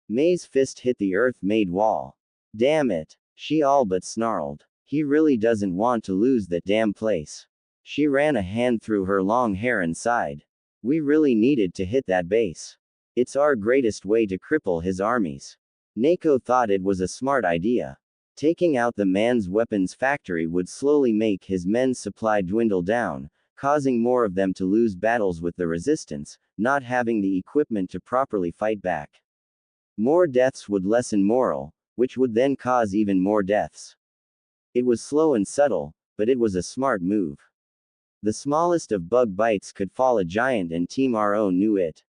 Mei's fist hit the earth-made wall. Damn it. She all but snarled. He really doesn't want to lose that damn place. She ran a hand through her long hair and sighed. We really needed to hit that base. It's our greatest way to cripple his armies. Neko thought it was a smart idea. Taking out the man's weapons factory would slowly make his men's supply dwindle down, causing more of them to lose battles with the resistance, not having the equipment to properly fight back. More deaths would lessen morale, which would then cause even more deaths. It was slow and subtle, but it was a smart move. The smallest of bug bites could fall a giant, and Team RO knew it.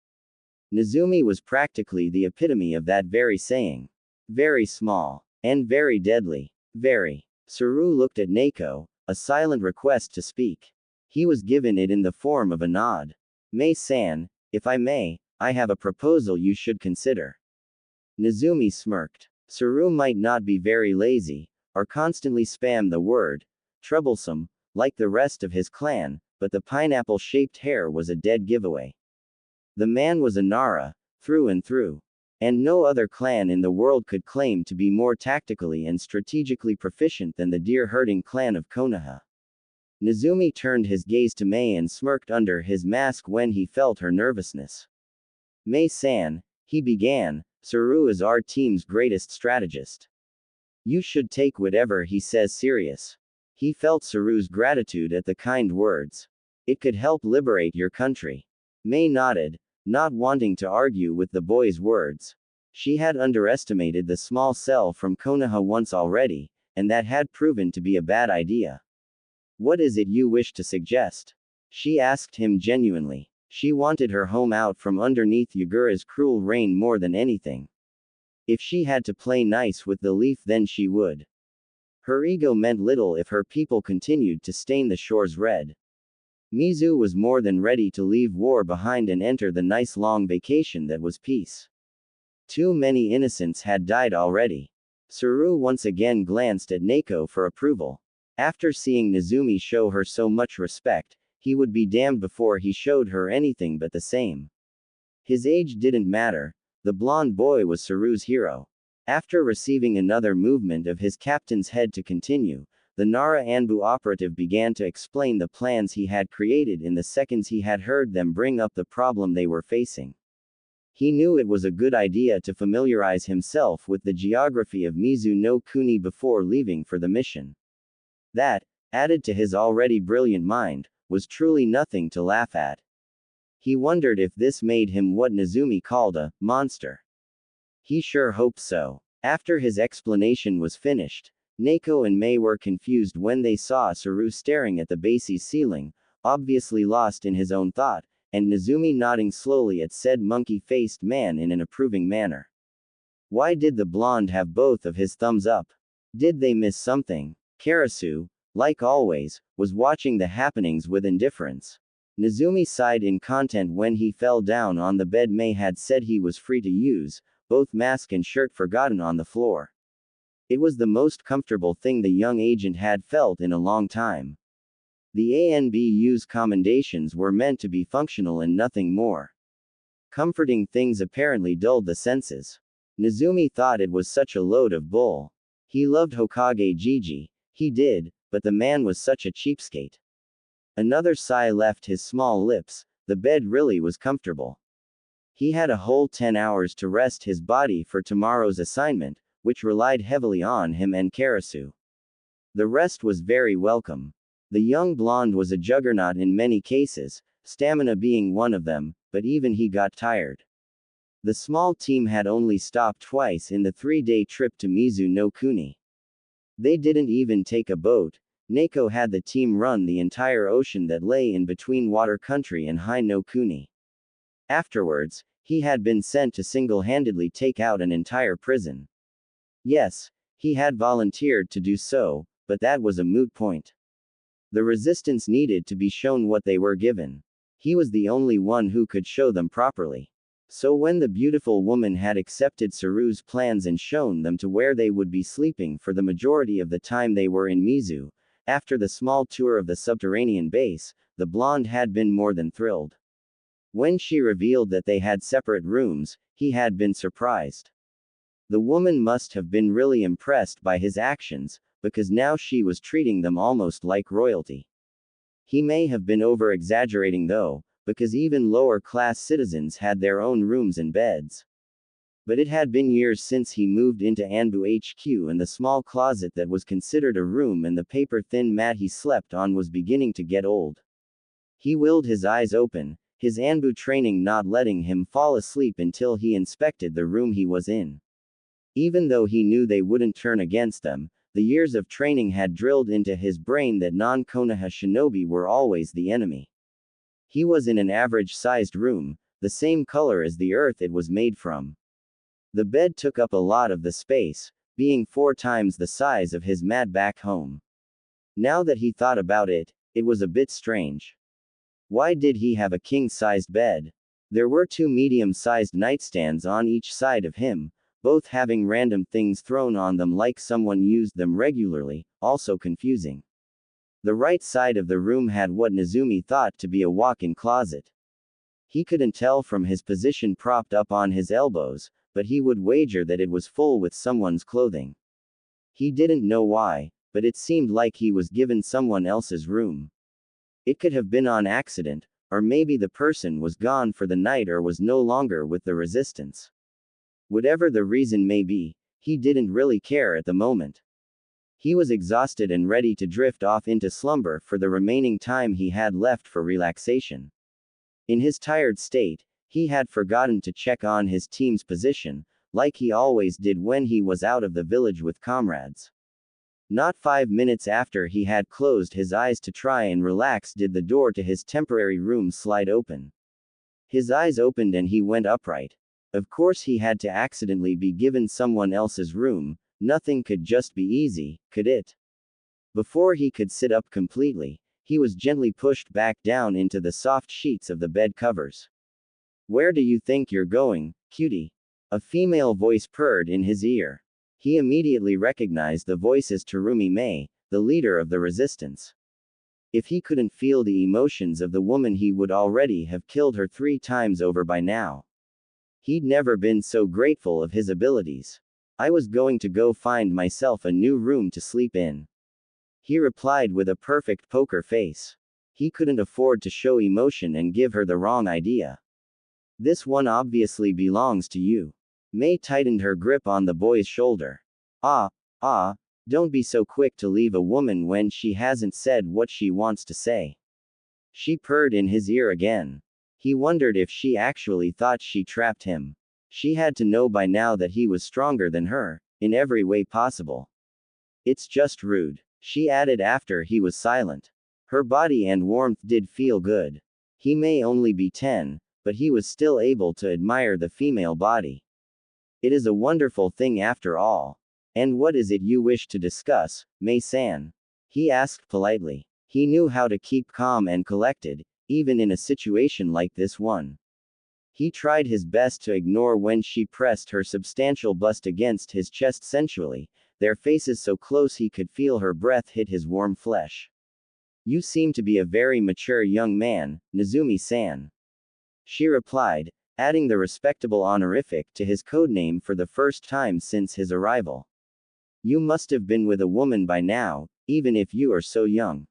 Nezumi was practically the epitome of that very saying. Very small. And very deadly. Very. Saru looked at Neko, a silent request to speak. He was given it in the form of a nod. Mei-san, if I may, I have a proposal you should consider. Nezumi smirked. Saru might not be very lazy, or constantly spam the word troublesome, like the rest of his clan, but the pineapple-shaped hair was a dead giveaway. The man was a Nara, through and through. And no other clan in the world could claim to be more tactically and strategically proficient than the deer-herding clan of Konoha. Nezumi turned his gaze to Mei and smirked under his mask when he felt her nervousness. Mei-san, he began, Saru is our team's greatest strategist. You should take whatever he says serious. He felt Saru's gratitude at the kind words. It could help liberate your country. Mei nodded, not wanting to argue with the boy's words. She had underestimated the small cell from Konoha once already, and that had proven to be a bad idea. What is it you wish to suggest? She asked him genuinely. She wanted her home out from underneath Yagura's cruel reign more than anything. If she had to play nice with the leaf, then she would. Her ego meant little if her people continued to stain the shores red. Mizu was more than ready to leave war behind and enter the nice long vacation that was peace. Too many innocents had died already. Saru once again glanced at Neko for approval. After seeing Nezumi show her so much respect, he would be damned before he showed her anything but the same. His age didn't matter. The blonde boy was Saru's hero. After receiving another movement of his captain's head to continue, the Nara Anbu operative began to explain the plans he had created in the seconds he had heard them bring up the problem they were facing. He knew it was a good idea to familiarize himself with the geography of Mizu no Kuni before leaving for the mission. That, added to his already brilliant mind, was truly nothing to laugh at. He wondered if this made him what Nezumi called a monster. He sure hoped so. After his explanation was finished, Neko and Mei were confused when they saw Saru staring at the base's ceiling, obviously lost in his own thought, and Nezumi nodding slowly at said monkey-faced man in an approving manner. Why did the blonde have both of his thumbs up? Did they miss something? Karasu, like always, was watching the happenings with indifference. Nezumi sighed in content when he fell down on the bed Mei had said he was free to use, both mask and shirt forgotten on the floor. It was the most comfortable thing the young agent had felt in a long time. The ANBU's commendations were meant to be functional and nothing more. Comforting things apparently dulled the senses. Nezumi thought it was such a load of bull. He loved Hokage Gigi, he did, but the man was such a cheapskate. Another sigh left his small lips. The bed really was comfortable. He had a whole 10 hours to rest his body for tomorrow's assignment, which relied heavily on him and Karasu. The rest was very welcome. The young blonde was a juggernaut in many cases, stamina being one of them, but even he got tired. The small team had only stopped twice in the 3-day trip to Mizu no Kuni. They didn't even take a boat. Neko had the team run the entire ocean that lay in between Water Country and Hai no Kuni. Afterwards, he had been sent to single-handedly take out an entire prison. Yes, he had volunteered to do so, but that was a moot point. The resistance needed to be shown what they were given. He was the only one who could show them properly. So when the beautiful woman had accepted Saru's plans and shown them to where they would be sleeping for the majority of the time they were in Mizu, after the small tour of the subterranean base, the blonde had been more than thrilled. When she revealed that they had separate rooms, he had been surprised. The woman must have been really impressed by his actions, because now she was treating them almost like royalty. He may have been over-exaggerating though, because even lower-class citizens had their own rooms and beds. But it had been years since he moved into Anbu HQ, and the small closet that was considered a room and the paper-thin mat he slept on was beginning to get old. He willed his eyes open, his Anbu training not letting him fall asleep until he inspected the room he was in. Even though he knew they wouldn't turn against them, the years of training had drilled into his brain that non-Konoha shinobi were always the enemy. He was in an average-sized room, the same color as the earth it was made from. The bed took up a lot of the space, being 4 times the size of his mat back home. Now that he thought about it, it was a bit strange. Why did he have a king-sized bed? There were 2 medium-sized nightstands on each side of him, both having random things thrown on them like someone used them regularly, also confusing. The right side of the room had what Nezumi thought to be a walk-in closet. He couldn't tell from his position propped up on his elbows, but he would wager that it was full with someone's clothing. He didn't know why, but it seemed like he was given someone else's room. It could have been on accident, or maybe the person was gone for the night or was no longer with the resistance. Whatever the reason may be, he didn't really care at the moment. He was exhausted and ready to drift off into slumber for the remaining time he had left for relaxation. In his tired state, He had forgotten to check on his team's position, like he always did when he was out of the village with comrades. Not 5 minutes after he had closed his eyes to try and relax did the door to his temporary room slide open. His eyes opened and he went upright. Of course he had to accidentally be given someone else's room, nothing could just be easy, could it? Before he could sit up completely, he was gently pushed back down into the soft sheets of the bed covers. Where do you think you're going, cutie? A female voice purred in his ear. He immediately recognized the voice as Terumi Mei, the leader of the resistance. If he couldn't feel the emotions of the woman, he would already have killed her 3 times over by now. He'd never been so grateful of his abilities. I was going to go find myself a new room to sleep in. He replied with a perfect poker face. He couldn't afford to show emotion and give her the wrong idea. This one obviously belongs to you. Mei tightened her grip on the boy's shoulder. Don't be so quick to leave a woman when she hasn't said what she wants to say. She purred in his ear again. He wondered if she actually thought she trapped him. She had to know by now that he was stronger than her, in every way possible. It's just rude, she added after he was silent. Her body and warmth did feel good. He may only be 10, but he was still able to admire the female body. It is a wonderful thing after all. And what is it you wish to discuss, Mei-san? He asked politely. He knew how to keep calm and collected, even in a situation like this one. He tried his best to ignore when she pressed her substantial bust against his chest sensually, their faces so close he could feel her breath hit his warm flesh. You seem to be a very mature young man, Nezumi-san. She replied, adding the respectable honorific to his codename for the first time since his arrival. You must have been with a woman by now, even if you are so young.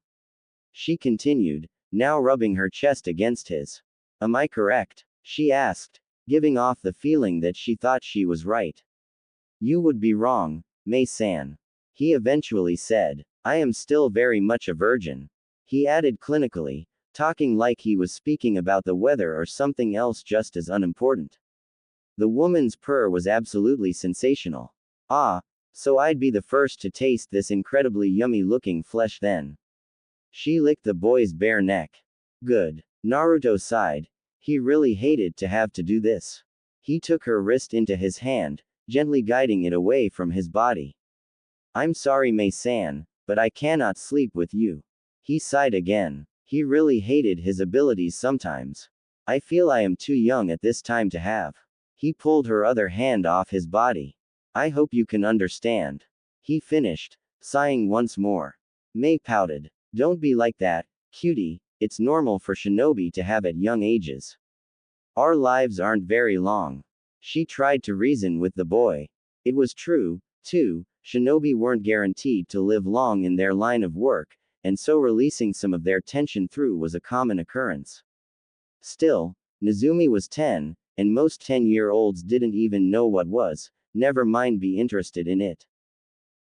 She continued, now rubbing her chest against his. Am I correct? She asked, giving off the feeling that she thought she was right. You would be wrong, Mei-san. He eventually said, I am still very much a virgin. He added clinically, talking like he was speaking about the weather or something else just as unimportant. The woman's purr was absolutely sensational. So I'd be the first to taste this incredibly yummy-looking flesh then. She licked the boy's bare neck. Good. Naruto sighed. He really hated to have to do this. He took her wrist into his hand, gently guiding it away from his body. I'm sorry, Mei-san, but I cannot sleep with you. He sighed again. He really hated his abilities sometimes. I feel I am too young at this time to have. He pulled her other hand off his body. I hope you can understand. He finished, sighing once more. Mei pouted. Don't be like that, cutie, it's normal for shinobi to have at young ages. Our lives aren't very long. She tried to reason with the boy. It was true, too, shinobi weren't guaranteed to live long in their line of work, and so releasing some of their tension through was a common occurrence. Still, Nezumi was 10, and most 10-year-olds didn't even know what was, never mind be interested in it.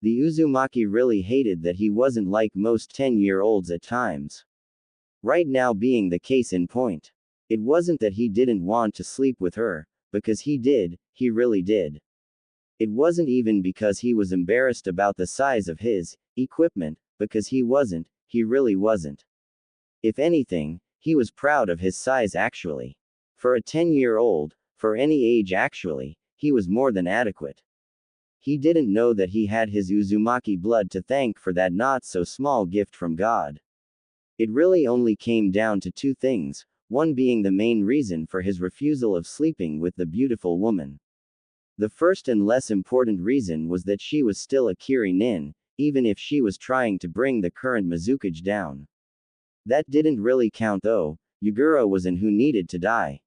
The Uzumaki really hated that he wasn't like most 10-year-olds at times. Right now being the case in point. It wasn't that he didn't want to sleep with her, because he did, he really did. It wasn't even because he was embarrassed about the size of his equipment, because he really wasn't. If anything, he was proud of his size actually. For a 10-year-old, for any age actually, he was more than adequate. He didn't know that he had his Uzumaki blood to thank for that not-so-small gift from God. It really only came down to 2 things, one being the main reason for his refusal of sleeping with the beautiful woman. The first and less important reason was that she was still a Kiri nin, even if she was trying to bring the current Mizukage down. That didn't really count though, Yugura was an who needed to die.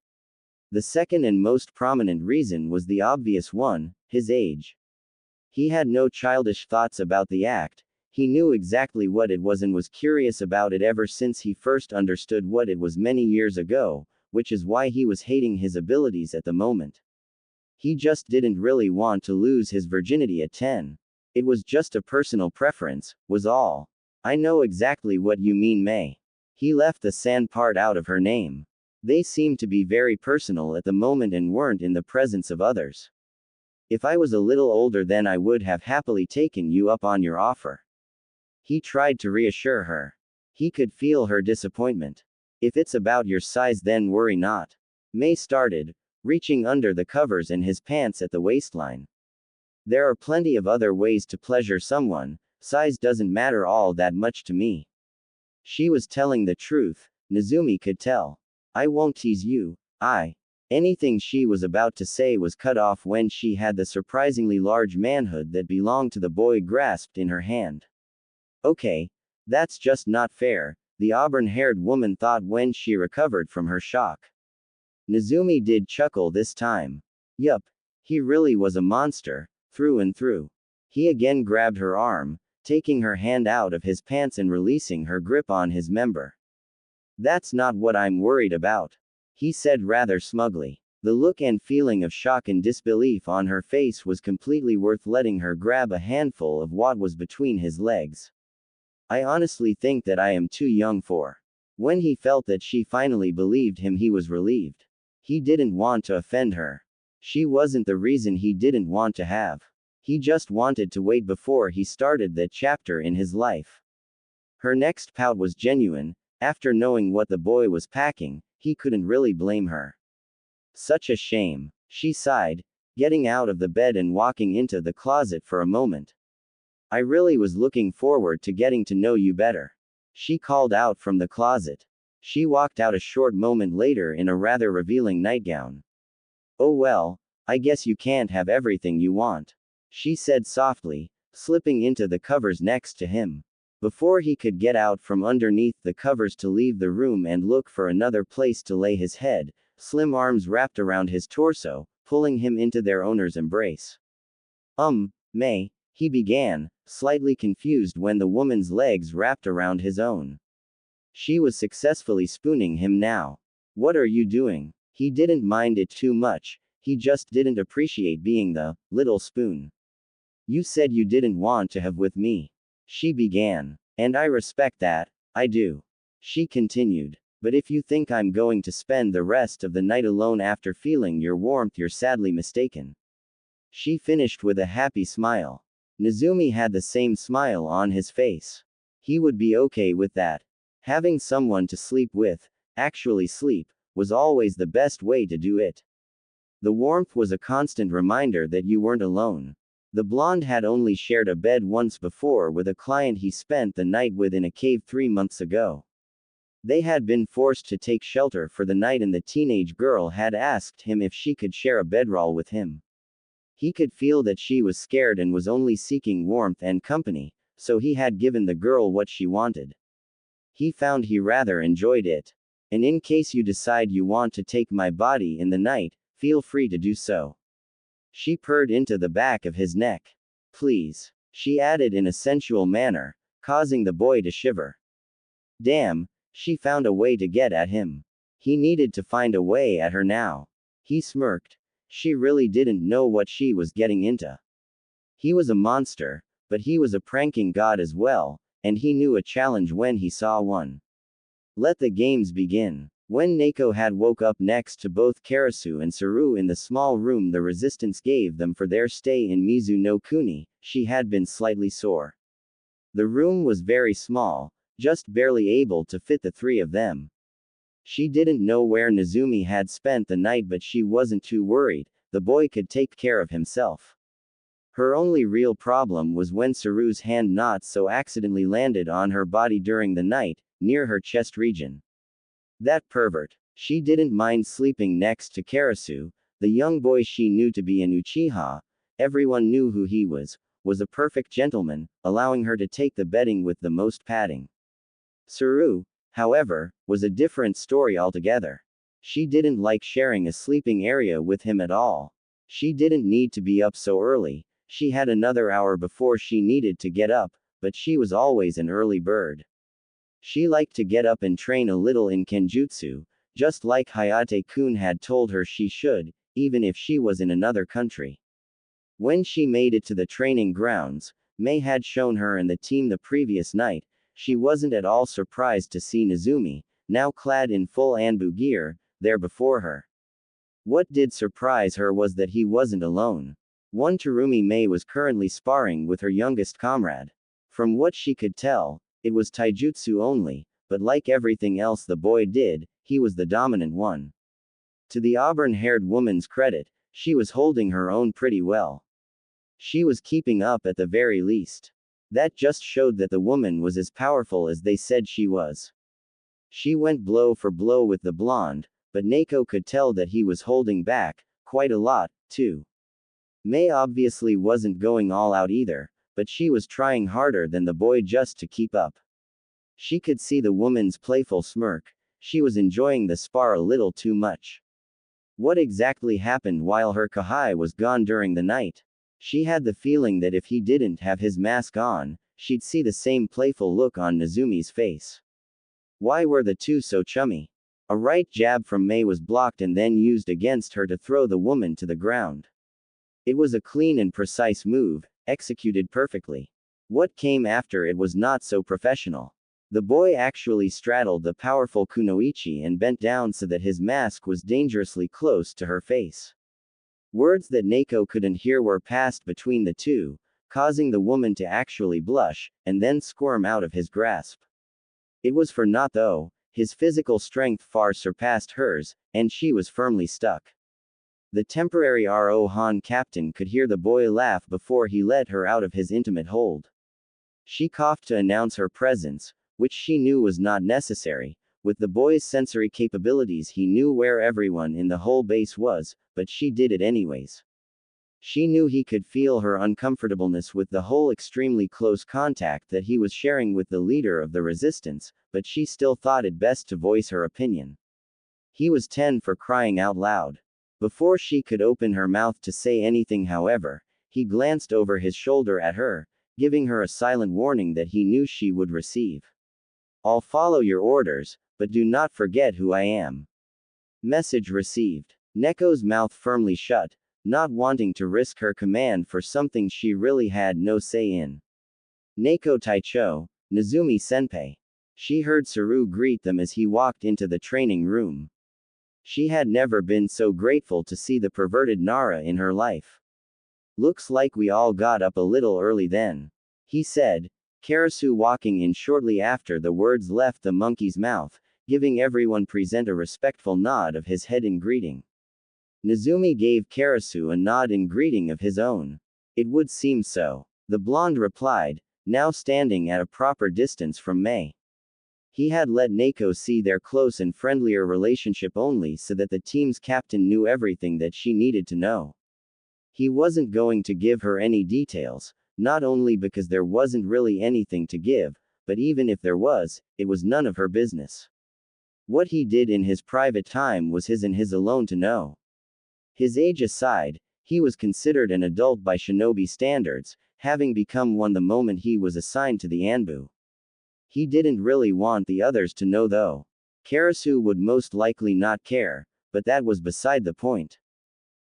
The second and most prominent reason was the obvious one, his age. He had no childish thoughts about the act, he knew exactly what it was and was curious about it ever since he first understood what it was many years ago, which is why he was hating his abilities at the moment. He just didn't really want to lose his virginity at 10. It was just a personal preference, was all. I know exactly what you mean, Mei. He left the san part out of her name. They seemed to be very personal at the moment and weren't in the presence of others. If I was a little older then I would have happily taken you up on your offer. He tried to reassure her. He could feel her disappointment. If it's about your size then worry not. May started, reaching under the covers in his pants at the waistline. There are plenty of other ways to pleasure someone, size doesn't matter all that much to me. She was telling the truth, Nezumi could tell. I won't tease you, Anything she was about to say was cut off when she had the surprisingly large manhood that belonged to the boy grasped in her hand. Okay. That's just not fair, the auburn-haired woman thought when she recovered from her shock. Nezumi did chuckle this time. Yup. He really was a monster, through and through. He again grabbed her arm, taking her hand out of his pants and releasing her grip on his member. That's not what I'm worried about, he said rather smugly. The look and feeling of shock and disbelief on her face was completely worth letting her grab a handful of what was between his legs. I honestly think that I am too young for. When he felt that she finally believed him, he was relieved. He didn't want to offend her. She wasn't the reason he didn't want to have. He just wanted to wait before he started that chapter in his life. Her next pout was genuine. After knowing what the boy was packing, he couldn't really blame her. Such a shame, she sighed, getting out of the bed and walking into the closet for a moment. I really was looking forward to getting to know you better, she called out from the closet. She walked out a short moment later in a rather revealing nightgown. Oh well, I guess you can't have everything you want, she said softly, slipping into the covers next to him. Before he could get out from underneath the covers to leave the room and look for another place to lay his head, slim arms wrapped around his torso, pulling him into their owner's embrace. May, he began, slightly confused when the woman's legs wrapped around his own. She was successfully spooning him now. What are you doing? He didn't mind it too much, he just didn't appreciate being the little spoon. You said you didn't want to have with me, she began. And I respect that, I do, she continued. But if you think I'm going to spend the rest of the night alone after feeling your warmth, you're sadly mistaken. She finished with a happy smile. Nezumi had the same smile on his face. He would be okay with that. Having someone to sleep with, actually sleep, was always the best way to do it. The warmth was a constant reminder that you weren't alone. The blonde had only shared a bed once before with a client he spent the night with in a cave 3 months ago. They had been forced to take shelter for the night and the teenage girl had asked him if she could share a bedroll with him. He could feel that she was scared and was only seeking warmth and company, so he had given the girl what she wanted. He found he rather enjoyed it. And in case you decide you want to take my body in the night, feel free to do so. She purred into the back of his neck. Please, she added in a sensual manner, causing the boy to shiver. Damn, she found a way to get at him. He needed to find a way at her now. He smirked. She really didn't know what she was getting into. He was a monster, but he was a pranking god as well, and he knew a challenge when he saw one. Let the games begin. When Neko had woke up next to both Karasu and Saru in the small room the resistance gave them for their stay in Mizu no Kuni, she had been slightly sore. The room was very small, just barely able to fit the three of them. She didn't know where Nezumi had spent the night, but she wasn't too worried, the boy could take care of himself. Her only real problem was when Saru's hand not so accidentally landed on her body during the night, near her chest region. That pervert. She didn't mind sleeping next to Karasu, the young boy she knew to be an Uchiha. Everyone knew who he was a perfect gentleman, allowing her to take the bedding with the most padding. Saru, however, was a different story altogether. She didn't like sharing a sleeping area with him at all. She didn't need to be up so early, she had another hour before she needed to get up, but she was always an early bird. She liked to get up and train a little in Kenjutsu, just like Hayate-kun had told her she should, even if she was in another country. When she made it to the training grounds, May had shown her and the team the previous night, she wasn't at all surprised to see Nezumi, now clad in full Anbu gear, there before her. What did surprise her was that he wasn't alone. One Terumi Mei was currently sparring with her youngest comrade. From what she could tell, it was taijutsu only, but like everything else the boy did, he was the dominant one. To the auburn-haired woman's credit, she was holding her own pretty well. She was keeping up at the very least. That just showed that the woman was as powerful as they said she was. She went blow for blow with the blonde, but Neko could tell that he was holding back, quite a lot, too. Mei obviously wasn't going all out either, but she was trying harder than the boy just to keep up. She could see the woman's playful smirk. She was enjoying the spar a little too much. What exactly happened while her Kahai was gone during the night? She had the feeling that if he didn't have his mask on, she'd see the same playful look on Nozumi's face. Why were the two so chummy? A right jab from Mei was blocked and then used against her to throw the woman to the ground. It was a clean and precise move, executed perfectly. What came after it was not so professional. The boy actually straddled the powerful kunoichi and bent down so that his mask was dangerously close to her face. Words that Neko couldn't hear were passed between the two, causing the woman to actually blush, and then squirm out of his grasp. It was for naught though, his physical strength far surpassed hers, and she was firmly stuck. The temporary Rohan captain could hear the boy laugh before he let her out of his intimate hold. She coughed to announce her presence, which she knew was not necessary. With the boy's sensory capabilities he knew where everyone in the whole base was, but she did it anyways. She knew he could feel her uncomfortableness with the whole extremely close contact that he was sharing with the leader of the resistance, but she still thought it best to voice her opinion. He was 10 for crying out loud. Before she could open her mouth to say anything however, he glanced over his shoulder at her, giving her a silent warning that he knew she would receive. I'll follow your orders, but do not forget who I am. Message received. Neko's mouth firmly shut, not wanting to risk her command for something she really had no say in. Neko Taicho, Nozumi Senpai. She heard Saru greet them as he walked into the training room. She had never been so grateful to see the perverted Nara in her life. Looks like we all got up a little early then, he said, Karasu walking in shortly after the words left the monkey's mouth, giving everyone present a respectful nod of his head in greeting. Nozumi gave Karasu a nod in greeting of his own. It would seem so, the blonde replied, now standing at a proper distance from Mei. He had let Neko see their close and friendlier relationship only so that the team's captain knew everything that she needed to know. He wasn't going to give her any details, not only because there wasn't really anything to give, but even if there was, it was none of her business. What he did in his private time was his and his alone to know. His age aside, he was considered an adult by shinobi standards, having become one the moment he was assigned to the Anbu. He didn't really want the others to know though. Karasu would most likely not care, but that was beside the point.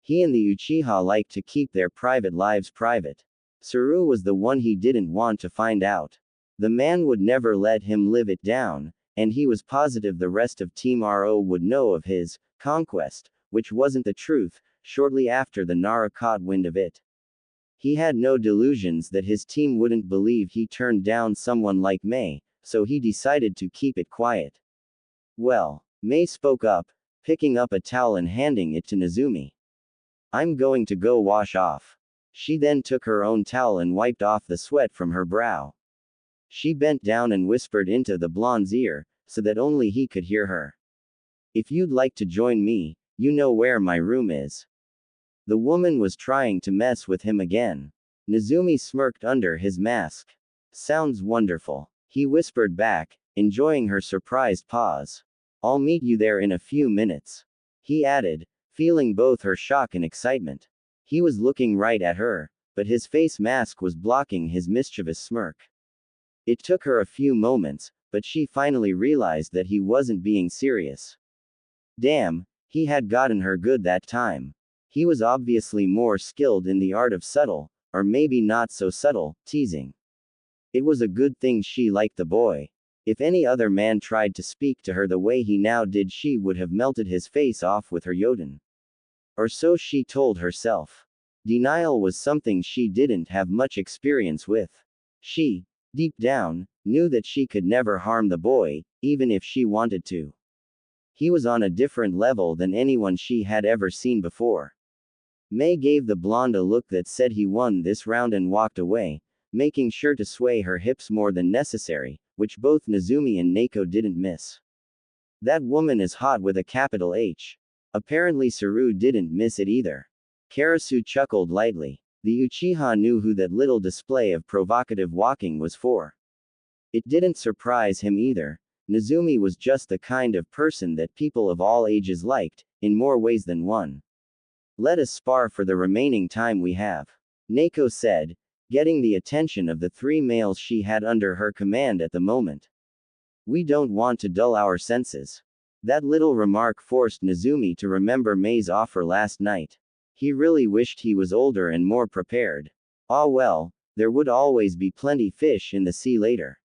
He and the Uchiha liked to keep their private lives private. Saru was the one he didn't want to find out. The man would never let him live it down, and he was positive the rest of Team RO would know of his conquest, which wasn't the truth, shortly after the Nara caught wind of it. He had no delusions that his team wouldn't believe he turned down someone like Mei, so he decided to keep it quiet. Well, Mei spoke up, picking up a towel and handing it to Nozumi. I'm going to go wash off. She then took her own towel and wiped off the sweat from her brow. She bent down and whispered into the blonde's ear, so that only he could hear her. If you'd like to join me, you know where my room is. The woman was trying to mess with him again. Nozumi smirked under his mask. Sounds wonderful, he whispered back, enjoying her surprised pause. I'll meet you there in a few minutes, he added, feeling both her shock and excitement. He was looking right at her, but his face mask was blocking his mischievous smirk. It took her a few moments, but she finally realized that he wasn't being serious. Damn, he had gotten her good that time. He was obviously more skilled in the art of subtle, or maybe not so subtle, teasing. It was a good thing she liked the boy. If any other man tried to speak to her the way he now did, she would have melted his face off with her yoden. Or so she told herself. Denial was something she didn't have much experience with. She, deep down, knew that she could never harm the boy, even if she wanted to. He was on a different level than anyone she had ever seen before. May gave the blonde a look that said he won this round and walked away, making sure to sway her hips more than necessary, which both Nezumi and Neko didn't miss. That woman is hot with a capital H. Apparently Saru didn't miss it either. Karasu chuckled lightly. The Uchiha knew who that little display of provocative walking was for. It didn't surprise him either. Nezumi was just the kind of person that people of all ages liked, in more ways than one. Let us spar for the remaining time we have, Neko said, getting the attention of the three males she had under her command at the moment. We don't want to dull our senses. That little remark forced Nezumi to remember May's offer last night. He really wished he was older and more prepared. Ah well, there would always be plenty fish in the sea later.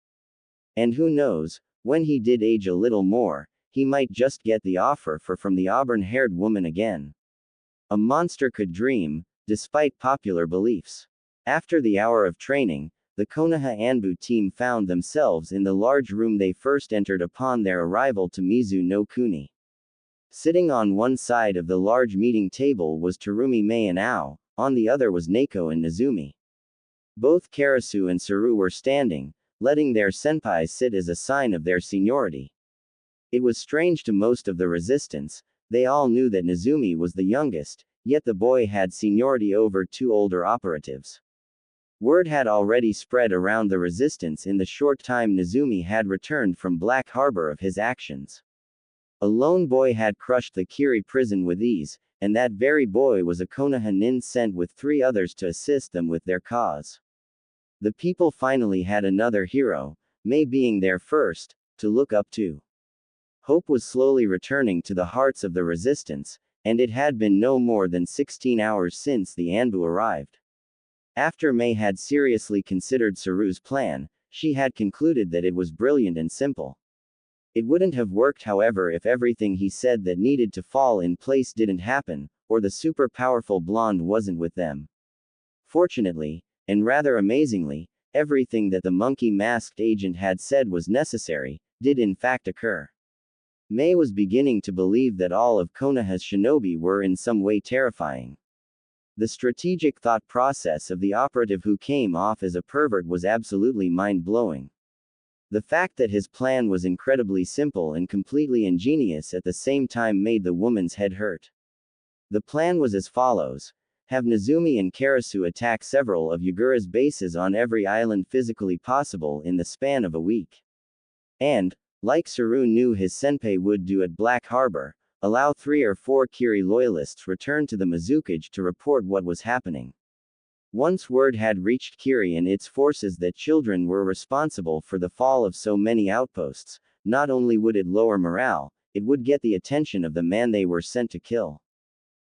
And who knows, when he did age a little more, he might just get the offer from the auburn-haired woman again. A monster could dream, despite popular beliefs. After the hour of training, the Konoha Anbu team found themselves in the large room they first entered upon their arrival to Mizu no Kuni. Sitting on one side of the large meeting table was Terumi Mei and Ao, on the other was Neko and Nezumi. Both Karasu and Saru were standing, letting their senpais sit as a sign of their seniority. It was strange to most of the resistance. They all knew that Nezumi was the youngest, yet the boy had seniority over two older operatives. Word had already spread around the resistance in the short time Nezumi had returned from Black Harbor of his actions. A lone boy had crushed the Kiri prison with ease, and that very boy was a Konoha nin sent with 3 others to assist them with their cause. The people finally had another hero, May being their first, to look up to. Hope was slowly returning to the hearts of the resistance, and it had been no more than 16 hours since the Anbu arrived. After May had seriously considered Saru's plan, she had concluded that it was brilliant and simple. It wouldn't have worked, however, if everything he said that needed to fall in place didn't happen, or the super powerful blonde wasn't with them. Fortunately, and rather amazingly, everything that the monkey-masked agent had said was necessary, did in fact occur. May was beginning to believe that all of Konoha's shinobi were in some way terrifying. The strategic thought process of the operative who came off as a pervert was absolutely mind-blowing. The fact that his plan was incredibly simple and completely ingenious at the same time made the woman's head hurt. The plan was as follows. Have Nezumi and Karasu attack several of Yagura's bases on every island physically possible in the span of a week. And, like Saru knew his senpai would do at Black Harbor, allow 3 or 4 Kiri loyalists return to the Mizukage to report what was happening. Once word had reached Kiri and its forces that children were responsible for the fall of so many outposts, not only would it lower morale, it would get the attention of the man they were sent to kill.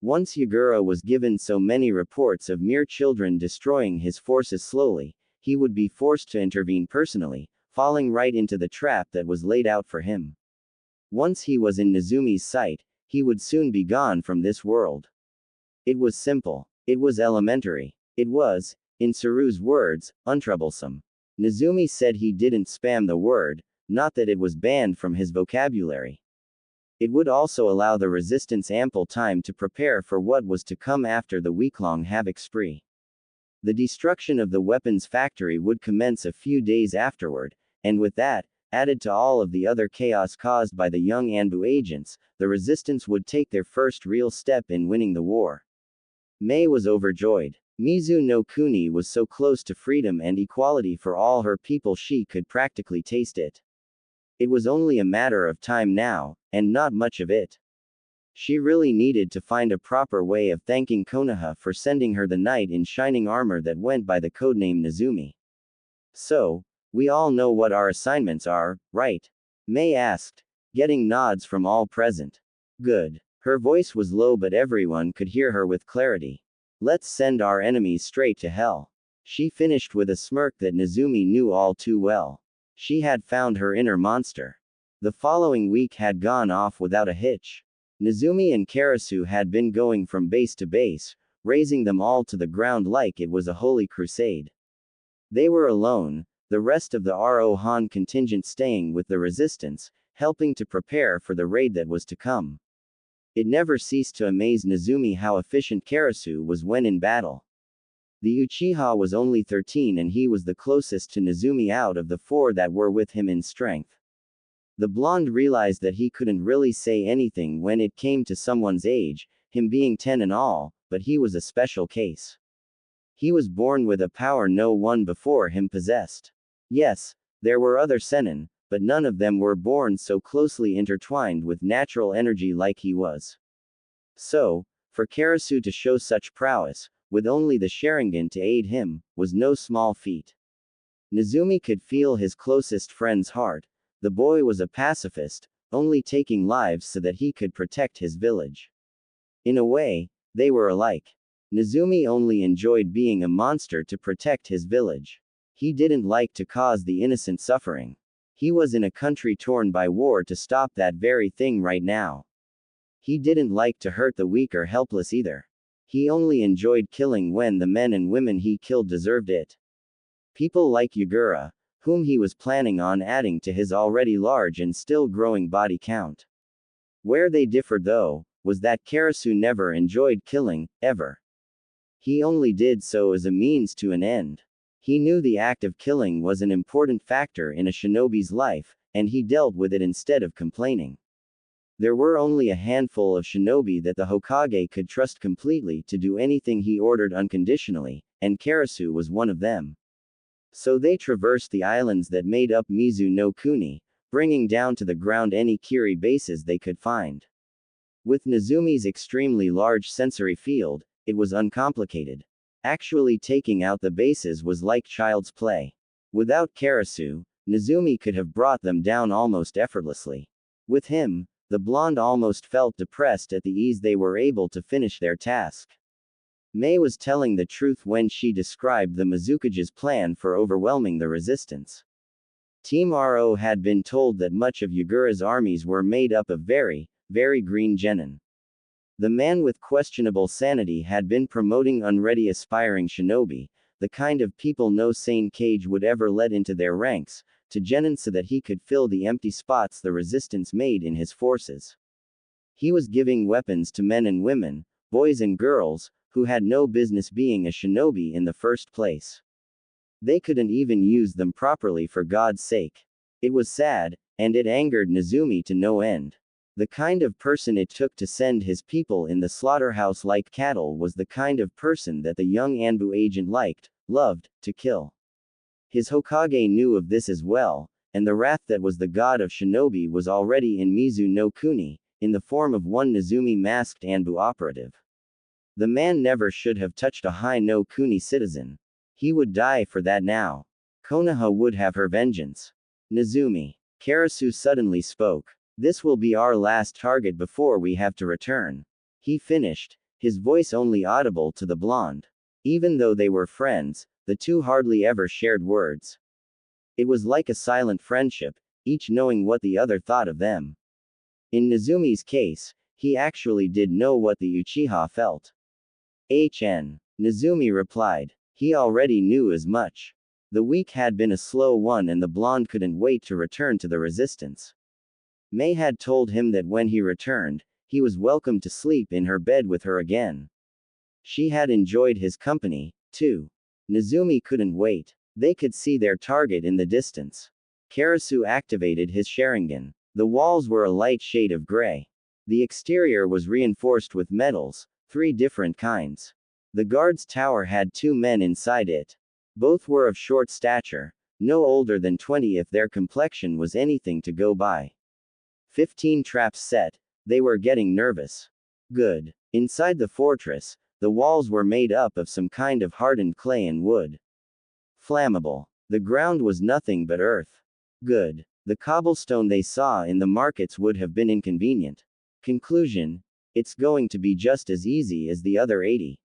Once Yagura was given so many reports of mere children destroying his forces slowly, he would be forced to intervene personally, falling right into the trap that was laid out for him. Once he was in Nezumi's sight, he would soon be gone from this world. It was simple. It was elementary. It was, in Saru's words, untroublesome. Nezumi said he didn't spam the word, not that it was banned from his vocabulary. It would also allow the resistance ample time to prepare for what was to come after the week-long havoc spree. The destruction of the weapons factory would commence a few days afterward, and with that, added to all of the other chaos caused by the young Anbu agents, the resistance would take their first real step in winning the war. May was overjoyed. Mizu no Kuni was so close to freedom and equality for all her people she could practically taste it. It was only a matter of time now, and not much of it. She really needed to find a proper way of thanking Konoha for sending her the knight in shining armor that went by the codename Nezumi. So, we all know what our assignments are, right? May asked, getting nods from all present. Good. Her voice was low but everyone could hear her with clarity. Let's send our enemies straight to hell. She finished with a smirk that Nezumi knew all too well. She had found her inner monster. The following week had gone off without a hitch. Nezumi and Karasu had been going from base to base, raising them all to the ground like it was a holy crusade. They were alone, the rest of the Rohan contingent staying with the resistance, helping to prepare for the raid that was to come. It never ceased to amaze Nezumi how efficient Karasu was when in battle. The Uchiha was only 13 and he was the closest to Nezumi out of the 4 that were with him in strength. The blonde realized that he couldn't really say anything when it came to someone's age, him being 10 and all, but he was a special case. He was born with a power no one before him possessed. Yes, there were other Sennin, but none of them were born so closely intertwined with natural energy like he was. So, for Karasu to show such prowess, with only the Sharingan to aid him, was no small feat. Nezumi could feel his closest friend's heart. The boy was a pacifist, only taking lives so that he could protect his village. In a way, they were alike. Nezumi only enjoyed being a monster to protect his village. He didn't like to cause the innocent suffering. He was in a country torn by war to stop that very thing right now. He didn't like to hurt the weak or helpless either. He only enjoyed killing when the men and women he killed deserved it. People like Yagura, whom he was planning on adding to his already large and still growing body count. Where they differed though, was that Karasu never enjoyed killing, ever. He only did so as a means to an end. He knew the act of killing was an important factor in a shinobi's life, and he dealt with it instead of complaining. There were only a handful of shinobi that the Hokage could trust completely to do anything he ordered unconditionally, and Karasu was one of them. So they traversed the islands that made up Mizu no Kuni, bringing down to the ground any Kiri bases they could find. With Nezumi's extremely large sensory field, it was uncomplicated. Actually taking out the bases was like child's play. Without Karasu, Nezumi could have brought them down almost effortlessly. With him, the blonde almost felt depressed at the ease they were able to finish their task. Mei was telling the truth when she described the Mizukage's plan for overwhelming the resistance. Team RO had been told that much of Yagura's armies were made up of very, very green genin. The man with questionable sanity had been promoting unready aspiring shinobi, the kind of people no sane cage would ever let into their ranks, to genin so that he could fill the empty spots the resistance made in his forces. He was giving weapons to men and women, boys and girls, who had no business being a shinobi in the first place. They couldn't even use them properly for God's sake. It was sad, and it angered Nezumi to no end. The kind of person it took to send his people in the slaughterhouse like cattle was the kind of person that the young Anbu agent liked, loved, to kill. His Hokage knew of this as well, and the wrath that was the god of shinobi was already in Mizu no Kuni, in the form of one Nezumi masked Anbu operative. The man never should have touched a High no Kuni citizen. He would die for that now. Konoha would have her vengeance. Nezumi. Karasu suddenly spoke. This will be our last target before we have to return. He finished, his voice only audible to the blonde. Even though they were friends, the two hardly ever shared words. It was like a silent friendship, each knowing what the other thought of them. In Nezumi's case, he actually did know what the Uchiha felt. Nezumi replied. He already knew as much. The week had been a slow one and the blonde couldn't wait to return to the resistance. Mei had told him that when he returned, he was welcome to sleep in her bed with her again. She had enjoyed his company, too. Nezumi couldn't wait. They could see their target in the distance. Karasu activated his Sharingan. The walls were a light shade of gray. The exterior was reinforced with metals, 3 different kinds. The guard's tower had 2 men inside it. Both were of short stature, no older than 20 if their complexion was anything to go by. 15 traps set, they were getting nervous. Good. Inside the fortress, the walls were made up of some kind of hardened clay and wood. Flammable. The ground was nothing but earth. Good. The cobblestone they saw in the markets would have been inconvenient. Conclusion. It's going to be just as easy as the other 80.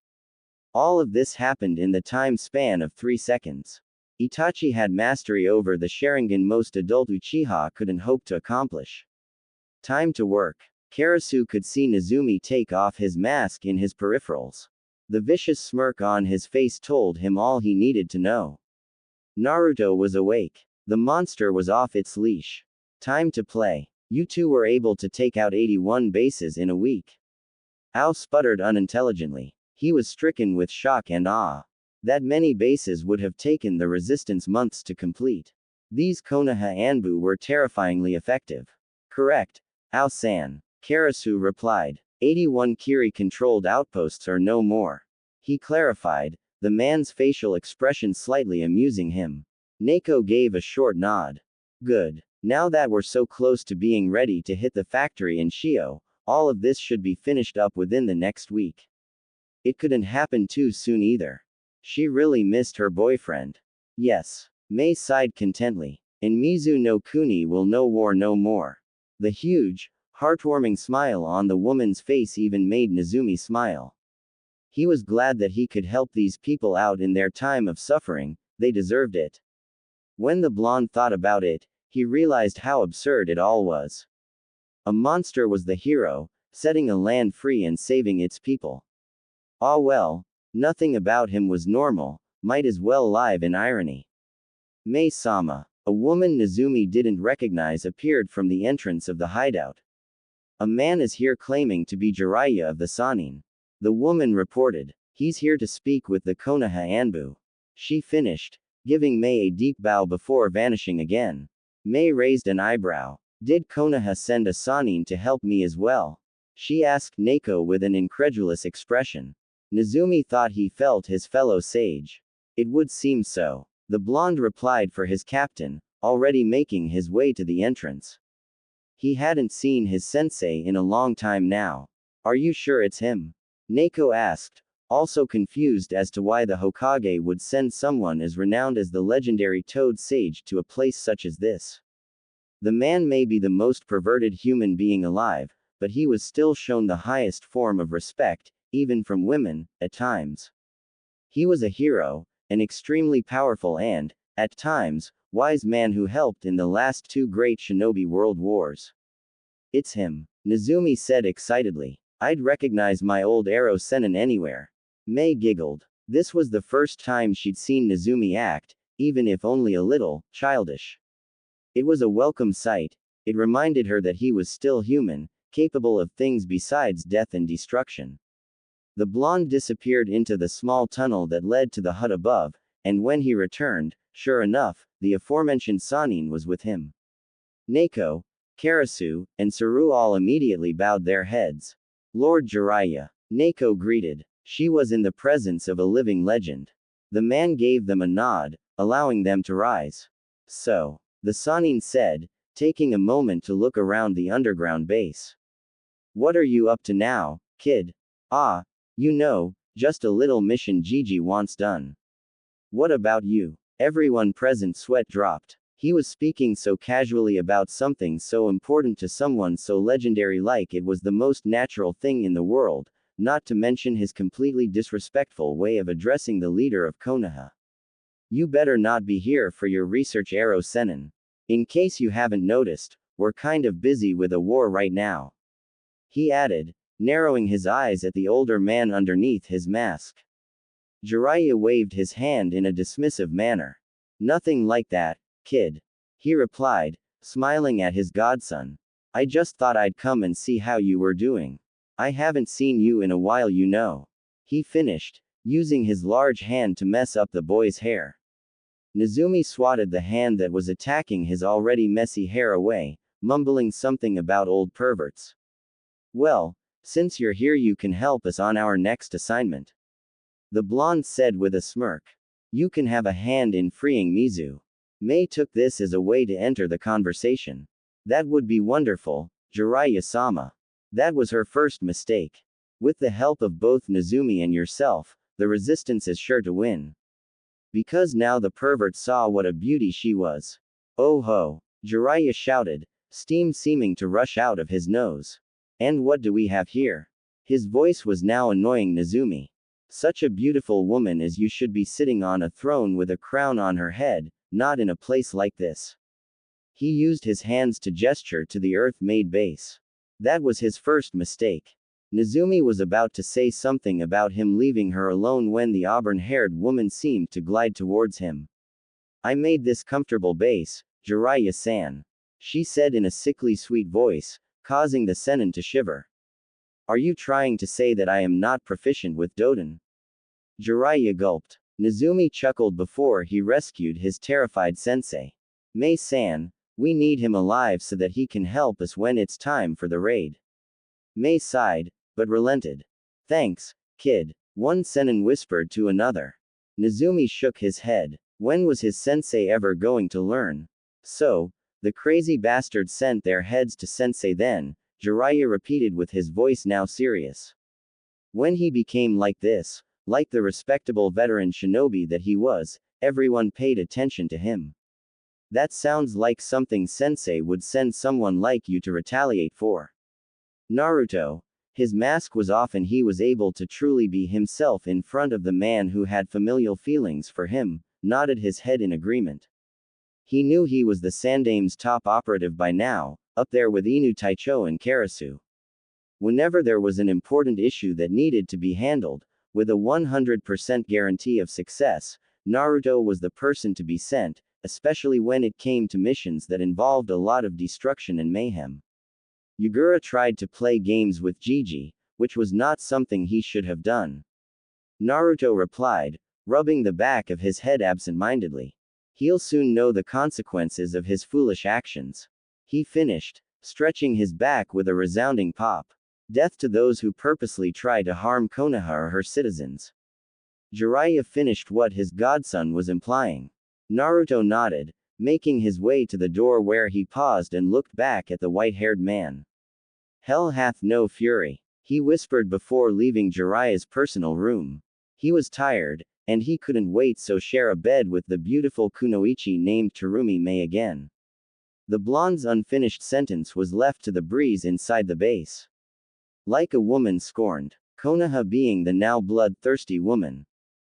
All of this happened in the time span of 3 seconds. Itachi had mastery over the Sharingan most adult Uchiha couldn't hope to accomplish. Time to work. Karasu could see Nezumi take off his mask in his peripherals. The vicious smirk on his face told him all he needed to know. Naruto was awake. The monster was off its leash. Time to play. You two were able to take out 81 bases in a week. Ao sputtered unintelligently. He was stricken with shock and awe. That many bases would have taken the resistance months to complete. These Konoha Anbu were terrifyingly effective. Correct, Ao-san. Karasu replied. 81 Kiri-controlled outposts or no more. He clarified, the man's facial expression slightly amusing him. Neko gave a short nod. Good. Now that we're so close to being ready to hit the factory in Shio, all of this should be finished up within the next week. It couldn't happen too soon either. She really missed her boyfriend. Yes. Mei sighed contently. And Mizu no Kuni will know war no more. The huge, heartwarming smile on the woman's face even made Nezumi smile. He was glad that he could help these people out in their time of suffering, they deserved it. When the blonde thought about it, he realized how absurd it all was. A monster was the hero, setting a land free and saving its people. Ah well, nothing about him was normal, might as well live in irony. Mei-sama, a woman Nezumi didn't recognize appeared from the entrance of the hideout. A man is here claiming to be Jiraiya of the Sannin. The woman reported. He's here to speak with the Konoha Anbu. She finished, giving Mei a deep bow before vanishing again. Mei raised an eyebrow. Did Konoha send a Sannin to help me as well? She asked Neko with an incredulous expression. Nezumi thought he felt his fellow sage. It would seem so. The blonde replied for his captain, already making his way to the entrance. He hadn't seen his sensei in a long time now. Are you sure it's him? Neko asked, also confused as to why the Hokage would send someone as renowned as the legendary Toad Sage to a place such as this. The man may be the most perverted human being alive, but he was still shown the highest form of respect, even from women, at times. He was a hero, an extremely powerful and, at times, wise man who helped in the last two great shinobi world wars. It's him, Nezumi said excitedly. I'd recognize my old arrow sennin anywhere. Mei giggled. This was the first time she'd seen Nezumi act, even if only a little, childish. It was a welcome sight. It reminded her that he was still human, capable of things besides death and destruction. The blonde disappeared into the small tunnel that led to the hut above, and when he returned, sure enough, the aforementioned Sannin was with him. Neko, Karasu, and Saru all immediately bowed their heads. Lord Jiraiya. Neko greeted. She was in the presence of a living legend. The man gave them a nod, allowing them to rise. So, the Sannin said, taking a moment to look around the underground base. What are you up to now, kid? Ah, you know, just a little mission Gigi wants done. What about you? Everyone present sweat dropped. He was speaking so casually about something so important to someone so legendary, like it was the most natural thing in the world, not to mention his completely disrespectful way of addressing the leader of Konoha. You better not be here for your research, arrow sennin. In case you haven't noticed, we're kind of busy with a war right now. He added, narrowing his eyes at the older man underneath his mask. Jiraiya waved his hand in a dismissive manner. Nothing like that, kid. He replied, smiling at his godson. I just thought I'd come and see how you were doing. I haven't seen you in a while, you know. He finished, using his large hand to mess up the boy's hair. Nezumi swatted the hand that was attacking his already messy hair away, mumbling something about old perverts. Well, since you're here, you can help us on our next assignment. The blonde said with a smirk. You can have a hand in freeing Mizu. Mei took this as a way to enter the conversation. That would be wonderful, Jiraiya-sama. That was her first mistake. With the help of both Nezumi and yourself, the resistance is sure to win. Because now the pervert saw what a beauty she was. Oh ho! Jiraiya shouted, steam seeming to rush out of his nose. And what do we have here? His voice was now annoying Nezumi. Such a beautiful woman as you should be sitting on a throne with a crown on her head, not in a place like this. He used his hands to gesture to the earth-made base. That was his first mistake. Nezumi was about to say something about him leaving her alone when the auburn-haired woman seemed to glide towards him. I made this comfortable base, Jiraiya-san, she said in a sickly sweet voice, causing the senin to shiver. Are you trying to say that I am not proficient with Doden? Jiraiya gulped. Nezumi chuckled before he rescued his terrified sensei. Mei-san, we need him alive so that he can help us when it's time for the raid. Mei sighed, but relented. Thanks, kid, one senin whispered to another. Nezumi shook his head. When was his sensei ever going to learn? So, the crazy bastards sent their heads to sensei then, Jiraiya repeated with his voice now serious. When he became like this, like the respectable veteran shinobi that he was, everyone paid attention to him. That sounds like something sensei would send someone like you to retaliate for. Naruto. His mask was off and he was able to truly be himself in front of the man who had familial feelings for him, nodded his head in agreement. He knew he was the Sandame's top operative by now, up there with Inu Taicho and Karasu. Whenever there was an important issue that needed to be handled, with a 100% guarantee of success, Naruto was the person to be sent, especially when it came to missions that involved a lot of destruction and mayhem. Yagura tried to play games with Gigi, which was not something he should have done. Naruto replied, rubbing the back of his head absent-mindedly. He'll soon know the consequences of his foolish actions. He finished, stretching his back with a resounding pop. Death to those who purposely try to harm Konoha or her citizens. Jiraiya finished what his godson was implying. Naruto nodded, making his way to the door where he paused and looked back at the white-haired man. Hell hath no fury, he whispered before leaving Jiraiya's personal room. He was tired, and he couldn't wait so share a bed with the beautiful kunoichi named Terumi Mei again. The blonde's unfinished sentence was left to the breeze inside the base. Like a woman scorned, Konoha being the now bloodthirsty woman.